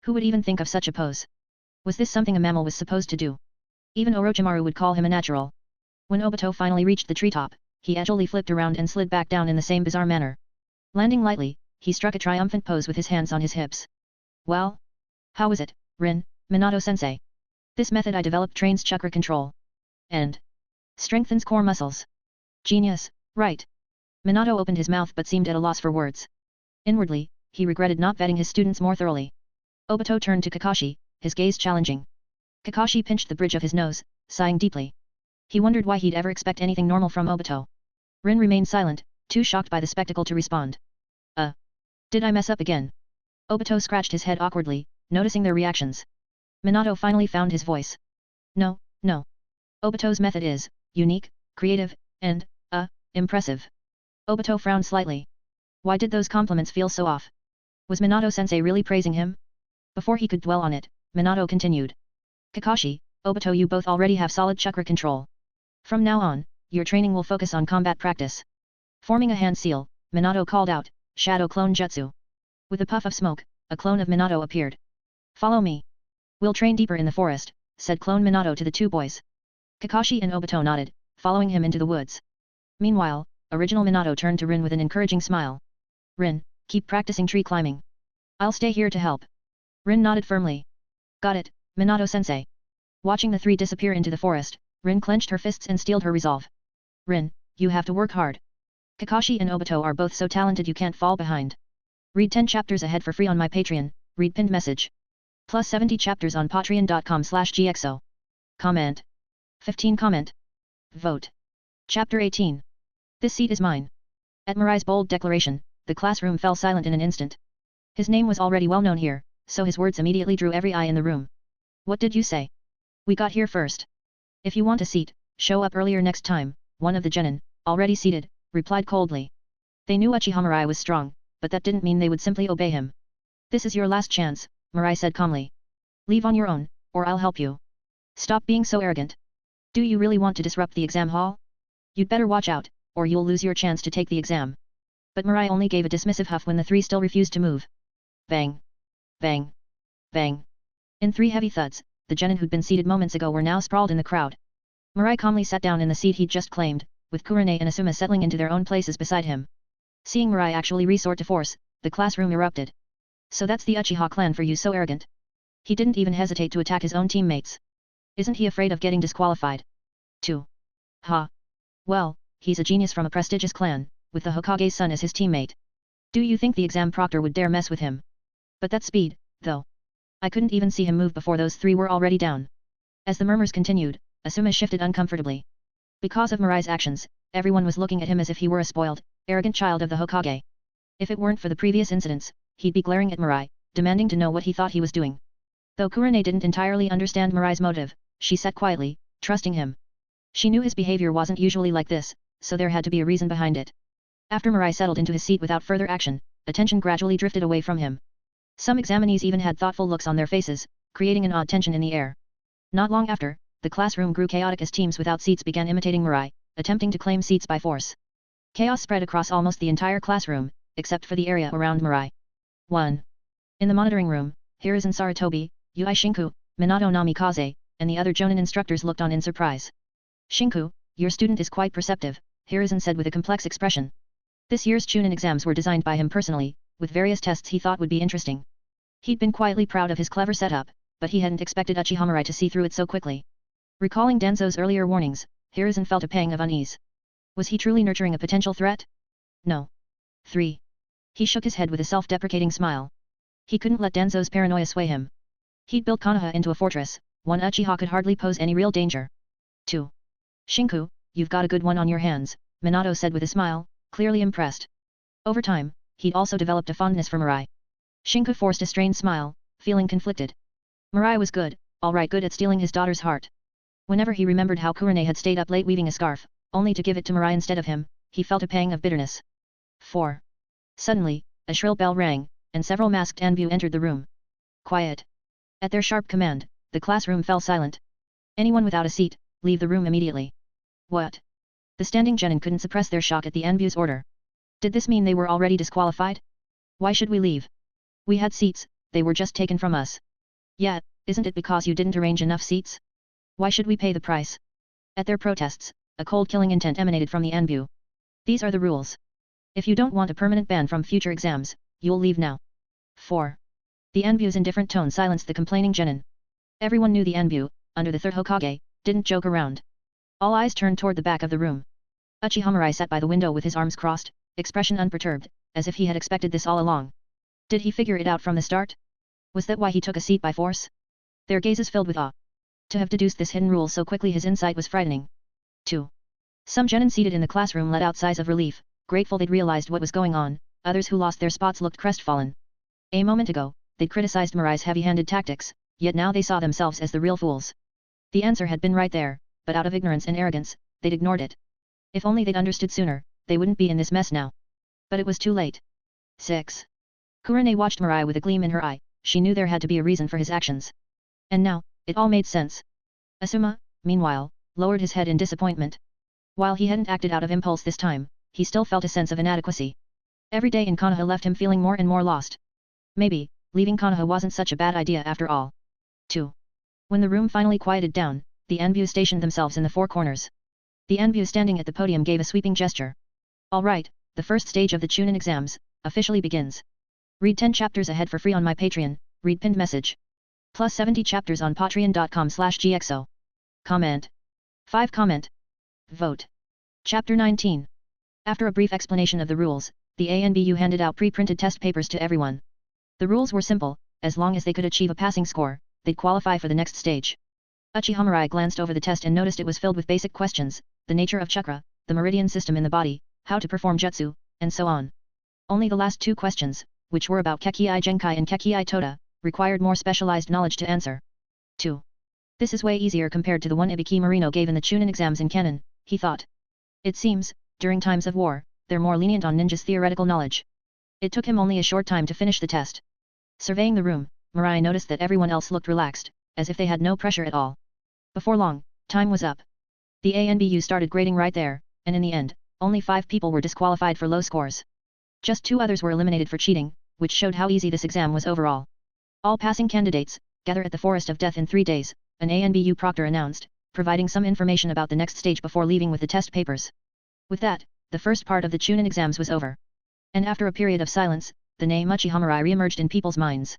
Who would even think of such a pose? Was this something a mammal was supposed to do? Even Orochimaru would call him a natural. When Obito finally reached the treetop, he agilely flipped around and slid back down in the same bizarre manner. Landing lightly, he struck a triumphant pose with his hands on his hips. Well? How is it, Rin, Minato-sensei? This method I developed trains chakra control. And strengthens core muscles. Genius, right? Minato opened his mouth but seemed at a loss for words. Inwardly, he regretted not vetting his students more thoroughly. Obito turned to Kakashi, his gaze challenging. Kakashi pinched the bridge of his nose, sighing deeply. He wondered why he'd ever expect anything normal from Obito. Rin remained silent, too shocked by the spectacle to respond. Did I mess up again? Obito scratched his head awkwardly, noticing their reactions. Minato finally found his voice. No, no. Obito's method is unique, creative, and, impressive. Obito frowned slightly. Why did those compliments feel so off? Was Minato-sensei really praising him? Before he could dwell on it, Minato continued. Kakashi, Obito, you both already have solid chakra control. From now on, your training will focus on combat practice. Forming a hand seal, Minato called out, Shadow Clone Jutsu. With a puff of smoke, a clone of Minato appeared. Follow me. We'll train deeper in the forest, said Clone Minato to the two boys. Kakashi and Obito nodded, following him into the woods. Meanwhile, original Minato turned to Rin with an encouraging smile. Rin, keep practicing tree climbing. I'll stay here to help. Rin nodded firmly. Got it, Minato-sensei. Watching the three disappear into the forest, Rin clenched her fists and steeled her resolve. Rin, you have to work hard. Kakashi and Obito are both so talented you can't fall behind. Read 10 chapters ahead for free on my Patreon, read pinned message. Plus 70 chapters on patreon.com/gxo. Comment. 15 comment. Vote. Chapter 18. This seat is mine. At Mirai's bold declaration, the classroom fell silent in an instant. His name was already well known here, so his words immediately drew every eye in the room. What did you say? We got here first. If you want a seat, show up earlier next time, one of the genin, already seated, replied coldly. They knew Uchiha Mirai was strong, but that didn't mean they would simply obey him. This is your last chance, Mirai said calmly. Leave on your own, or I'll help you. Stop being so arrogant. Do you really want to disrupt the exam hall? You'd better watch out, or you'll lose your chance to take the exam. But Mirai only gave a dismissive huff when the three still refused to move. Bang. Bang. Bang. In three heavy thuds, the genin who'd been seated moments ago were now sprawled in the crowd. Mirai calmly sat down in the seat he'd just claimed, with Kurane and Asuma settling into their own places beside him. Seeing Mirai actually resort to force, the classroom erupted. So that's the Uchiha clan for you, so arrogant. He didn't even hesitate to attack his own teammates. Isn't he afraid of getting disqualified? 2. Ha. Well, he's a genius from a prestigious clan, with the Hokage's son as his teammate. Do you think the exam proctor would dare mess with him? But that speed, though. I couldn't even see him move before those three were already down. As the murmurs continued, Asuma shifted uncomfortably. Because of Mirai's actions, everyone was looking at him as if he were a spoiled, arrogant child of the Hokage. If it weren't for the previous incidents, he'd be glaring at Mirai, demanding to know what he thought he was doing. Though Kurane didn't entirely understand Mirai's motive, she sat quietly, trusting him. She knew his behavior wasn't usually like this, so there had to be a reason behind it. After Mirai settled into his seat without further action, attention gradually drifted away from him. Some examinees even had thoughtful looks on their faces, creating an odd tension in the air. Not long after, the classroom grew chaotic as teams without seats began imitating Mirai, attempting to claim seats by force. Chaos spread across almost the entire classroom, except for the area around Mirai. 1. In the monitoring room, Hiruzen Sarutobi, Yui Shinku, Minato Namikaze, and the other Jonin instructors looked on in surprise. Shinku, your student is quite perceptive, Hiruzen said with a complex expression. This year's Chunin exams were designed by him personally, with various tests he thought would be interesting. He'd been quietly proud of his clever setup, but he hadn't expected Uchiha Mirai to see through it so quickly. Recalling Danzo's earlier warnings, Hiruzen felt a pang of unease. Was he truly nurturing a potential threat? No. 3. He shook his head with a self-deprecating smile. He couldn't let Danzo's paranoia sway him. He'd built Konoha into a fortress, one Uchiha could hardly pose any real danger. 2. Shinku, you've got a good one on your hands, Minato said with a smile, clearly impressed. Over time, he'd also developed a fondness for Mirai. Shinku forced a strained smile, feeling conflicted. Mirai was good, alright good at stealing his daughter's heart. Whenever he remembered how Kurane had stayed up late weaving a scarf, only to give it to Mirai instead of him, he felt a pang of bitterness. 4. Suddenly, a shrill bell rang, and several masked Anbu entered the room. Quiet. At their sharp command, the classroom fell silent. Anyone without a seat, leave the room immediately. What? The standing genin couldn't suppress their shock at the Anbu's order. Did this mean they were already disqualified? Why should we leave? We had seats, they were just taken from us. Yet, isn't it because you didn't arrange enough seats? Why should we pay the price? At their protests, a cold killing intent emanated from the Anbu. These are the rules. If you don't want a permanent ban from future exams, you'll leave now. 4. The Anbu's indifferent tone silenced the complaining genin. Everyone knew the Anbu, under the third Hokage, didn't joke around. All eyes turned toward the back of the room. Uchiha Mirai sat by the window with his arms crossed, expression unperturbed, as if he had expected this all along. Did he figure it out from the start? Was that why he took a seat by force? Their gazes filled with awe. To have deduced this hidden rule so quickly, his insight was frightening. 2. Some genin seated in the classroom let out sighs of relief, grateful they'd realized what was going on. Others who lost their spots looked crestfallen. A moment ago, they'd criticized Mirai's heavy-handed tactics, yet now they saw themselves as the real fools. The answer had been right there, but out of ignorance and arrogance, they'd ignored it. If only they'd understood sooner, they wouldn't be in this mess now. But it was too late. 6. Kurane watched Mirai with a gleam in her eye. She knew there had to be a reason for his actions. And now, it all made sense. Asuma, meanwhile, lowered his head in disappointment. While he hadn't acted out of impulse this time, he still felt a sense of inadequacy. Every day in Konoha left him feeling more and more lost. Maybe, leaving Konoha wasn't such a bad idea after all. 2. When the room finally quieted down, the Anbu stationed themselves in the four corners. The Anbu standing at the podium gave a sweeping gesture. Alright, the first stage of the Chunin exams, officially begins. Read 10 chapters ahead for free on my Patreon, read pinned message. Plus 70 chapters on patreon.com/gxo. Comment. 5 comment. Vote. Chapter 19. After a brief explanation of the rules, the ANBU handed out pre-printed test papers to everyone. The rules were simple, as long as they could achieve a passing score, they'd qualify for the next stage. Uchiha Mirai glanced over the test and noticed it was filled with basic questions, the nature of chakra, the meridian system in the body, how to perform jutsu, and so on. Only the last 2 questions, which were about Kekkei Genkai and Kekkei Toda, required more specialized knowledge to answer. 2. This is way easier compared to the one Ibiki Marino gave in the Chunin exams in canon, he thought. It seems, during times of war, they're more lenient on ninjas' theoretical knowledge. It took him only a short time to finish the test. Surveying the room, Mirai noticed that everyone else looked relaxed, as if they had no pressure at all. Before long, time was up. The ANBU started grading right there, and in the end, only 5 people were disqualified for low scores. Just 2 others were eliminated for cheating, which showed how easy this exam was overall. All passing candidates, gather at the Forest of Death in 3 days, an ANBU proctor announced, providing some information about the next stage before leaving with the test papers. With that, the first part of the Chunin exams was over. And after a period of silence, the name Uchiha Mirai re-emerged in people's minds.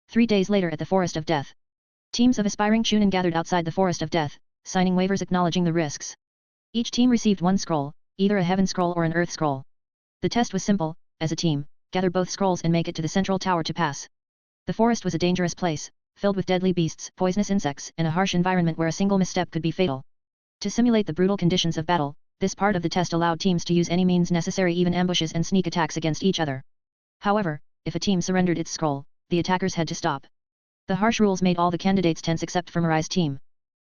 3 days later at the Forest of Death. Teams of aspiring Chunin gathered outside the Forest of Death, signing waivers acknowledging the risks. Each team received 1 scroll, either a Heaven Scroll or an Earth Scroll. The test was simple: as a team, gather both scrolls and make it to the central tower to pass. The forest was a dangerous place, filled with deadly beasts, poisonous insects, and a harsh environment where a single misstep could be fatal. To simulate the brutal conditions of battle, this part of the test allowed teams to use any means necessary, even ambushes and sneak attacks against each other. However, if a team surrendered its scroll, the attackers had to stop. The harsh rules made all the candidates tense except for Mirai's team.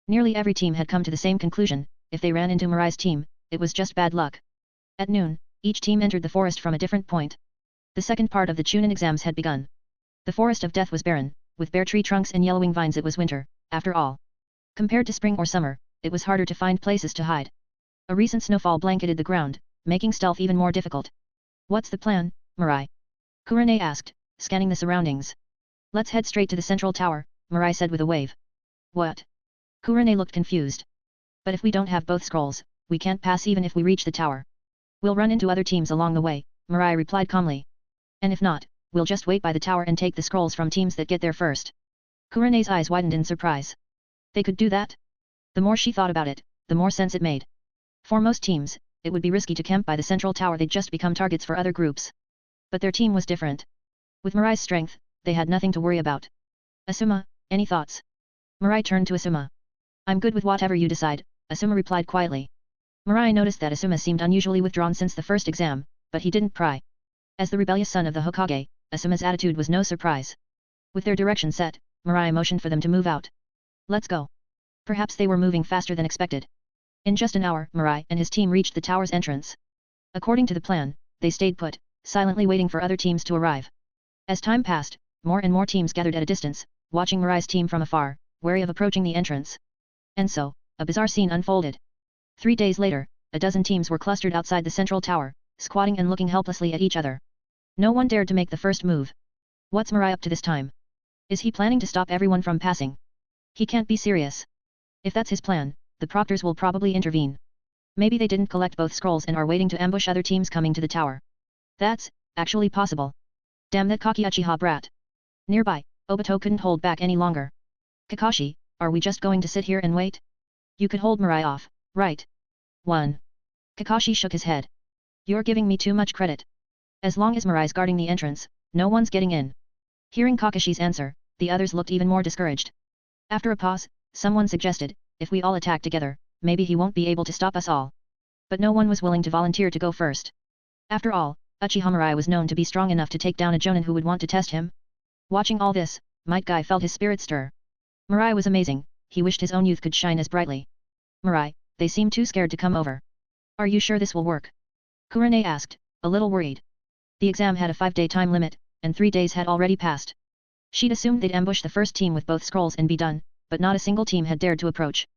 Nearly every team had come to the same conclusion: if they ran into Mirai's team, it was just bad luck. At noon, each team entered the forest from a different point. The second part of the Chunin exams had begun. The Forest of Death was barren, with bare tree trunks and yellowing vines. It was winter, after all. Compared to spring or summer, it was harder to find places to hide. A recent snowfall blanketed the ground, making stealth even more difficult. What's the plan, Mirai? Kurane asked, scanning the surroundings. Let's head straight to the central tower, Mirai said with a wave. What? Kurane looked confused. But if we don't have both scrolls, we can't pass even if we reach the tower. We'll run into other teams along the way, Mirai replied calmly. And if not, we'll just wait by the tower and take the scrolls from teams that get there first. Kurane's eyes widened in surprise. They could do that? The more she thought about it, the more sense it made. For most teams, it would be risky to camp by the central tower, they'd just become targets for other groups. But their team was different. With Mirai's strength, they had nothing to worry about. Asuma, any thoughts? Mirai turned to Asuma. I'm good with whatever you decide, Asuma replied quietly. Mirai noticed that Asuma seemed unusually withdrawn since the first exam, but he didn't pry. As the rebellious son of the Hokage, Asuma's attitude was no surprise. With their direction set, Mirai motioned for them to move out. Let's go. Perhaps they were moving faster than expected. In just an hour, Mirai and his team reached the tower's entrance. According to the plan, they stayed put, silently waiting for other teams to arrive. As time passed, more and more teams gathered at a distance, watching Mirai's team from afar, wary of approaching the entrance. And so, a bizarre scene unfolded. 3 days later, a dozen teams were clustered outside the central tower, squatting and looking helplessly at each other. No one dared to make the first move. What's Mirai up to this time? Is he planning to stop everyone from passing? He can't be serious. If that's his plan, the proctors will probably intervene. Maybe they didn't collect both scrolls and are waiting to ambush other teams coming to the tower. That's actually possible. Damn that cocky Uchiha brat. Nearby, Obito couldn't hold back any longer. Kakashi, are we just going to sit here and wait? You could hold Mirai off, right? 1. Kakashi shook his head. You're giving me too much credit. As long as Mirai's guarding the entrance, no one's getting in. Hearing Kakashi's answer, the others looked even more discouraged. After a pause, someone suggested, if we all attack together, maybe he won't be able to stop us all. But no one was willing to volunteer to go first. After all, Uchiha Mirai was known to be strong enough to take down a jonin who would want to test him. Watching all this, Might Guy felt his spirit stir. Mirai was amazing, he wished his own youth could shine as brightly. Mirai, they seem too scared to come over. Are you sure this will work? Kurane asked, a little worried. The exam had a 5-day time limit, and 3 days had already passed. She'd assumed they'd ambush the first team with both scrolls and be done, but not a single team had dared to approach.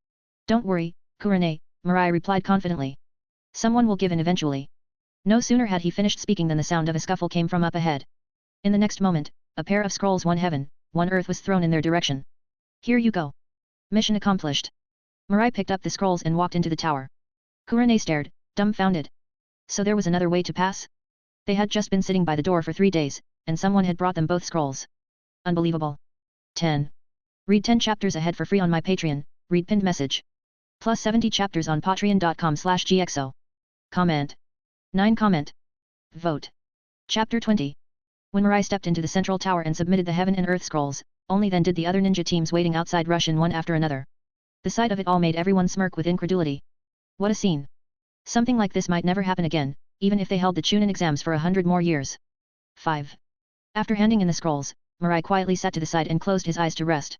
Don't worry, Kurane, Mirai replied confidently. Someone will give in eventually. No sooner had he finished speaking than the sound of a scuffle came from up ahead. In the next moment, a pair of scrolls, one heaven, one earth, was thrown in their direction. Here you go. Mission accomplished. Mirai picked up the scrolls and walked into the tower. Kurane stared, dumbfounded. So there was another way to pass? They had just been sitting by the door for 3 days, and someone had brought them both scrolls. Unbelievable. 10. Read 10 chapters ahead for free on my Patreon, read pinned message. Plus 70 chapters on patreon.com/gxo. Comment. 9 comment. Vote. Chapter 20. When Mirai stepped into the central tower and submitted the heaven and earth scrolls, only then did the other ninja teams waiting outside rush in one after another. The sight of it all made everyone smirk with incredulity. What a scene. Something like this might never happen again, even if they held the Chunin exams for 100 more years. 5. After handing in the scrolls, Mirai quietly sat to the side and closed his eyes to rest.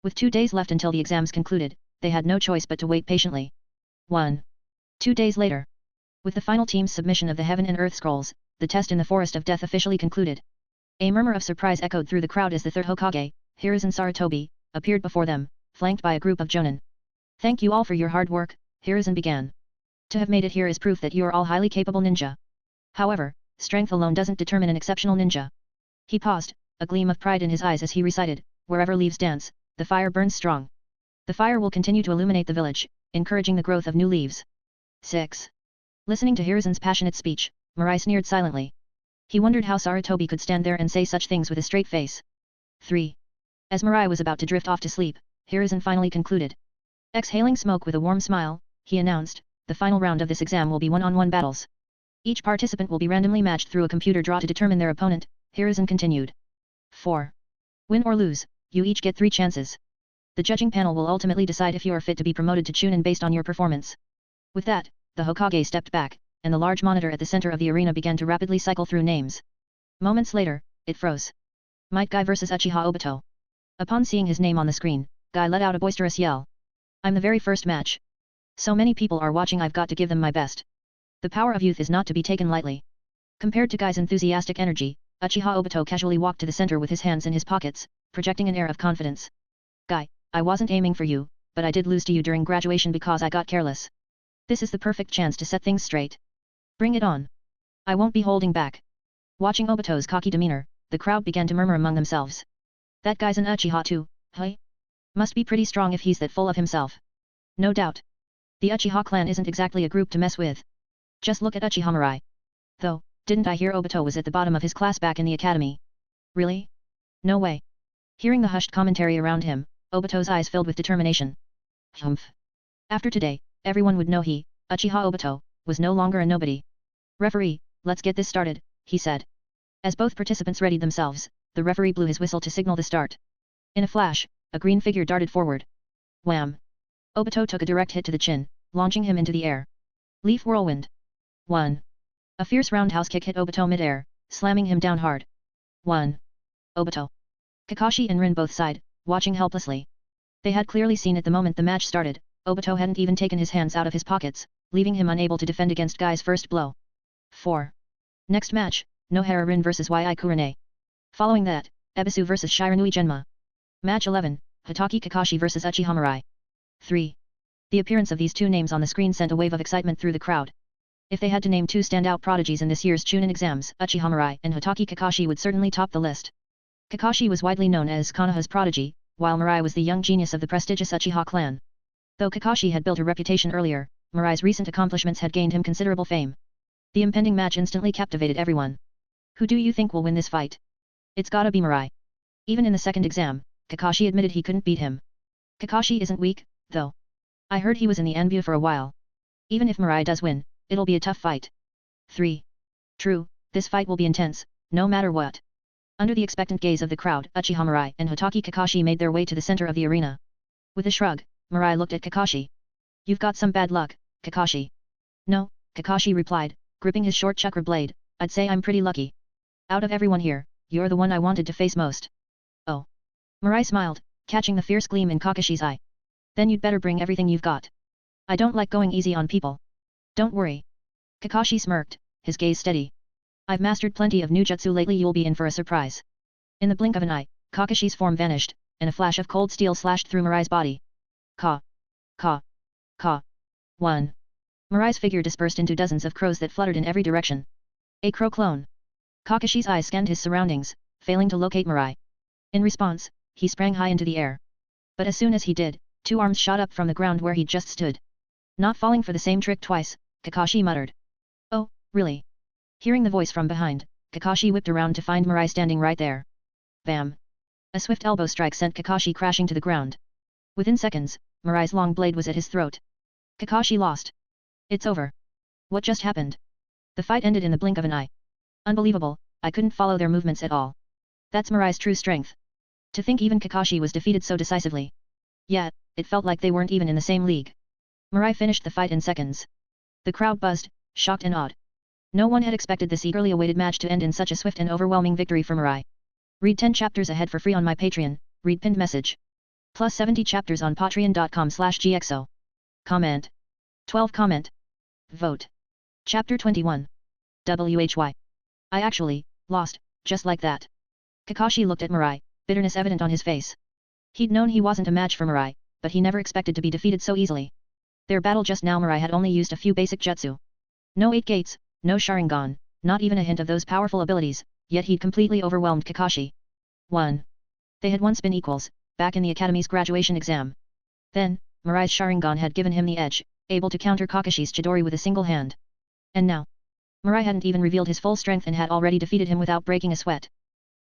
With 2 days left until the exams concluded, they had no choice but to wait patiently. 1. 2 days later. With the final team's submission of the heaven and earth scrolls, the test in the Forest of Death officially concluded. A murmur of surprise echoed through the crowd as the third Hokage, Hiruzen Sarutobi, appeared before them, flanked by a group of jonin. Thank you all for your hard work, Hiruzen began. To have made it here is proof that you are all highly capable ninja. However, strength alone doesn't determine an exceptional ninja. He paused, a gleam of pride in his eyes as he recited, wherever leaves dance, the fire burns strong. The fire will continue to illuminate the village, encouraging the growth of new leaves. 6. Listening to Hiruzen's passionate speech, Mirai sneered silently. He wondered how Sarutobi could stand there and say such things with a straight face. 3. As Mirai was about to drift off to sleep, Hiruzen finally concluded. Exhaling smoke with a warm smile, he announced, the final round of this exam will be one-on-one battles. Each participant will be randomly matched through a computer draw to determine their opponent, Hiruzen continued. 4. Win or lose, you each get 3 chances. The judging panel will ultimately decide if you are fit to be promoted to Chunin based on your performance. With that, the Hokage stepped back, and the large monitor at the center of the arena began to rapidly cycle through names. Moments later, it froze. Might Guy vs Uchiha Obito. Upon seeing his name on the screen, Guy let out a boisterous yell. I'm the very first match. So many people are watching, I've got to give them my best. The power of youth is not to be taken lightly. Compared to Guy's enthusiastic energy, Uchiha Obito casually walked to the center with his hands in his pockets, projecting an air of confidence. Guy, I wasn't aiming for you, but I did lose to you during graduation because I got careless. This is the perfect chance to set things straight. Bring it on. I won't be holding back. Watching Obito's cocky demeanor, the crowd began to murmur among themselves. That guy's an Uchiha too, huh? Must be pretty strong if he's that full of himself. No doubt. The Uchiha clan isn't exactly a group to mess with. Just look at Uchiha Mirai. Though, didn't I hear Obito was at the bottom of his class back in the academy? Really? No way. Hearing the hushed commentary around him, Obito's eyes filled with determination. Humph. After today, everyone would know he, Uchiha Obito, was no longer a nobody. Referee, let's get this started, he said. As both participants readied themselves, the referee blew his whistle to signal the start. In a flash, a green figure darted forward. Wham! Obito took a direct hit to the chin, launching him into the air. Leaf whirlwind. 1. A fierce roundhouse kick hit Obito mid-air, slamming him down hard. 1. Obito. Kakashi and Rin both sighed, watching helplessly. They had clearly seen it the moment the match started. Obito hadn't even taken his hands out of his pockets, leaving him unable to defend against Guy's first blow. 4. Next match, Nohara Rin vs Yi Kurane. Following that, Ebisu vs Shiranui Genma. Match 11, Hitaki Kakashi vs Uchiha Mirai. 3. The appearance of these two names on the screen sent a wave of excitement through the crowd. If they had to name two standout prodigies in this year's Chunin exams, Uchiha Mirai and Hitaki Kakashi would certainly top the list. Kakashi was widely known as Konoha's prodigy, while Mirai was the young genius of the prestigious Uchiha clan. Though Kakashi had built a reputation earlier, Mirai's recent accomplishments had gained him considerable fame. The impending match instantly captivated everyone. Who do you think will win this fight? It's gotta be Mirai. Even in the second exam, Kakashi admitted he couldn't beat him. Kakashi isn't weak, though. I heard he was in the Anbu for a while. Even if Mirai does win, it'll be a tough fight. 3. True, this fight will be intense, no matter what. Under the expectant gaze of the crowd, Uchiha Mirai and Hitaki Kakashi made their way to the center of the arena. With a shrug, Mirai looked at Kakashi. You've got some bad luck, Kakashi. No, Kakashi replied, gripping his short chakra blade, I'd say I'm pretty lucky. Out of everyone here, you're the one I wanted to face most. Oh. Mirai smiled, catching the fierce gleam in Kakashi's eye. Then you'd better bring everything you've got. I don't like going easy on people. Don't worry. Kakashi smirked, his gaze steady. I've mastered plenty of new jutsu lately, you'll be in for a surprise. In the blink of an eye, Kakashi's form vanished, and a flash of cold steel slashed through Mirai's body. Ka. Ka. Ka. 1. Mirai's figure dispersed into dozens of crows that fluttered in every direction. A crow clone. Kakashi's eyes scanned his surroundings, failing to locate Mirai. In response, he sprang high into the air. But as soon as he did, two arms shot up from the ground where he'd just stood. Not falling for the same trick twice, Kakashi muttered. Oh, really? Hearing the voice from behind, Kakashi whipped around to find Mirai standing right there. Bam! A swift elbow strike sent Kakashi crashing to the ground. Within seconds, Mirai's long blade was at his throat. Kakashi lost. It's over. What just happened? The fight ended in the blink of an eye. Unbelievable, I couldn't follow their movements at all. That's Mirai's true strength. To think even Kakashi was defeated so decisively. Yet, it felt like they weren't even in the same league. Mirai finished the fight in seconds. The crowd buzzed, shocked and awed. No one had expected this eagerly awaited match to end in such a swift and overwhelming victory for Mirai. Read 10 chapters ahead for free on my Patreon, read pinned message. Plus 70 chapters on patreon.com/gxo. Comment. 12 comment. Vote. Chapter 21. WHY. I actually lost, just like that. Kakashi looked at Mirai, bitterness evident on his face. He'd known he wasn't a match for Mirai, but he never expected to be defeated so easily. Their battle just now, Mirai had only used a few basic jutsu. No 8 gates, no Sharingan, not even a hint of those powerful abilities, yet he'd completely overwhelmed Kakashi. 1. They had once been equals, back in the academy's graduation exam. Then, Mirai's Sharingan had given him the edge, able to counter Kakashi's Chidori with a single hand. And now, Mirai hadn't even revealed his full strength and had already defeated him without breaking a sweat.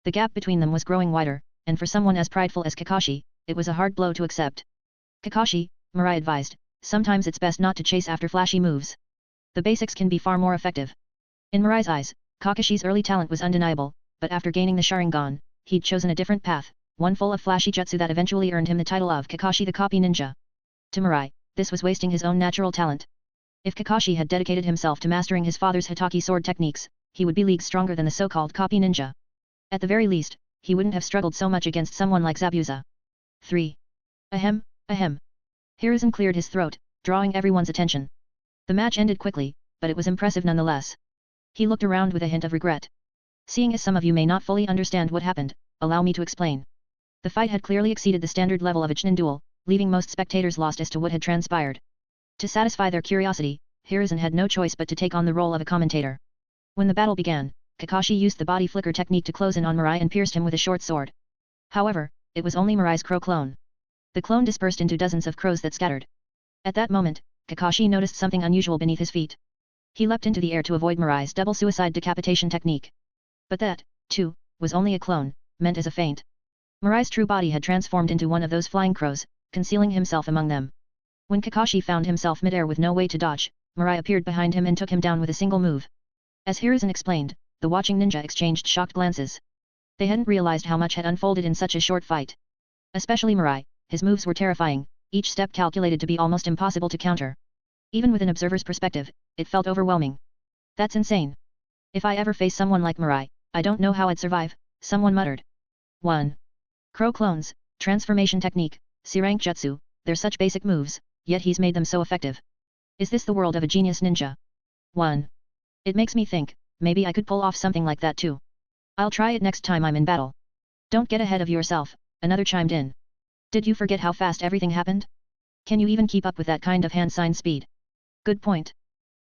The gap between them was growing wider, and for someone as prideful as Kakashi, it was a hard blow to accept. Kakashi, Mirai advised, sometimes it's best not to chase after flashy moves. The basics can be far more effective. In Mirai's eyes, Kakashi's early talent was undeniable, but after gaining the Sharingan, he'd chosen a different path, one full of flashy jutsu that eventually earned him the title of Kakashi the Copy Ninja. To Mirai, this was wasting his own natural talent. If Kakashi had dedicated himself to mastering his father's Hitaki sword techniques, he would be leagues stronger than the so-called Copy Ninja. At the very least, he wouldn't have struggled so much against someone like Zabuza. 3. Ahem, ahem. Hiruzen cleared his throat, drawing everyone's attention. The match ended quickly, but it was impressive nonetheless. He looked around with a hint of regret. Seeing as some of you may not fully understand what happened, allow me to explain. The fight had clearly exceeded the standard level of a Chunin duel, leaving most spectators lost as to what had transpired. To satisfy their curiosity, Hiruzen had no choice but to take on the role of a commentator. When the battle began, Kakashi used the body flicker technique to close in on Mirai and pierced him with a short sword. However, it was only Mirai's crow clone. The clone dispersed into dozens of crows that scattered. At that moment, Kakashi noticed something unusual beneath his feet. He leapt into the air to avoid Mirai's double suicide decapitation technique. But that, too, was only a clone, meant as a feint. Mirai's true body had transformed into one of those flying crows, concealing himself among them. When Kakashi found himself midair with no way to dodge, Mirai appeared behind him and took him down with a single move. As Hiruzen explained, the watching ninja exchanged shocked glances. They hadn't realized how much had unfolded in such a short fight. Especially Mirai, his moves were terrifying, each step calculated to be almost impossible to counter. Even with an observer's perspective, it felt overwhelming. That's insane. If I ever face someone like Mirai, I don't know how I'd survive, someone muttered. 1. Crow clones, transformation technique, C-rank jutsu, they're such basic moves, yet he's made them so effective. Is this the world of a genius ninja? 1. It makes me think, maybe I could pull off something like that too. I'll try it next time I'm in battle. Don't get ahead of yourself, another chimed in. Did you forget how fast everything happened? Can you even keep up with that kind of hand sign speed? Good point.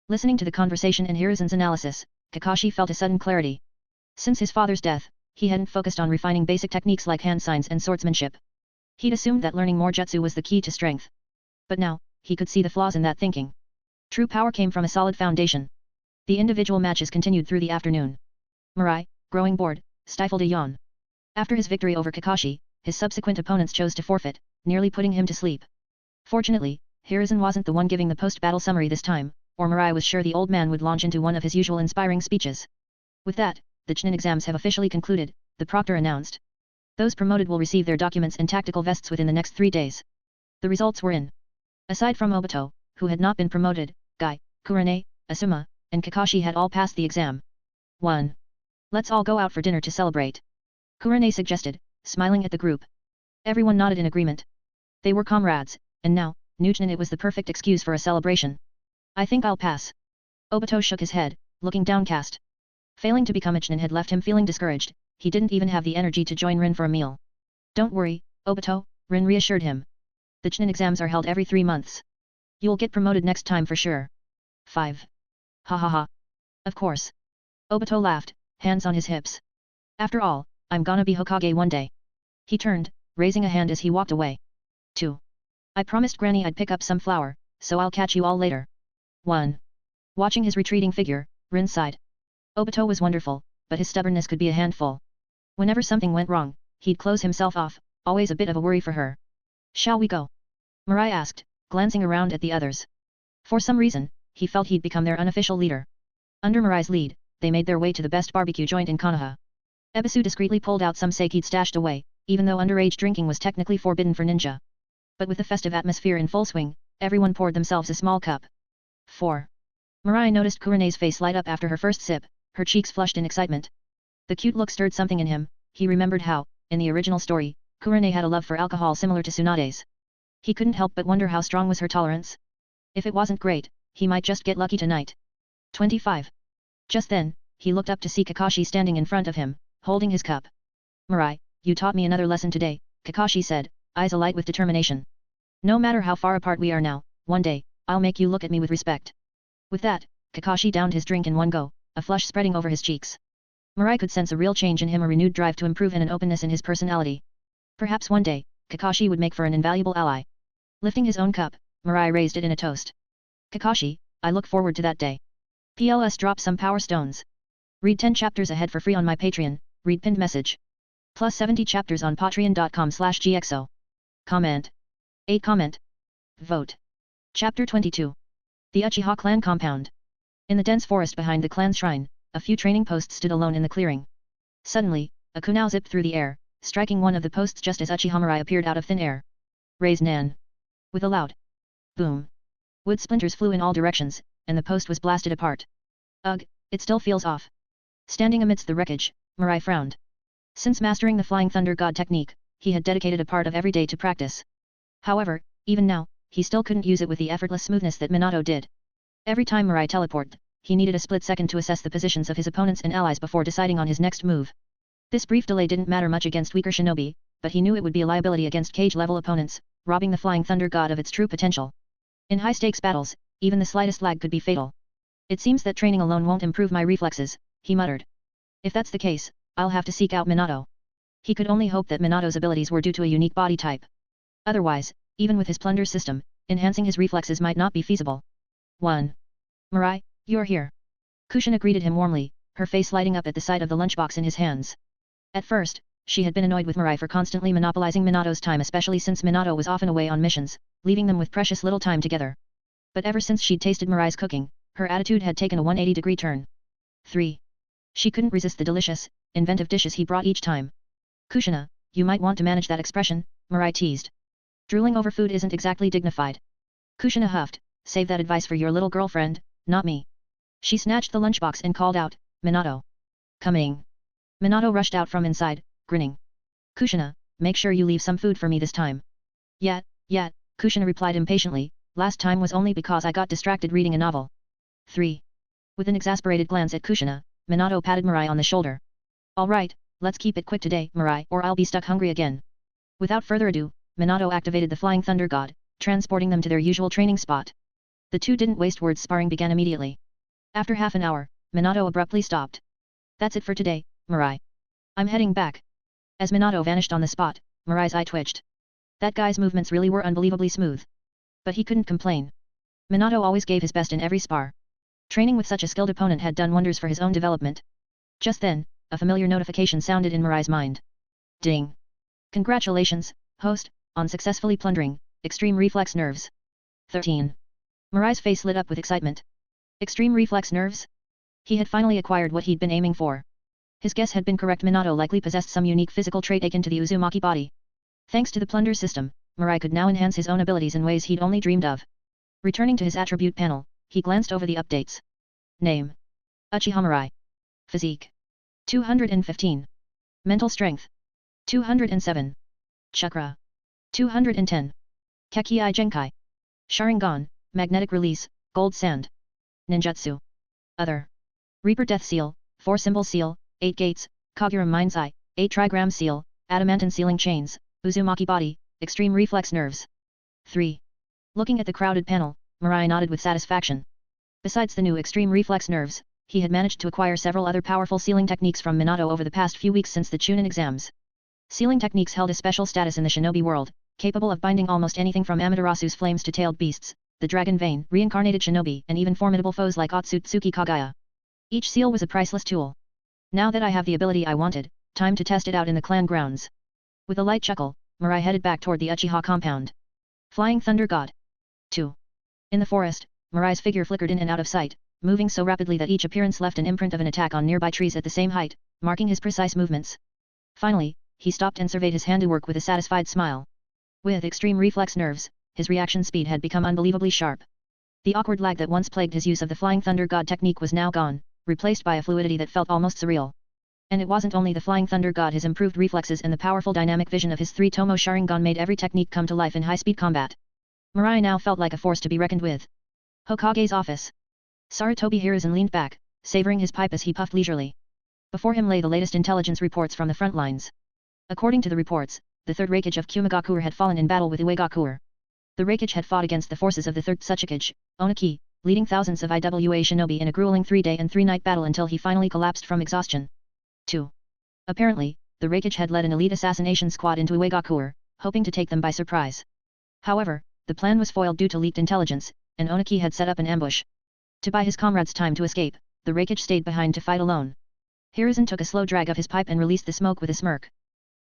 Listening to the conversation and Hiruzen's analysis, Kakashi felt a sudden clarity. Since his father's death, he hadn't focused on refining basic techniques like hand signs and swordsmanship. He'd assumed that learning more jutsu was the key to strength. But now, he could see the flaws in that thinking. True power came from a solid foundation. The individual matches continued through the afternoon. Mirai, growing bored, stifled a yawn. After his victory over Kakashi, his subsequent opponents chose to forfeit, nearly putting him to sleep. Fortunately, Hiruzen wasn't the one giving the post-battle summary this time, or Mirai was sure the old man would launch into one of his usual inspiring speeches. With that, the Chunin exams have officially concluded, the proctor announced. Those promoted will receive their documents and tactical vests within the next 3 days. The results were in. Aside from Obito, who had not been promoted, Guy, Kurane, Asuma, and Kakashi had all passed the exam. 1. Let's all go out for dinner to celebrate. Kurane suggested, smiling at the group. Everyone nodded in agreement. They were comrades, and now, Chunin it was the perfect excuse for a celebration. I think I'll pass. Obito shook his head, looking downcast. Failing to become a Chunin had left him feeling discouraged, he didn't even have the energy to join Rin for a meal. Don't worry, Obito, Rin reassured him. The Chunin exams are held every 3 months. You'll get promoted next time for sure. 5. Ha ha ha. Of course. Obito laughed, hands on his hips. After all, I'm gonna be Hokage one day. He turned, raising a hand as he walked away. 2. I promised Granny I'd pick up some flour, so I'll catch you all later. 1. Watching his retreating figure, Rin sighed. Obito was wonderful, but his stubbornness could be a handful. Whenever something went wrong, he'd close himself off, always a bit of a worry for her. Shall we go? Mirai asked, glancing around at the others. For some reason, he felt he'd become their unofficial leader. Under Mirai's lead, they made their way to the best barbecue joint in Konoha. Ebisu discreetly pulled out some sake he'd stashed away, even though underage drinking was technically forbidden for ninja. But with the festive atmosphere in full swing, everyone poured themselves a small cup. 4. Mirai noticed Kurane's face light up after her first sip, her cheeks flushed in excitement. The cute look stirred something in him, he remembered how, in the original story, Kurane had a love for alcohol similar to Tsunade's. He couldn't help but wonder how strong was her tolerance. If it wasn't great, he might just get lucky tonight. 25. Just then, he looked up to see Kakashi standing in front of him, holding his cup. Mirai, you taught me another lesson today, Kakashi said, eyes alight with determination. No matter how far apart we are now, one day, I'll make you look at me with respect. With that, Kakashi downed his drink in one go, a flush spreading over his cheeks. Mirai could sense a real change in him, a renewed drive to improve and an openness in his personality. Perhaps one day, Kakashi would make for an invaluable ally. Lifting his own cup, Mirai raised it in a toast. Kakashi, I look forward to that day. PLS drop some power stones. Read 10 chapters ahead for free on my Patreon, read pinned message. Plus 70 chapters on patreon.com/gxo. Comment. 8 comment. Vote. Chapter 22. The Uchiha clan compound. In the dense forest behind the clan's shrine, a few training posts stood alone in the clearing. Suddenly, a kunai zipped through the air, striking one of the posts just as Uchiha Mirai appeared out of thin air. Raise Nan. With a loud boom. Wood splinters flew in all directions, and the post was blasted apart. Ugh, it still feels off. Standing amidst the wreckage, Mirai frowned. Since mastering the Flying Thunder God technique, he had dedicated a part of every day to practice. However, even now, he still couldn't use it with the effortless smoothness that Minato did. Every time Mirai teleported, he needed a split second to assess the positions of his opponents and allies before deciding on his next move. This brief delay didn't matter much against weaker shinobi, but he knew it would be a liability against cage-level opponents, robbing the Flying Thunder God of its true potential. In high-stakes battles, even the slightest lag could be fatal. It seems that training alone won't improve my reflexes, he muttered. If that's the case, I'll have to seek out Minato. He could only hope that Minato's abilities were due to a unique body type. Otherwise, even with his plunder system, enhancing his reflexes might not be feasible. 1. Mirai, you're here. Kushina greeted him warmly, her face lighting up at the sight of the lunchbox in his hands. At first, she had been annoyed with Mirai for constantly monopolizing Minato's time, especially since Minato was often away on missions, leaving them with precious little time together. But ever since she'd tasted Mirai's cooking, her attitude had taken a 180-degree turn. 3. She couldn't resist the delicious, inventive dishes he brought each time. Kushina, you might want to manage that expression, Mirai teased. Drooling over food isn't exactly dignified. Kushina huffed, save that advice for your little girlfriend, not me. She snatched the lunchbox and called out, Minato. Coming. Minato rushed out from inside, grinning. Kushina, make sure you leave some food for me this time. Yet, Kushina replied impatiently, last time was only because I got distracted reading a novel. 3. With an exasperated glance at Kushina, Minato patted Mirai on the shoulder. Alright, let's keep it quick today, Mirai, or I'll be stuck hungry again. Without further ado, Minato activated the Flying Thunder God, transporting them to their usual training spot. The two didn't waste words, sparring began immediately. After half an hour, Minato abruptly stopped. That's it for today, Mirai. I'm heading back. As Minato vanished on the spot, Mirai's eye twitched. That guy's movements really were unbelievably smooth. But he couldn't complain. Minato always gave his best in every spar. Training with such a skilled opponent had done wonders for his own development. Just then, a familiar notification sounded in Mirai's mind. Ding! Congratulations, host, on successfully plundering Extreme Reflex Nerves. 13. Mirai's face lit up with excitement. Extreme Reflex Nerves? He had finally acquired what he'd been aiming for. His guess had been correct. Minato likely possessed some unique physical trait akin to the Uzumaki body. Thanks to the plunder system, Mirai could now enhance his own abilities in ways he'd only dreamed of. Returning to his attribute panel, he glanced over the updates. Name: Uchiha Mirai. Physique: 215. Mental Strength: 207. Chakra: 210. Kekkei Genkai. Sharingan, Magnetic Release, Gold Sand. Ninjutsu. Other. Reaper Death Seal, 4-symbol seal, 8 gates, Kagura Mind's Eye, 8 trigram seal, Adamantine Sealing Chains, Uzumaki Body, Extreme Reflex Nerves. 3. Looking at the crowded panel, Mirai nodded with satisfaction. Besides the new Extreme Reflex Nerves, he had managed to acquire several other powerful sealing techniques from Minato over the past few weeks since the Chunin exams. Sealing techniques held a special status in the shinobi world, capable of binding almost anything from Amaterasu's flames to tailed beasts, the dragon vein, reincarnated shinobi, and even formidable foes like Otsutsuki Kagaya. Each seal was a priceless tool. Now that I have the ability I wanted, time to test it out in the clan grounds. With a light chuckle, Mirai headed back toward the Uchiha compound. Flying Thunder God. 2. In the forest, Mirai's figure flickered in and out of sight, moving so rapidly that each appearance left an imprint of an attack on nearby trees at the same height, marking his precise movements. Finally, he stopped and surveyed his handiwork with a satisfied smile. With Extreme Reflex Nerves, his reaction speed had become unbelievably sharp. The awkward lag that once plagued his use of the Flying Thunder God technique was now gone, replaced by a fluidity that felt almost surreal. And it wasn't only the Flying Thunder God. His improved reflexes and the powerful dynamic vision of his 3-tomo Sharingan made every technique come to life in high-speed combat. Mirai now felt like a force to be reckoned with. Hokage's office. Sarutobi Hiruzen leaned back, savoring his pipe as he puffed leisurely. Before him lay the latest intelligence reports from the front lines. According to the reports, the 3rd Raikage of Kumagakuer had fallen in battle with Uegakuer. The Raikage had fought against the forces of the 3rd Tsuchikage, Oniki, leading thousands of IWA shinobi in a grueling 3-day and 3-night battle until he finally collapsed from exhaustion. 2. Apparently, the Raikage had led an elite assassination squad into Uegakuer, hoping to take them by surprise. However, the plan was foiled due to leaked intelligence, and Oniki had set up an ambush. To buy his comrades time to escape, the Raikage stayed behind to fight alone. Hiruzen took a slow drag of his pipe and released the smoke with a smirk.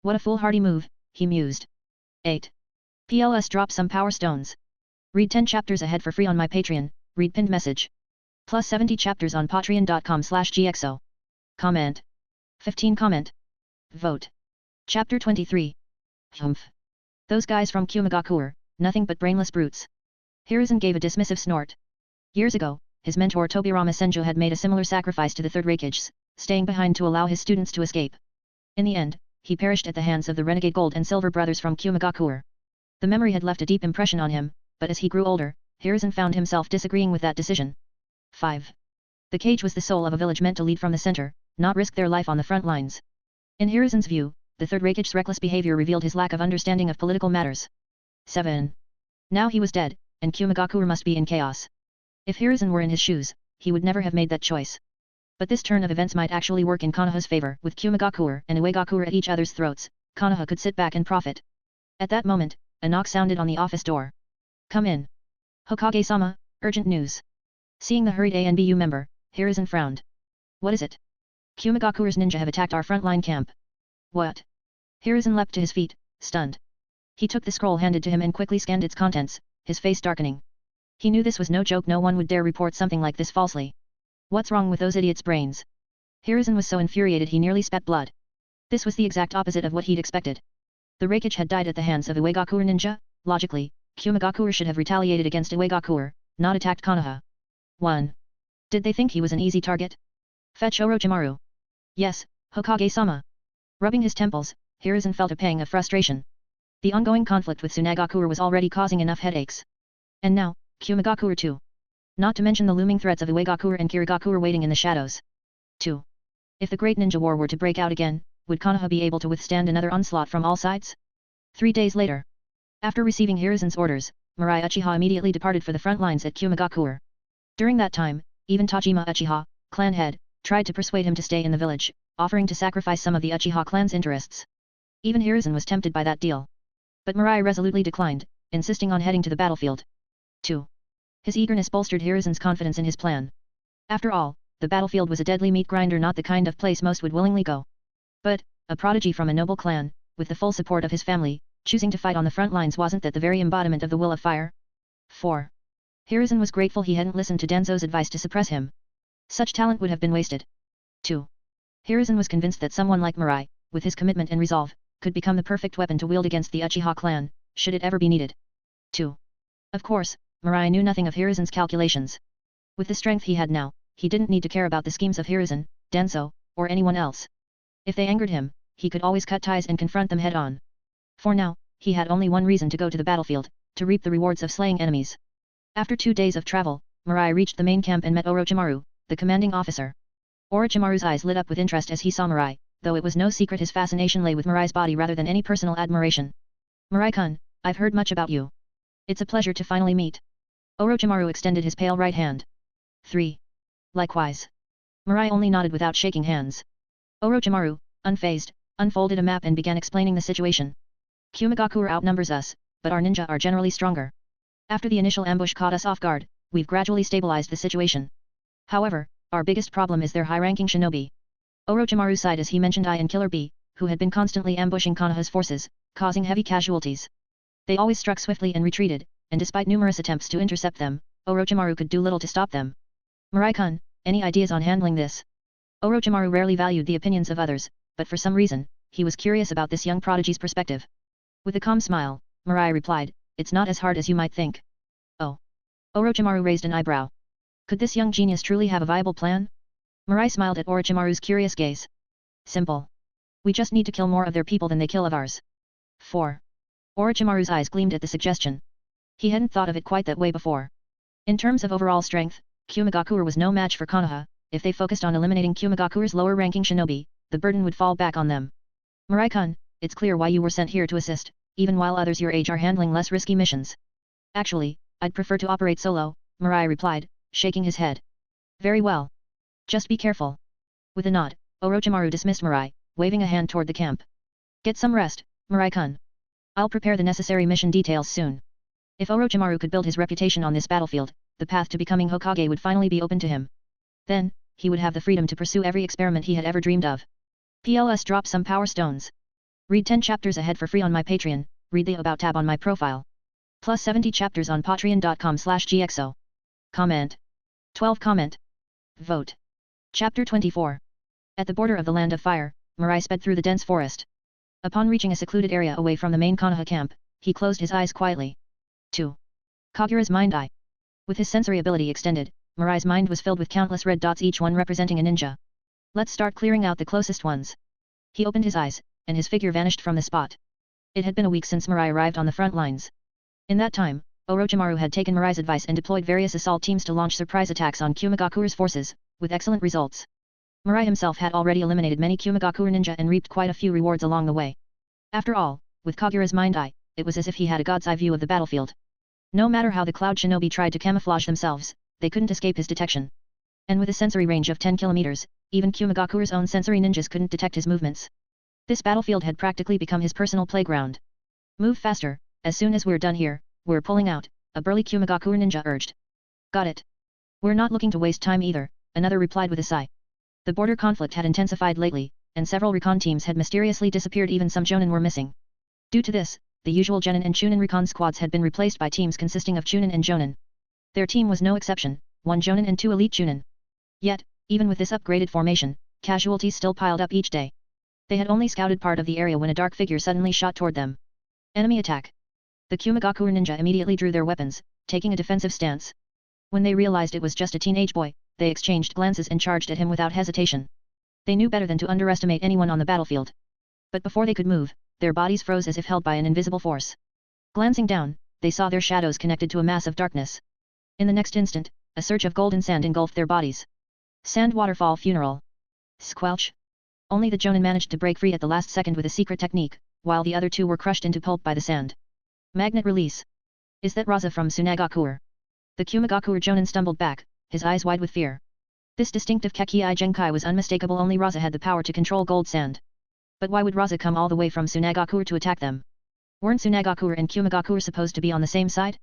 What a foolhardy move, he mused. 8. PLS drop some power stones. Read 10 chapters ahead for free on my Patreon, read pinned message. Plus 70 chapters on patreon.com/gxo. Comment. 15 comment. Vote. Chapter 23. Humph. Those guys from Kumagakuer, nothing but brainless brutes. Hiruzen gave a dismissive snort. Years ago, his mentor Tobirama Senjo had made a similar sacrifice to the 3rd Raikage, staying behind to allow his students to escape. In the end, he perished at the hands of the renegade Gold and Silver brothers from Kumagakuer. The memory had left a deep impression on him, but as he grew older, Hiruzen found himself disagreeing with that decision. 5. The cage was the soul of a village meant to lead from the center, not risk their life on the front lines. In Hiruzen's view, the 3rd Raikage's reckless behavior revealed his lack of understanding of political matters. 7. Now he was dead, and Kumagakuer must be in chaos. If Hiruzen were in his shoes, he would never have made that choice. But this turn of events might actually work in Konoha's favor. With Kumagakuer and Uegakuer at each other's throats, Konoha could sit back and profit. At that moment, a knock sounded on the office door. Come in. Hokage-sama, urgent news. Seeing the hurried ANBU member, Hiruzen frowned. What is it? Kumagakuer's ninja have attacked our frontline camp. What? Hiruzen leapt to his feet, stunned. He took the scroll handed to him and quickly scanned its contents, his face darkening. He knew this was no joke. No one would dare report something like this falsely. What's wrong with those idiots' brains? Hiruzen was so infuriated he nearly spat blood. This was the exact opposite of what he'd expected. The Reikage had died at the hands of Uegakuer ninja. Logically, Kyumegakuer should have retaliated against Uegakuer, not attacked Konoha. 1. Did they think he was an easy target? Fetch Orochimaru. Yes, Hokage-sama. Rubbing his temples, Hiruzen felt a pang of frustration. The ongoing conflict with Tsunagakuer was already causing enough headaches. And now, Kyumegakuer too. Not to mention the looming threats of Uegakuer and Kirigakuer waiting in the shadows. 2. If the Great Ninja War were to break out again, would Konoha be able to withstand another onslaught from all sides? 3 days later. After receiving Hiruzen's orders, Mirai Uchiha immediately departed for the front lines at Kyumegakuer. During that time, even Tajima Uchiha, clan head, tried to persuade him to stay in the village, offering to sacrifice some of the Uchiha clan's interests. Even Hiruzen was tempted by that deal. But Mirai resolutely declined, insisting on heading to the battlefield. 2. His eagerness bolstered Hiruzen's confidence in his plan. After all, the battlefield was a deadly meat grinder, not the kind of place most would willingly go. But, a prodigy from a noble clan, with the full support of his family, choosing to fight on the front lines, wasn't that the very embodiment of the will of fire? 4. Hiruzen was grateful he hadn't listened to Denzo's advice to suppress him. Such talent would have been wasted. 2. Hiruzen was convinced that someone like Mirai, with his commitment and resolve, could become the perfect weapon to wield against the Uchiha clan, should it ever be needed. 2. Of course, Mirai knew nothing of Hiruzen's calculations. With the strength he had now, he didn't need to care about the schemes of Hiruzen, Denzo, or anyone else. If they angered him, he could always cut ties and confront them head-on. For now, he had only one reason to go to the battlefield, to reap the rewards of slaying enemies. After 2 days of travel, Mirai reached the main camp and met Orochimaru, the commanding officer. Orochimaru's eyes lit up with interest as he saw Mirai, though it was no secret his fascination lay with Mirai's body rather than any personal admiration. Mirai-kun, I've heard much about you. It's a pleasure to finally meet. Orochimaru extended his pale right hand. 3. Likewise. Mirai only nodded without shaking hands. Orochimaru, unfazed, unfolded a map and began explaining the situation. Kyumegakuer outnumbers us, but our ninja are generally stronger. After the initial ambush caught us off guard, we've gradually stabilized the situation. However, our biggest problem is their high-ranking shinobi. Orochimaru sighed as he mentioned I and Killer B, who had been constantly ambushing Konoha's forces, causing heavy casualties. They always struck swiftly and retreated, and despite numerous attempts to intercept them, Orochimaru could do little to stop them. Mirai-kun, any ideas on handling this? Orochimaru rarely valued the opinions of others, but for some reason, he was curious about this young prodigy's perspective. With a calm smile, Mirai replied, it's not as hard as you might think. Oh. Orochimaru raised an eyebrow. Could this young genius truly have a viable plan? Mirai smiled at Orochimaru's curious gaze. Simple. We just need to kill more of their people than they kill of ours. 4. Orochimaru's eyes gleamed at the suggestion. He hadn't thought of it quite that way before. In terms of overall strength, Kyumegakuer was no match for Konoha. If they focused on eliminating Kyumegakuer's lower-ranking shinobi, the burden would fall back on them. Mirai-kun, it's clear why you were sent here to assist, even while others your age are handling less risky missions. Actually, I'd prefer to operate solo, Mirai replied, shaking his head. Very well. Just be careful. With a nod, Orochimaru dismissed Mirai, waving a hand toward the camp. Get some rest, Mirai-kun. I'll prepare the necessary mission details soon. If Orochimaru could build his reputation on this battlefield, the path to becoming Hokage would finally be open to him. Then, he would have the freedom to pursue every experiment he had ever dreamed of. PLS drop some power stones. Read 10 chapters ahead for free on my Patreon, read the About tab on my profile. Plus 70 chapters on patreon.com/gxo. Comment. 12 comment. Vote. Chapter 24. At the border of the Land of Fire, Mirai sped through the dense forest. Upon reaching a secluded area away from the main Konoha camp, he closed his eyes quietly. 2. Kagura's Mind Eye. With his sensory ability extended, Mirai's mind was filled with countless red dots, each one representing a ninja. Let's start clearing out the closest ones. He opened his eyes, and his figure vanished from the spot. It had been a week since Mirai arrived on the front lines. In that time, Orochimaru had taken Mirai's advice and deployed various assault teams to launch surprise attacks on Kyumegakuer's forces, with excellent results. Mirai himself had already eliminated many Kyumegakuer ninja and reaped quite a few rewards along the way. After all, with Kagura's Mind Eye, it was as if he had a god's eye view of the battlefield. No matter how the Cloud Shinobi tried to camouflage themselves, they couldn't escape his detection. And with a sensory range of 10 kilometers, even Kyumegakuer's own sensory ninjas couldn't detect his movements. This battlefield had practically become his personal playground. Move faster, as soon as we're done here, we're pulling out, a burly Kyumegakuer ninja urged. Got it. We're not looking to waste time either, another replied with a sigh. The border conflict had intensified lately, and several recon teams had mysteriously disappeared. Even some Jonin were missing. Due to this, the usual Genin and Chunin recon squads had been replaced by teams consisting of Chunin and Jonin. Their team was no exception, 1 Jonin and 2 elite Chunin. Yet, even with this upgraded formation, casualties still piled up each day. They had only scouted part of the area when a dark figure suddenly shot toward them. Enemy attack. The Kumagakuer ninja immediately drew their weapons, taking a defensive stance. When they realized it was just a teenage boy, they exchanged glances and charged at him without hesitation. They knew better than to underestimate anyone on the battlefield. But before they could move, their bodies froze as if held by an invisible force. Glancing down, they saw their shadows connected to a mass of darkness. In the next instant, a surge of golden sand engulfed their bodies. Sand waterfall funeral. Squelch. Only the Jonin managed to break free at the last second with a secret technique, while the other two were crushed into pulp by the sand. Magnet release. Is that Raza from Tsunagakuer? The Kumagakuer Jonin stumbled back, his eyes wide with fear. This distinctive Kekii Genkai was unmistakable. Only Raza had the power to control gold sand. But why would Raza come all the way from Tsunagakuer to attack them? Weren't Tsunagakuer and Kumagakuer supposed to be on the same side?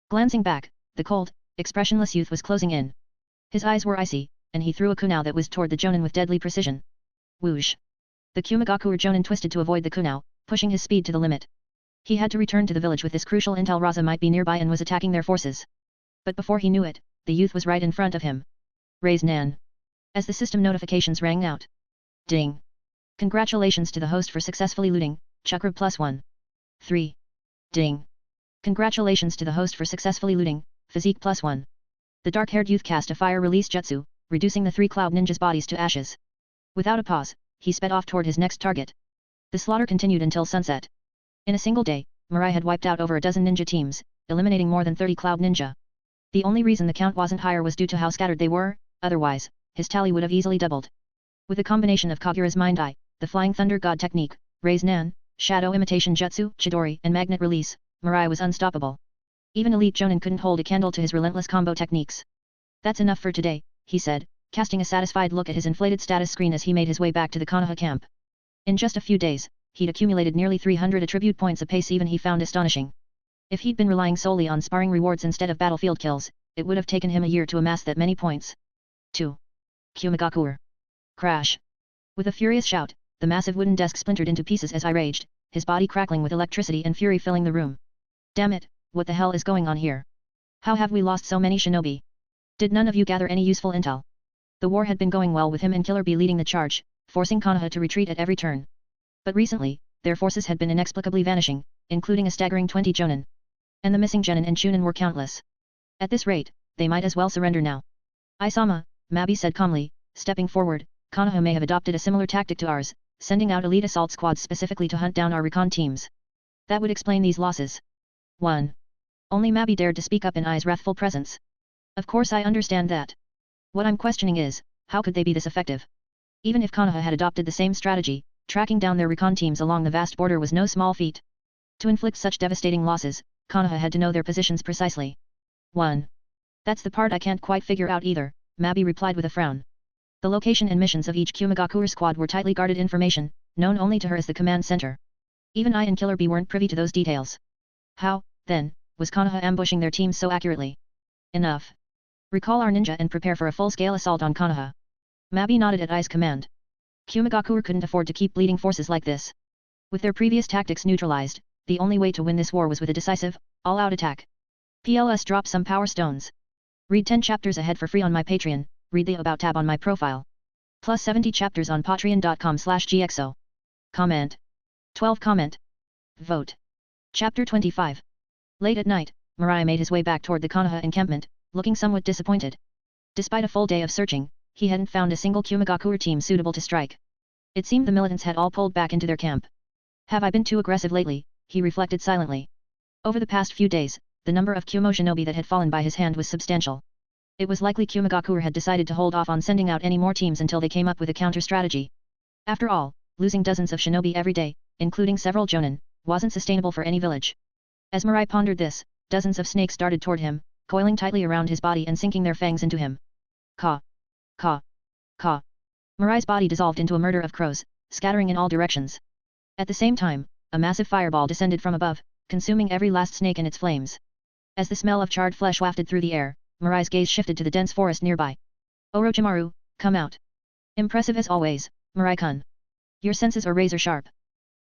Glancing back, the cold, expressionless youth was closing in. His eyes were icy, and he threw a kunao that whizzed toward the Jonin with deadly precision. Whoosh! The Kumagakuer Jonin twisted to avoid the kunao, pushing his speed to the limit. He had to return to the village with this crucial intel. Raza might be nearby and was attacking their forces. But before he knew it, the youth was right in front of him. Raise Nan. As the system notifications rang out. Ding! Congratulations to the host for successfully looting, Chakra +1. 3. Ding! Congratulations to the host for successfully looting, Physique +1. The dark-haired youth cast a fire release jutsu, reducing the 3 cloud ninjas' bodies to ashes. Without a pause, he sped off toward his next target. The slaughter continued until sunset. In a single day, Mirai had wiped out over a dozen ninja teams, eliminating more than 30 cloud ninja. The only reason the count wasn't higher was due to how scattered they were, otherwise, his tally would have easily doubled. With a combination of Kagura's Mind Eye, the Flying Thunder God technique, Raise Nan, Shadow Imitation Jutsu, Chidori, and Magnet Release, Mirai was unstoppable. Even Elite Jonin couldn't hold a candle to his relentless combo techniques. That's enough for today, he said, casting a satisfied look at his inflated status screen as he made his way back to the Konoha camp. In just a few days, he'd accumulated nearly 300 attribute points, a pace even he found astonishing. If he'd been relying solely on sparring rewards instead of battlefield kills, it would have taken him a year to amass that many points. 2. Kumagakuer. Crash. With a furious shout, the massive wooden desk splintered into pieces as I raged, his body crackling with electricity and fury filling the room. Damn it, what the hell is going on here? How have we lost so many shinobi? Did none of you gather any useful intel? The war had been going well with him and Killer Bee leading the charge, forcing Konoha to retreat at every turn. But recently, their forces had been inexplicably vanishing, including a staggering 20 Jonin. And the missing Genin and Chunin were countless. At this rate, they might as well surrender now. Isama, Mabi said calmly, stepping forward, Konoha may have adopted a similar tactic to ours, sending out elite assault squads specifically to hunt down our recon teams. That would explain these losses. 1. Only Mabi dared to speak up in Ai's wrathful presence. Of course I understand that. What I'm questioning is, how could they be this effective? Even if Konoha had adopted the same strategy, tracking down their recon teams along the vast border was no small feat. To inflict such devastating losses, Konoha had to know their positions precisely. 1. That's the part I can't quite figure out either, Mabi replied with a frown. The location and missions of each Kumagakuer squad were tightly guarded information, known only to her as the command center. Even I and Killer Bee weren't privy to those details. How, then, was Konoha ambushing their teams so accurately? Enough. Recall our ninja and prepare for a full-scale assault on Konoha. Mabi nodded at Ai's command. Kumagakuer couldn't afford to keep bleeding forces like this. With their previous tactics neutralized, the only way to win this war was with a decisive, all-out attack. PLS drop some power stones. Read 10 chapters ahead for free on my Patreon, read the About tab on my profile. Plus 70 chapters on patreon.com/gxo. Comment. 12 comment. Vote. Chapter 25. Late at night, Mirai made his way back toward the Konoha encampment, looking somewhat disappointed. Despite a full day of searching, he hadn't found a single Kumagakuer team suitable to strike. It seemed the militants had all pulled back into their camp. Have I been too aggressive lately? He reflected silently. Over the past few days, the number of Kumo shinobi that had fallen by his hand was substantial. It was likely Kumagakuer had decided to hold off on sending out any more teams until they came up with a counter-strategy. After all, losing dozens of shinobi every day, including several jonin, wasn't sustainable for any village. As Mirai pondered this, dozens of snakes darted toward him, coiling tightly around his body and sinking their fangs into him. Caw. Caw. Caw. Mirai's body dissolved into a murder of crows, scattering in all directions. At the same time, a massive fireball descended from above, consuming every last snake in its flames. As the smell of charred flesh wafted through the air, Mirai's gaze shifted to the dense forest nearby. Orochimaru, come out. Impressive as always, Mirai-kun. Your senses are razor sharp.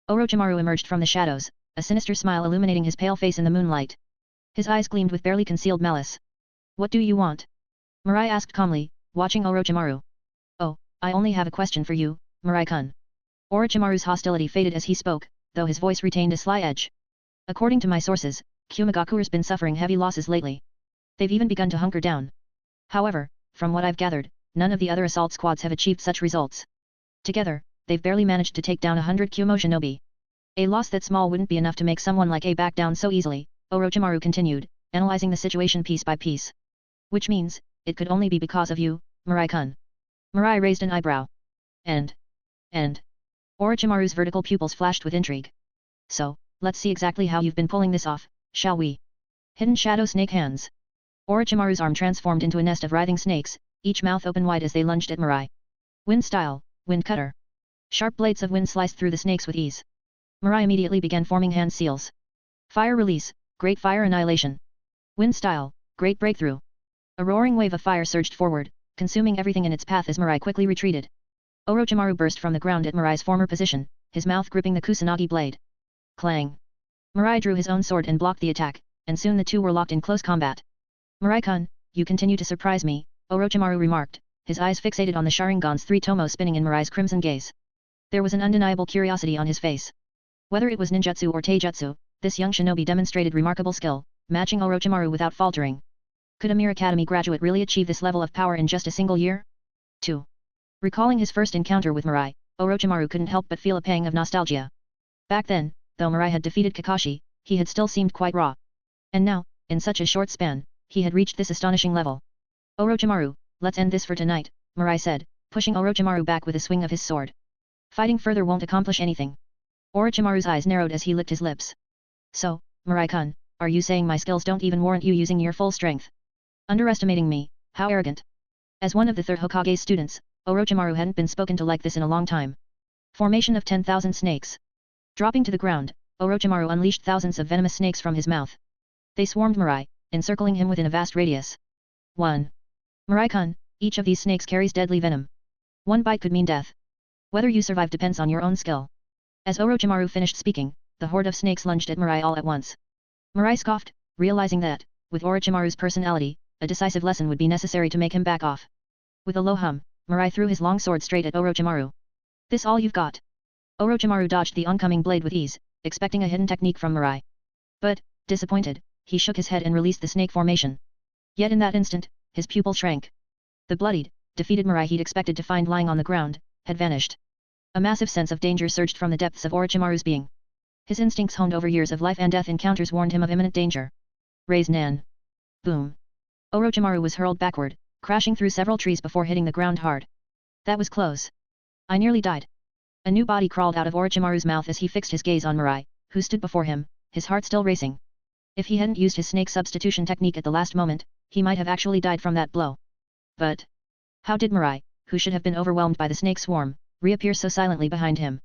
Orochimaru emerged from the shadows, a sinister smile illuminating his pale face in the moonlight. His eyes gleamed with barely concealed malice. What do you want? Mirai asked calmly, watching Orochimaru. Oh, I only have a question for you, Mirai-kun. Orochimaru's hostility faded as he spoke, though his voice retained a sly edge. According to my sources, Kumagakure's been suffering heavy losses lately. They've even begun to hunker down. However, from what I've gathered, none of the other assault squads have achieved such results. Together, they've barely managed to take down 100 Kumo shinobi. A loss that small wouldn't be enough to make someone like A back down so easily, Orochimaru continued, analyzing the situation piece by piece. Which means, it could only be because of you, Mirai-kun. Mirai raised an eyebrow. And. Orochimaru's vertical pupils flashed with intrigue. So, let's see exactly how you've been pulling this off, shall we? Hidden shadow snake hands. Orochimaru's arm transformed into a nest of writhing snakes, each mouth open wide as they lunged at Mirai. Wind style, wind cutter. Sharp blades of wind sliced through the snakes with ease. Mirai immediately began forming hand seals. Fire release, great fire annihilation. Wind style, great breakthrough. A roaring wave of fire surged forward, consuming everything in its path as Mirai quickly retreated. Orochimaru burst from the ground at Mirai's former position, his mouth gripping the Kusanagi blade. Clang. Mirai drew his own sword and blocked the attack, and soon the two were locked in close combat. Mirai-kun, you continue to surprise me, Orochimaru remarked, his eyes fixated on the Sharingan's three tomo spinning in Mirai's crimson gaze. There was an undeniable curiosity on his face. Whether it was ninjutsu or taijutsu, this young shinobi demonstrated remarkable skill, matching Orochimaru without faltering. Could a mere academy graduate really achieve this level of power in just a single year? 2. Recalling his first encounter with Mirai, Orochimaru couldn't help but feel a pang of nostalgia. Back then, though Mirai had defeated Kakashi, he had still seemed quite raw. And now, in such a short span, he had reached this astonishing level. Orochimaru, let's end this for tonight, Mirai said, pushing Orochimaru back with a swing of his sword. Fighting further won't accomplish anything. Orochimaru's eyes narrowed as he licked his lips. So, Mirai-kun, are you saying my skills don't even warrant you using your full strength? Underestimating me, how arrogant. As one of the third Hokage's students, Orochimaru hadn't been spoken to like this in a long time. Formation of 10,000 snakes. Dropping to the ground, Orochimaru unleashed thousands of venomous snakes from his mouth. They swarmed Mirai, encircling him within a vast radius. 1. Mirai-kun, each of these snakes carries deadly venom. One bite could mean death. Whether you survive depends on your own skill. As Orochimaru finished speaking, the horde of snakes lunged at Mirai all at once. Mirai scoffed, realizing that, with Orochimaru's personality, a decisive lesson would be necessary to make him back off. With a low hum, Mirai threw his long sword straight at Orochimaru. This all you've got? Orochimaru dodged the oncoming blade with ease, expecting a hidden technique from Mirai. But, disappointed, he shook his head and released the snake formation. Yet in that instant, his pupil shrank. The bloodied, defeated Mirai he'd expected to find lying on the ground, had vanished. A massive sense of danger surged from the depths of Orochimaru's being. His instincts honed over years of life and death encounters warned him of imminent danger. Raise Nan. Boom. Orochimaru was hurled backward, crashing through several trees before hitting the ground hard. That was close. I nearly died. A new body crawled out of Orochimaru's mouth as he fixed his gaze on Mirai, who stood before him, his heart still racing. If he hadn't used his snake substitution technique at the last moment, he might have actually died from that blow. But how did Mirai, who should have been overwhelmed by the snake swarm, reappear so silently behind him?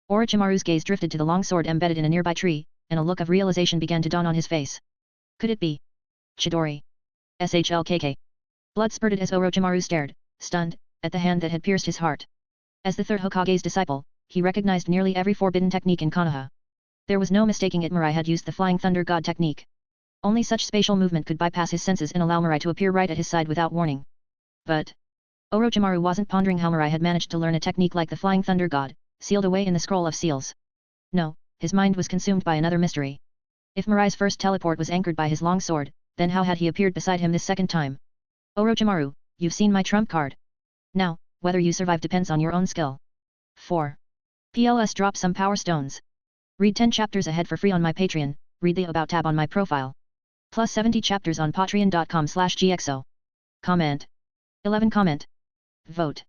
Orochimaru's gaze drifted to the long sword embedded in a nearby tree, and a look of realization began to dawn on his face. Could it be Chidori? SHLKK. Blood spurted as Orochimaru stared, stunned, at the hand that had pierced his heart. As the third Hokage's disciple, he recognized nearly every forbidden technique in Konoha. There was no mistaking it. Mirai had used the Flying Thunder God technique. Only such spatial movement could bypass his senses and allow Mirai to appear right at his side without warning. But Orochimaru wasn't pondering how Mirai had managed to learn a technique like the Flying Thunder God, sealed away in the Scroll of Seals. No, his mind was consumed by another mystery. If Mirai's first teleport was anchored by his long sword, then how had he appeared beside him this second time? Orochimaru, you've seen my trump card. Now, whether you survive depends on your own skill. 4. PLS drop some power stones. Read 10 chapters ahead for free on my Patreon, read the About tab on my profile. Plus 70 chapters on patreon.com/gxo. Comment. 11 comment. Vote.